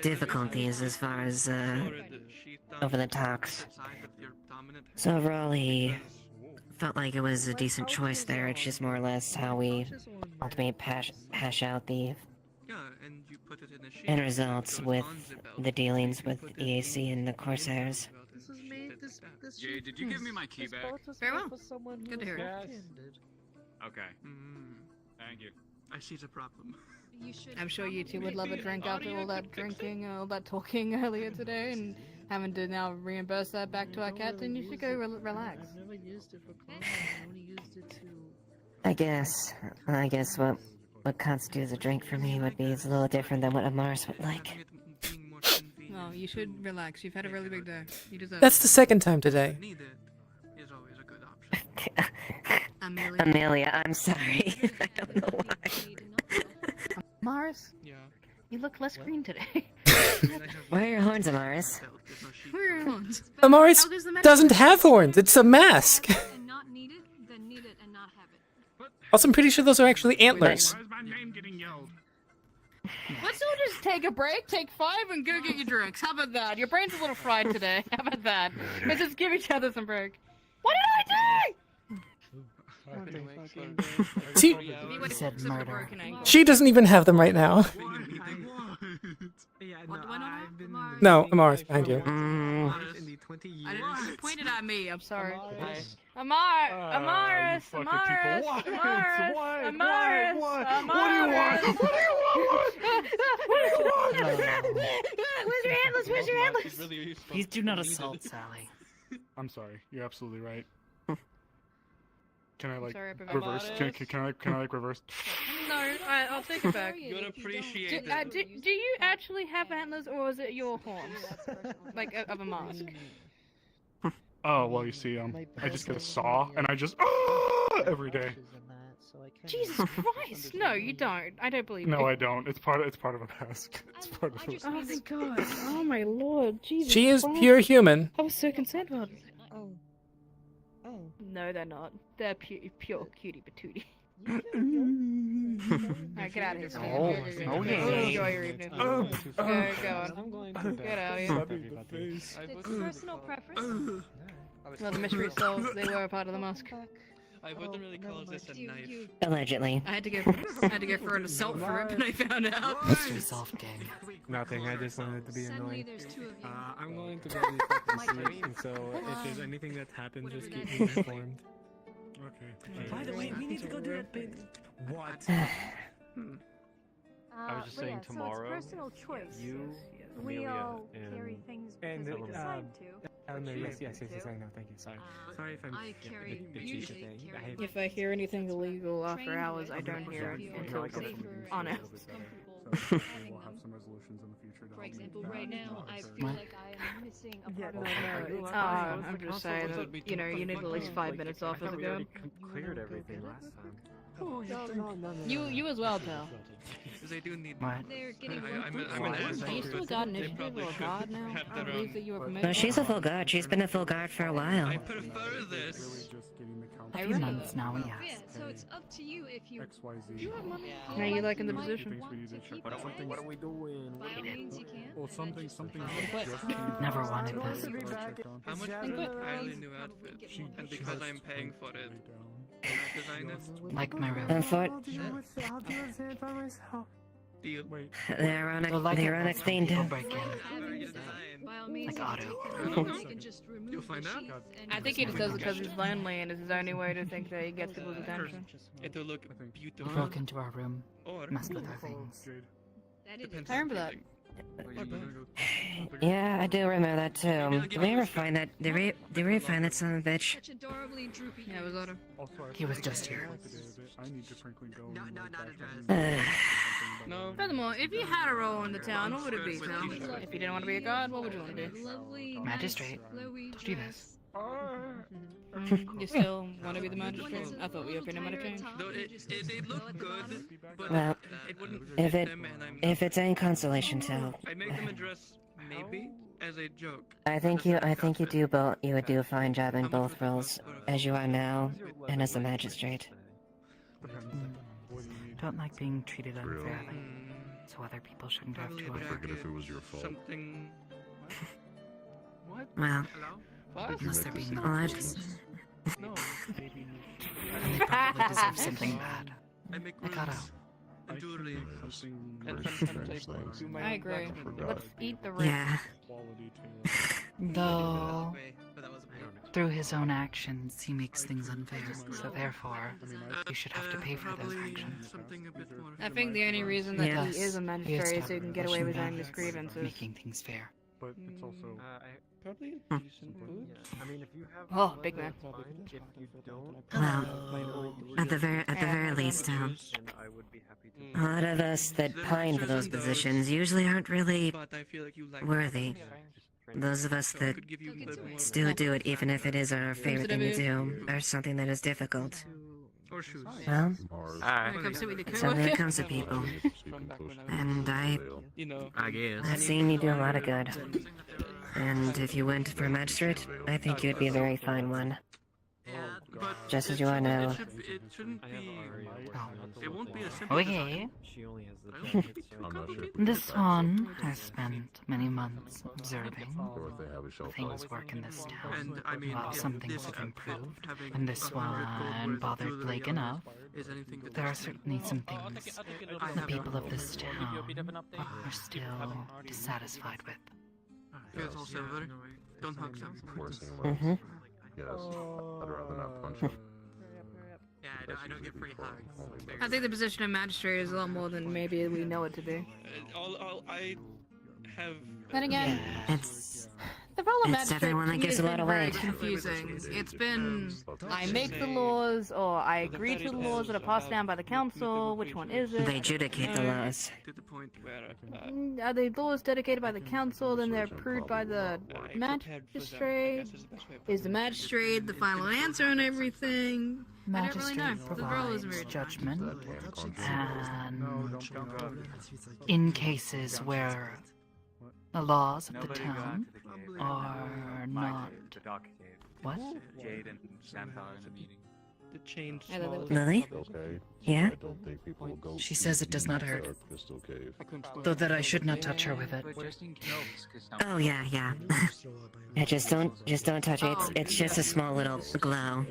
difficulties as far as over the talks. So overall, he felt like it was a decent choice there. It's just more or less how we ultimately hash out the end results with the dealings with EAC and the Corsairs. Jay, did you give me my key back? Very well. Good to hear. Okay. Thank you. I see the problem. I'm sure you two would love a drink after all that drinking and all that talking earlier today, and having to now reimburse that back to our captain. You should go relax. I've never used it for combat. I only used it to. I guess what constitutes a drink for me would be a little different than what a Mars would like. No, you should relax. You've had a really big day. You deserve That's the second time today. Amelia, I'm sorry. I don't know why. Mars? Yeah. You look less green today. Where are your horns, Amaris? Where are your horns? Amaris How does the doesn't medicine- have horns. It's a mask. And not need it, then need it and not have it. Also, I'm pretty sure those are actually antlers. Let's all just take a break, take 5, and go get your drinks. How about that? Your brain's a little fried today. How about that? Let's just give each other some break. What did I See, do? Said murder. she doesn't even have them right now. No, Amaris behind you. You pointed at me. I'm sorry. Amaris. What do Where's your antlers? Please do not assault Sally. I'm sorry. You're absolutely right. Can I like Sorry, reverse? Can I like reverse? No, I'll take it back. You would appreciate it. Do you actually have antlers, or is it your horns? Like, of a mask? Oh well, you see, I just get a saw and I just every day. Jesus Christ! No, you don't. I don't believe No, you. I don't. It's part of a mask. It's part of a. Oh my God! Oh my Lord! Jesus. She is Christ. pure human. I was so concerned about it. Oh. Oh. No, they're not. They're pure cutie patootie. Alright, get out of here. Steve. Oh, yeah. Enjoy your evening. Go on. Get out of here. It's personal preference. Well, the mystery solved. They were a part of the mask. I wouldn't really call this a knife. Allegedly. I had to go for an assault for it, but I found out. Mystery solved, gang. Nothing, I just wanted to be Suddenly annoying. there's 2 of you. I'm going to go and practice sleep, so if there's anything that happens, just keep me informed. Okay. By the way, we need to go do that bit. What? I was just saying tomorrow. So it's personal choice. You, We Amelia, all carry things and because we decide to. yes, I know. Thank you. Sorry. Sorry if I'm I carry, bitchy usually today. carry If I hear anything illegal after hours, I don't hear it until it's on it. We'll have some resolutions in the future. For example, right now, I feel like I am missing a part of I'm just saying that, you know, you need at least 5 minutes off as a guard. Cleared everything last time. You as well, pal. Because they do need. What? They're getting I'm an asshole. Are you still a god initiative or a god now? I believe that you were promoted. No, she's a full guard. She's been a full guard for a while. I prefer this. A few months now, Yeah, yes. so it's up to you if you. XYZ. Now you liking the position? What are we doing? By all means, you can. Well, something just Never wanted this. How much for an entirely new outfit? And because I'm paying for it, can I design it? Like my room. Deal. The ironic thing to... By all means, Like Otto. I can just remove You'll find the out. sheath and I think he just does it because he's lonely and it's his only way to think that he gets people's attention. It'll look He beautiful. broke into our room, Or messed with our things. that is depends I remember that. Yeah, I do remember that too. Did we ever find that? Did we ever find that son of a bitch? such adorably droopy. Yeah, it was Otto. He was just here. I need to frankly go. No. Furthermore, if you had a role in the town, what would it be, Phil? If you didn't want to be a god, what would you want to be? Lovely, Magistrate. nice, glowy Told you dress. this. You still want to be the magistrate? I thought your opinion might have changed. Though it looked good, but Well, it wouldn't if fit it them, and I'm if it's any consolation, too, I'd make them address maybe as a joke. I think you would do a fine job in both roles, as you are now, and as the magistrate. Don't like being treated unfairly, so other people shouldn't have to. If it was your fault. Something. What? Well, What? Unless they're being well, I just... No. They probably deserve something bad. I make I got rules out. and jewelry. And sometimes I agree. Let's eat the ring. Yeah. Though, through his own actions, he makes things unfair, so therefore, you should have to pay for those actions. I think the only reason that Yes. he is a He magistrate is so he can get away with established his grievances. making things fair. But it's also. Probably decent food. I mean, if you have. Oh, big man. If you don't. Well, at the very least, I would be happy to. a lot of us that pine for those positions usually aren't really But I feel like you like worthy. Those of us that could give you a bit more. still do it even if it is our favorite thing to do, or something that is difficult. Horseshoes. Well, When it comes to me, the so there comes the people. And I guess. I've seen you do a lot of good. And if you went for a magistrate, I think you'd be a very fine one. Just as you are now. It shouldn't be. It won't be a simple. Okay. design. This one has spent many months observing things work in this town. And I mean, While if some things this have improved, having when this 100 gold one worth bothered of Blake jewelry enough, is anything to there are trust me. certainly some things the people of this town are still dissatisfied with. Here's all silver. Don't hug them. Mm-hmm. Yes, I'd rather not punch him. Yeah, I don't get free hugs. I think the position of magistrate is a lot more than maybe we know it to be. I have. Then again, It's the role of it's magistrate definitely one that to me gives has a lot been of very weight. confusing. It's been I make the laws, or I agree to the laws that are passed down by the council. Which one is it? They adjudicate the laws. To the point where. Are the laws dedicated by the council, then they're approved by the magistrate? Is the magistrate the final answer on everything? I don't really know. Magistrate The role is provides weird. judgment, and in cases where the laws of the town are not what? Jade and Xanthar in a meeting. To change. Lily? Yeah? She says it does not hurt, though that I should not touch her with it. Oh yeah. Yeah, just don't touch it. It's just a small little glow.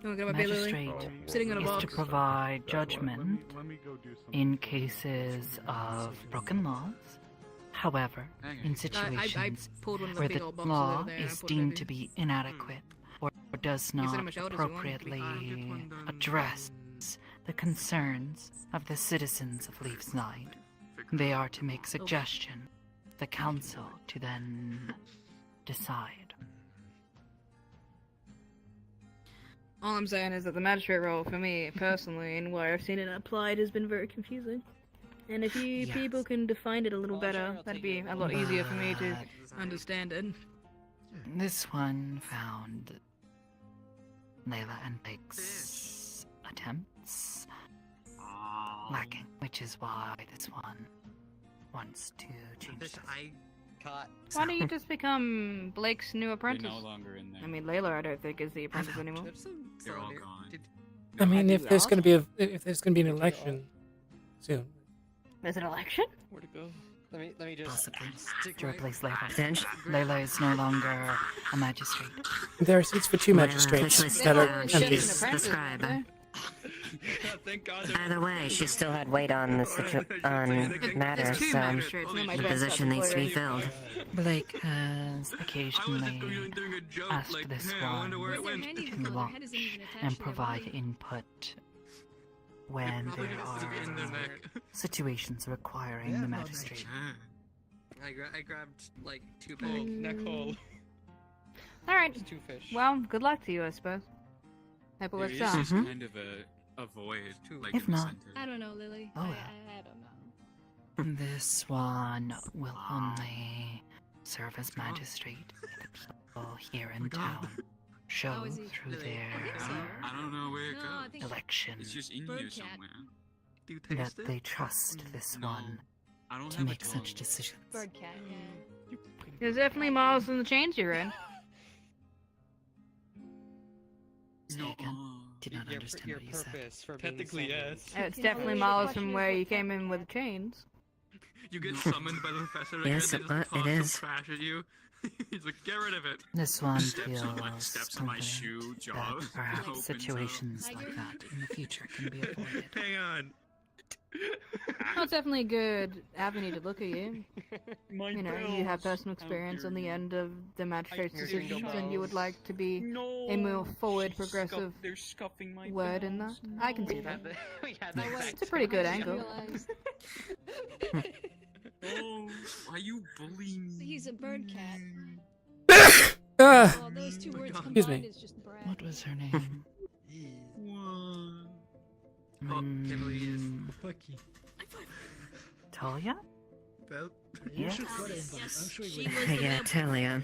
Magistrate Sitting on a is to box. provide judgment in cases of broken laws. However, in situations pulled one of the where big the old boxes law over there and I is put it deemed in. to be inadequate or does Use it not how much elders you want. appropriately address the concerns of the citizens of Leefside, they are to make suggestion, the council to then decide. All I'm saying is that the magistrate role, for me personally, and where I've seen it applied, has been very confusing. And if you people can define it a little better, that'd be a lot easier for me to understand it. This one found Layla and Blake's attempts lacking, which is why this one wants to change this. Why don't you just become Blake's new apprentice? They're no longer in there. I mean, Layla, I don't think is the apprentice anymore. They're all gone. I mean, if there's going to be an election soon. There's an election? Where to go? Let me just possibly to replace Layla. Layla is no longer a magistrate. There are seats for two magistrates that are empty. She's the scribe. Either way, she still had weight on the matters, so the position needs to be filled. Blake has occasionally asked this one to watch and provide input when there are situations requiring the magistrate. I grabbed like 2 balls. Neck hole. Alright. 2 fish. Well, good luck to you, I suppose. Hope it There works is out. just kind of a void, like If in the not- center. I don't know, Lily. Oh, I don't know. This one will only serve as magistrate if the people here in town show is he? through their I don't know where it No, I goes. think election It's just in here somewhere. Do you that taste it? they trust this one I don't to have a make such tongue. decisions. Bird cat, yeah. There's definitely miles in the chains you're in. Say again? Did not understand what you said. Technically, yes. It's definitely miles from where you came in with the chains. You get summoned by the professor again, Yes, they just it toss is. some trash at you. He's like, get rid of it. This one Steps on my feels shoe, confident jaw that perhaps opens up. situations like that in the future can be avoided. Hang on. Well, it's definitely a good avenue to look at you. You know, you have personal experience on the end of the magistrate's decisions, and you would like to be a more forward, progressive They're scuffing my word in that. I can see that. Yes. It's a pretty good angle. Oh, why you bullying me? He's a bird cat. Ah, Those two words excuse combined me. is just brag. What was her name? Talia? Well, Yes. She was the Yeah, Talia.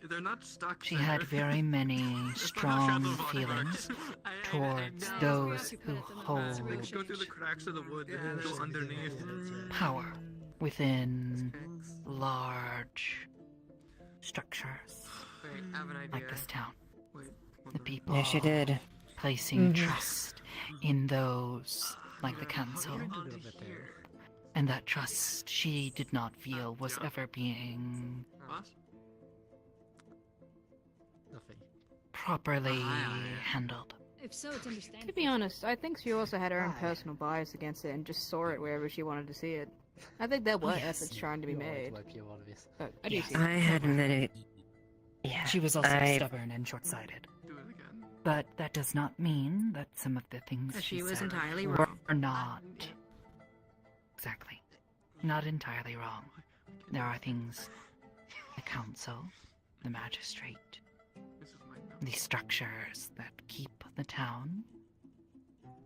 They're not stuck. She had very many strong feelings towards those who hold They could go through the cracks of the wood. They could go underneath. power within large structures Wait, I have an idea. like this town. Wait, The people Yeah, she did. placing trust in those like the council. And that trust she did not feel was ever being properly handled. If so, it's understandable. To be honest, I think she also had her own personal bias against it and just saw it wherever she wanted to see it. I think there were efforts trying to be made. But I do see I had many. Yeah. She was also I- stubborn and short-sighted. But that does not mean that some of the things That she she was said entirely were wrong. not exactly not entirely wrong. There are things the council, the magistrate, the structures that keep the town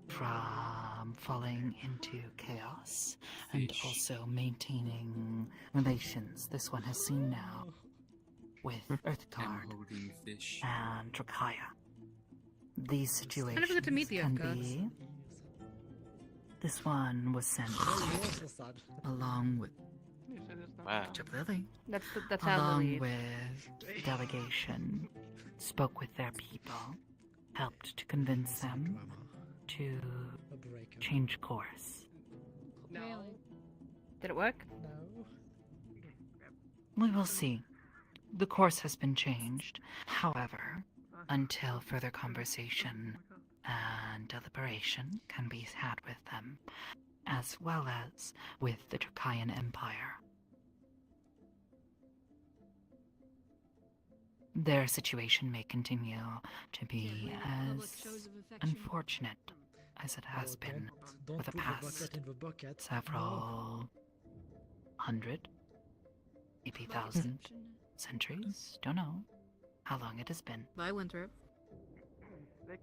from falling into chaos and also maintaining relations this one has seen now with Earthguard and Drakaya. These situations I never got to meet the can Earthguards. be. This one was sent along with to Lily. That's how along Lily. with delegation, spoke with their people, helped to convince them to change course. Did it work? We will see. The course has been changed. However, until further conversation and deliberation can be had with them, as well as with the Turkian Empire. Their situation may continue to be as unfortunate as it has been for the past several hundred, maybe thousand centuries. Don't know how long it has been. Bye, Winthrop.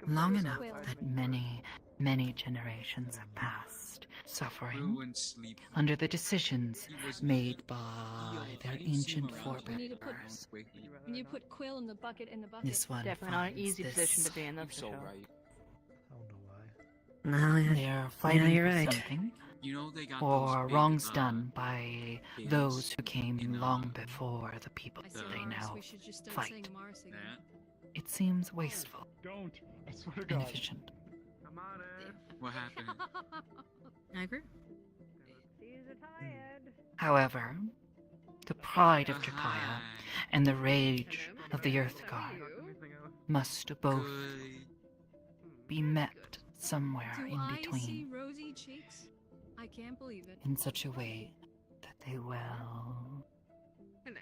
Long enough that many, many generations have passed, suffering under the decisions made by their ancient forebears. When you put Quill in the bucket, This one Definitely not an finds easy this position to be in, that's for sure. No, They're fighting you're for right. something, or wrongs done by those who came long before the people that they now fight. It seems wasteful, inefficient. What happened? I agree. However, the pride of Jakaya and the rage of the Earthguard must both be met somewhere Do in I see between, rosy cheeks? I can't believe it. in such a way that they will. Hello.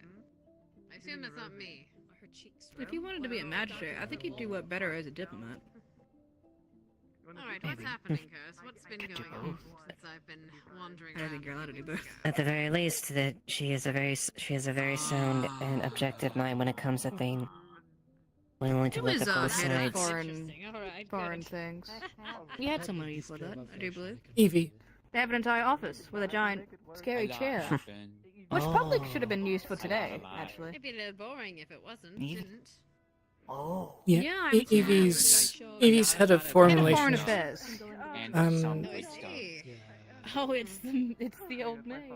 I assume that's not me. Her cheeks. If you wanted to be a magistrate, I think you'd do what better as a diplomat. Alright, Maybe. what's happening, Curse? What's been Could do going on both. since I've been wandering I don't think you're allowed to do both. At the very least, that she has a very sound and objective mind when it comes to things. When willing to Who look is at both head of sides. foreign things? We had someone before that, I do believe. Evie. They have an entire office with a giant, scary chair. Which probably should have been used for today, actually. It'd be a little boring if it wasn't, Evie. didn't? Oh. Yeah, Yeah, I'm Evie's head of foreign Head of foreign relations. affairs. Um, Oh, I see. Oh, it's the old maid.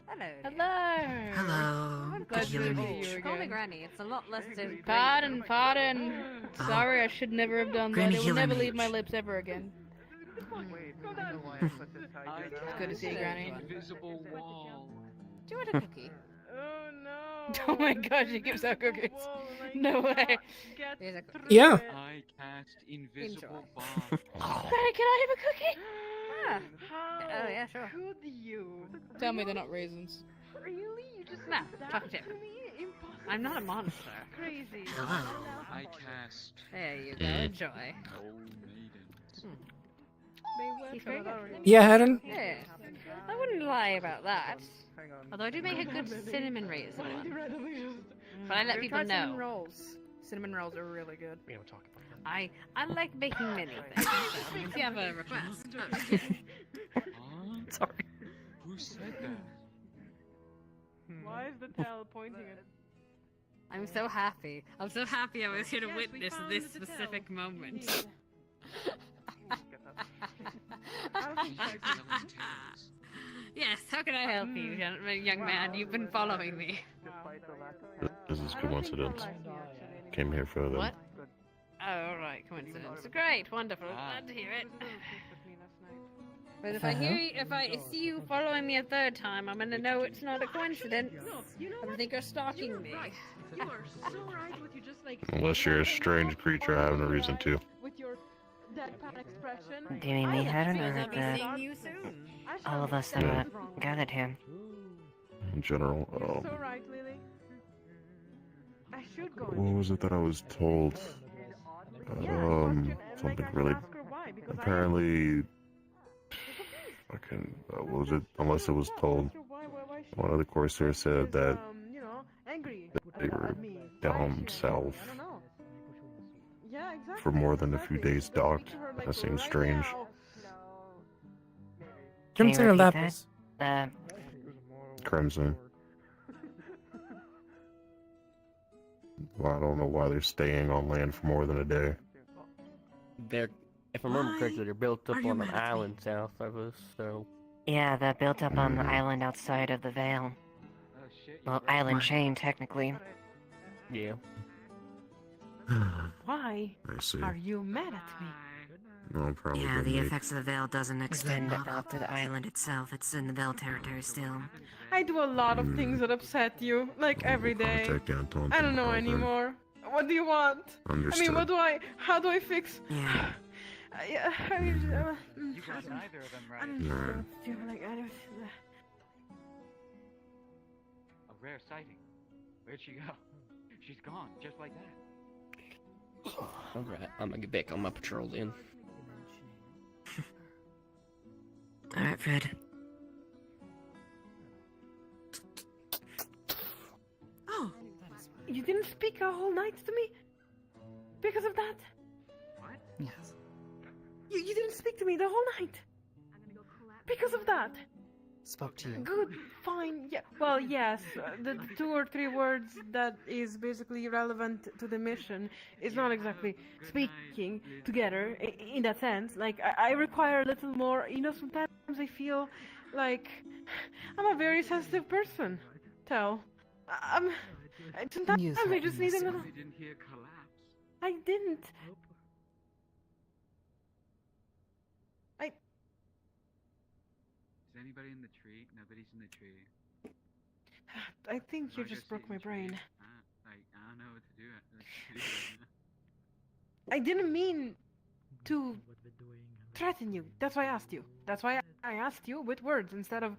Hello. Hello. Hello. I'm Good glad to healing. meet you Call me again. Granny. It's a lot less to. Pardon. Sorry, I should never have done Granny that. It would never Healing leave my Age. lips ever again. It's good to see you, Granny. Invisible wall. Do you want a cookie? Oh no! Oh my gosh, he gives out cookies. No way. Here's a cookie. yeah. I cast invisible Enjoy. bomb. Granny, can I have a cookie? Ah. How Oh, yeah, sure. could you? Tell me they're not raisins. Really? You just No, said that chocolate chip. to me? Impossible. I'm not a monster. Crazy. Hello. I cast There you go. Enjoy. no maidens. He's very good. Yeah, Adam? Yes. I wouldn't lie about that. Although I do make a good cinnamon raisin one. But I let people Cinnamon know. rolls. Cinnamon rolls are really good. We don't talk about that. I like making many things. So if you have a request. Sorry. Who said that? Why is the tail pointing at I'm so happy. I'm so happy I was here to witness this specific moment. Yes, how can I help you, young man? You've been following me. This is coincidence. Came here for them. What? Oh, right, coincidence. Great, wonderful. Glad to hear it. But if I see you following me a third time, I'm gonna know it's not a coincidence. I think you're stalking me. You are so right with you just like. Unless you're a strange creature, I have no reason to. With your deadpan expression. Do you mean me? I don't know I'll be that seeing you soon. all of us are gathered here. In general, So right, Lily. I should go. what was it that I was told? Something really. Apparently, fucking. What was it? Unless it was told. One of the Corsairs said that they were down south for more than a few days docked. That seems strange. Crimson or Lapis? Crimson. Well, I don't know why they're staying on land for more than a day. They're, if I remember correctly, they're built up on an island south of us, so... Yeah, they're built up on the island outside of the Vale. Well, island chain, technically. Yeah. Why I see. are you mad at me? No, probably Yeah, the didn't effects of the Vale doesn't extend out to the island itself. It's in the Vale territory still. I do a lot of things that upset you, like every day. contact Anton I don't know about them. anymore. What do you want? Understood. I mean, how do I fix? Yeah. You got neither of them right. A rare sighting. Where'd she go? She's gone, just like that. Alright, I'm gonna get back on my patrol then. Alright, Fred. Oh, you didn't speak a whole night to me? Because of that? What? Yes. You didn't speak to me the whole night? Because of that? Spoke to you. Good, fine, yeah. Well, yes, the 2 or 3 words that is basically relevant to the mission is not exactly speaking together in that sense. Like, I require a little more, you know, sometimes I feel like I'm a very sensitive person, sometimes I just need a little... I didn't hear collapse. I didn't. Is anybody in the tree? Nobody's in the tree. I think you just broke my brain. I don't know what to do. I didn't mean to threaten you. That's why I asked you. That's why I asked you with words instead of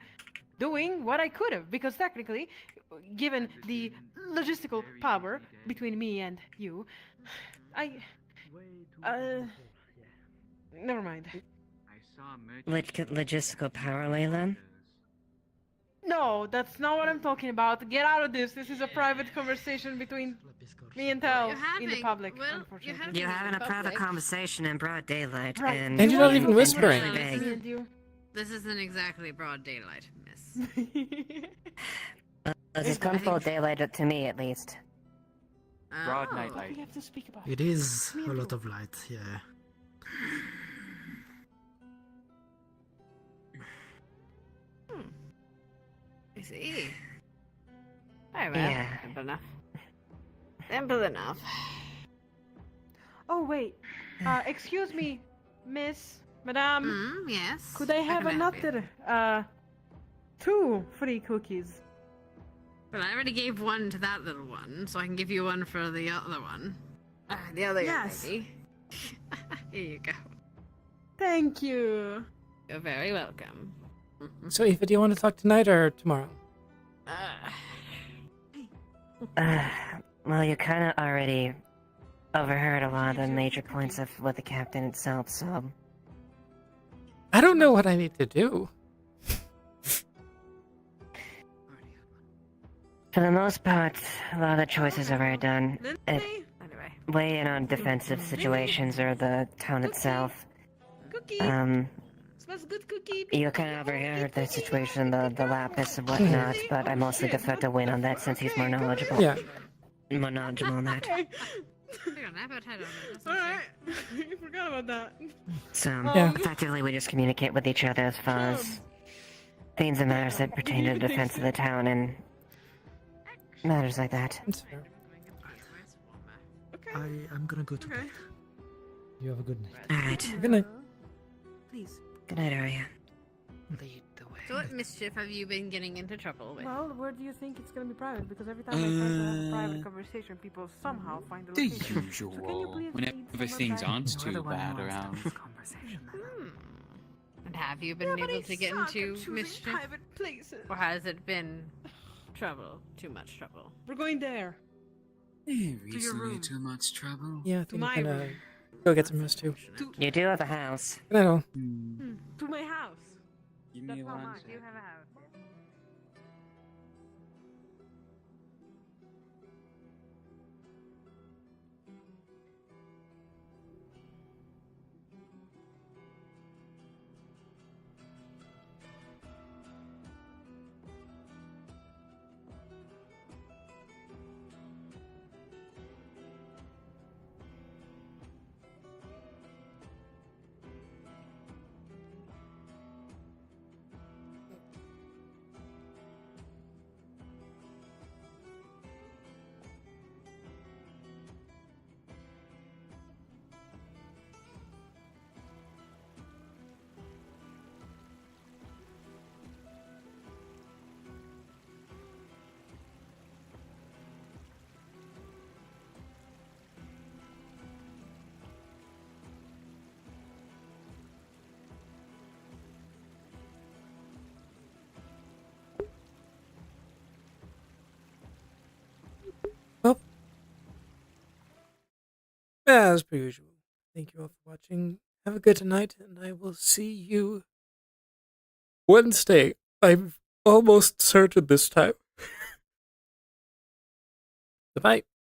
doing what I could have. Because technically, given the logistical power between me and you, never mind. Logistical power, Layla? No, that's not what I'm talking about. Get out of this. This is a private conversation between me and Tel in the public, unfortunately. You're having a private conversation in broad daylight, Right. and you're not even whispering. This isn't exactly broad daylight, miss. It's comfortable daylight to me, at least. Broad nightlight. We have to speak about It is a lot of light, yeah. I see. Very well. Yeah. Simple enough. Simple enough. Oh, wait. Excuse me, miss, madame. Yes. Could I have How can I help you? another, 2 free cookies? Well, I already gave one to that little one, so I can give you one for the other one. The other young Yes. lady. Here you go. Thank you. You're very welcome. So, Eva, do you want to talk tonight or tomorrow? Well, you kind of already overheard a lot of the major points of what the captain itself, so... I don't know what I need to do. For the most part, a lot of the choices are already done. Anyway. Way in on defensive situations or the town itself. Cookie. Smells good, cookie. You kind of overheard the situation, the Lapis and whatnot, but I mostly defer to Win on that since he's more knowledgeable. Yeah. monogamous on that. Okay. Alright. You forgot about that. So, Yeah. effectively, we just communicate with each other as far as things and matters that pertain to the defense of the town and matters like that. That's fair. I'm gonna go to bed. You have a good night. Alright. Good night. Please. Good night, Arya. Lead the way. So what mischief have you been getting into trouble with? Well, where do you think it's gonna be private? Because every time I try to have a private conversation, people somehow find the The location. usual. So can you please Whenever lead things someone aren't back? too bad around. And have you been able to get into mischief? Private places. Or has it been trouble? Too much trouble? We're going there. Recently, too much trouble. Yeah, I think my I'm gonna room. go get some rest too. You do have a house. Good night, all. To my house. Give That's me not one much. second. You have a house. As per usual, thank you all for watching. Have a good night, and I will see you Wednesday. I'm almost certain this time. Goodbye.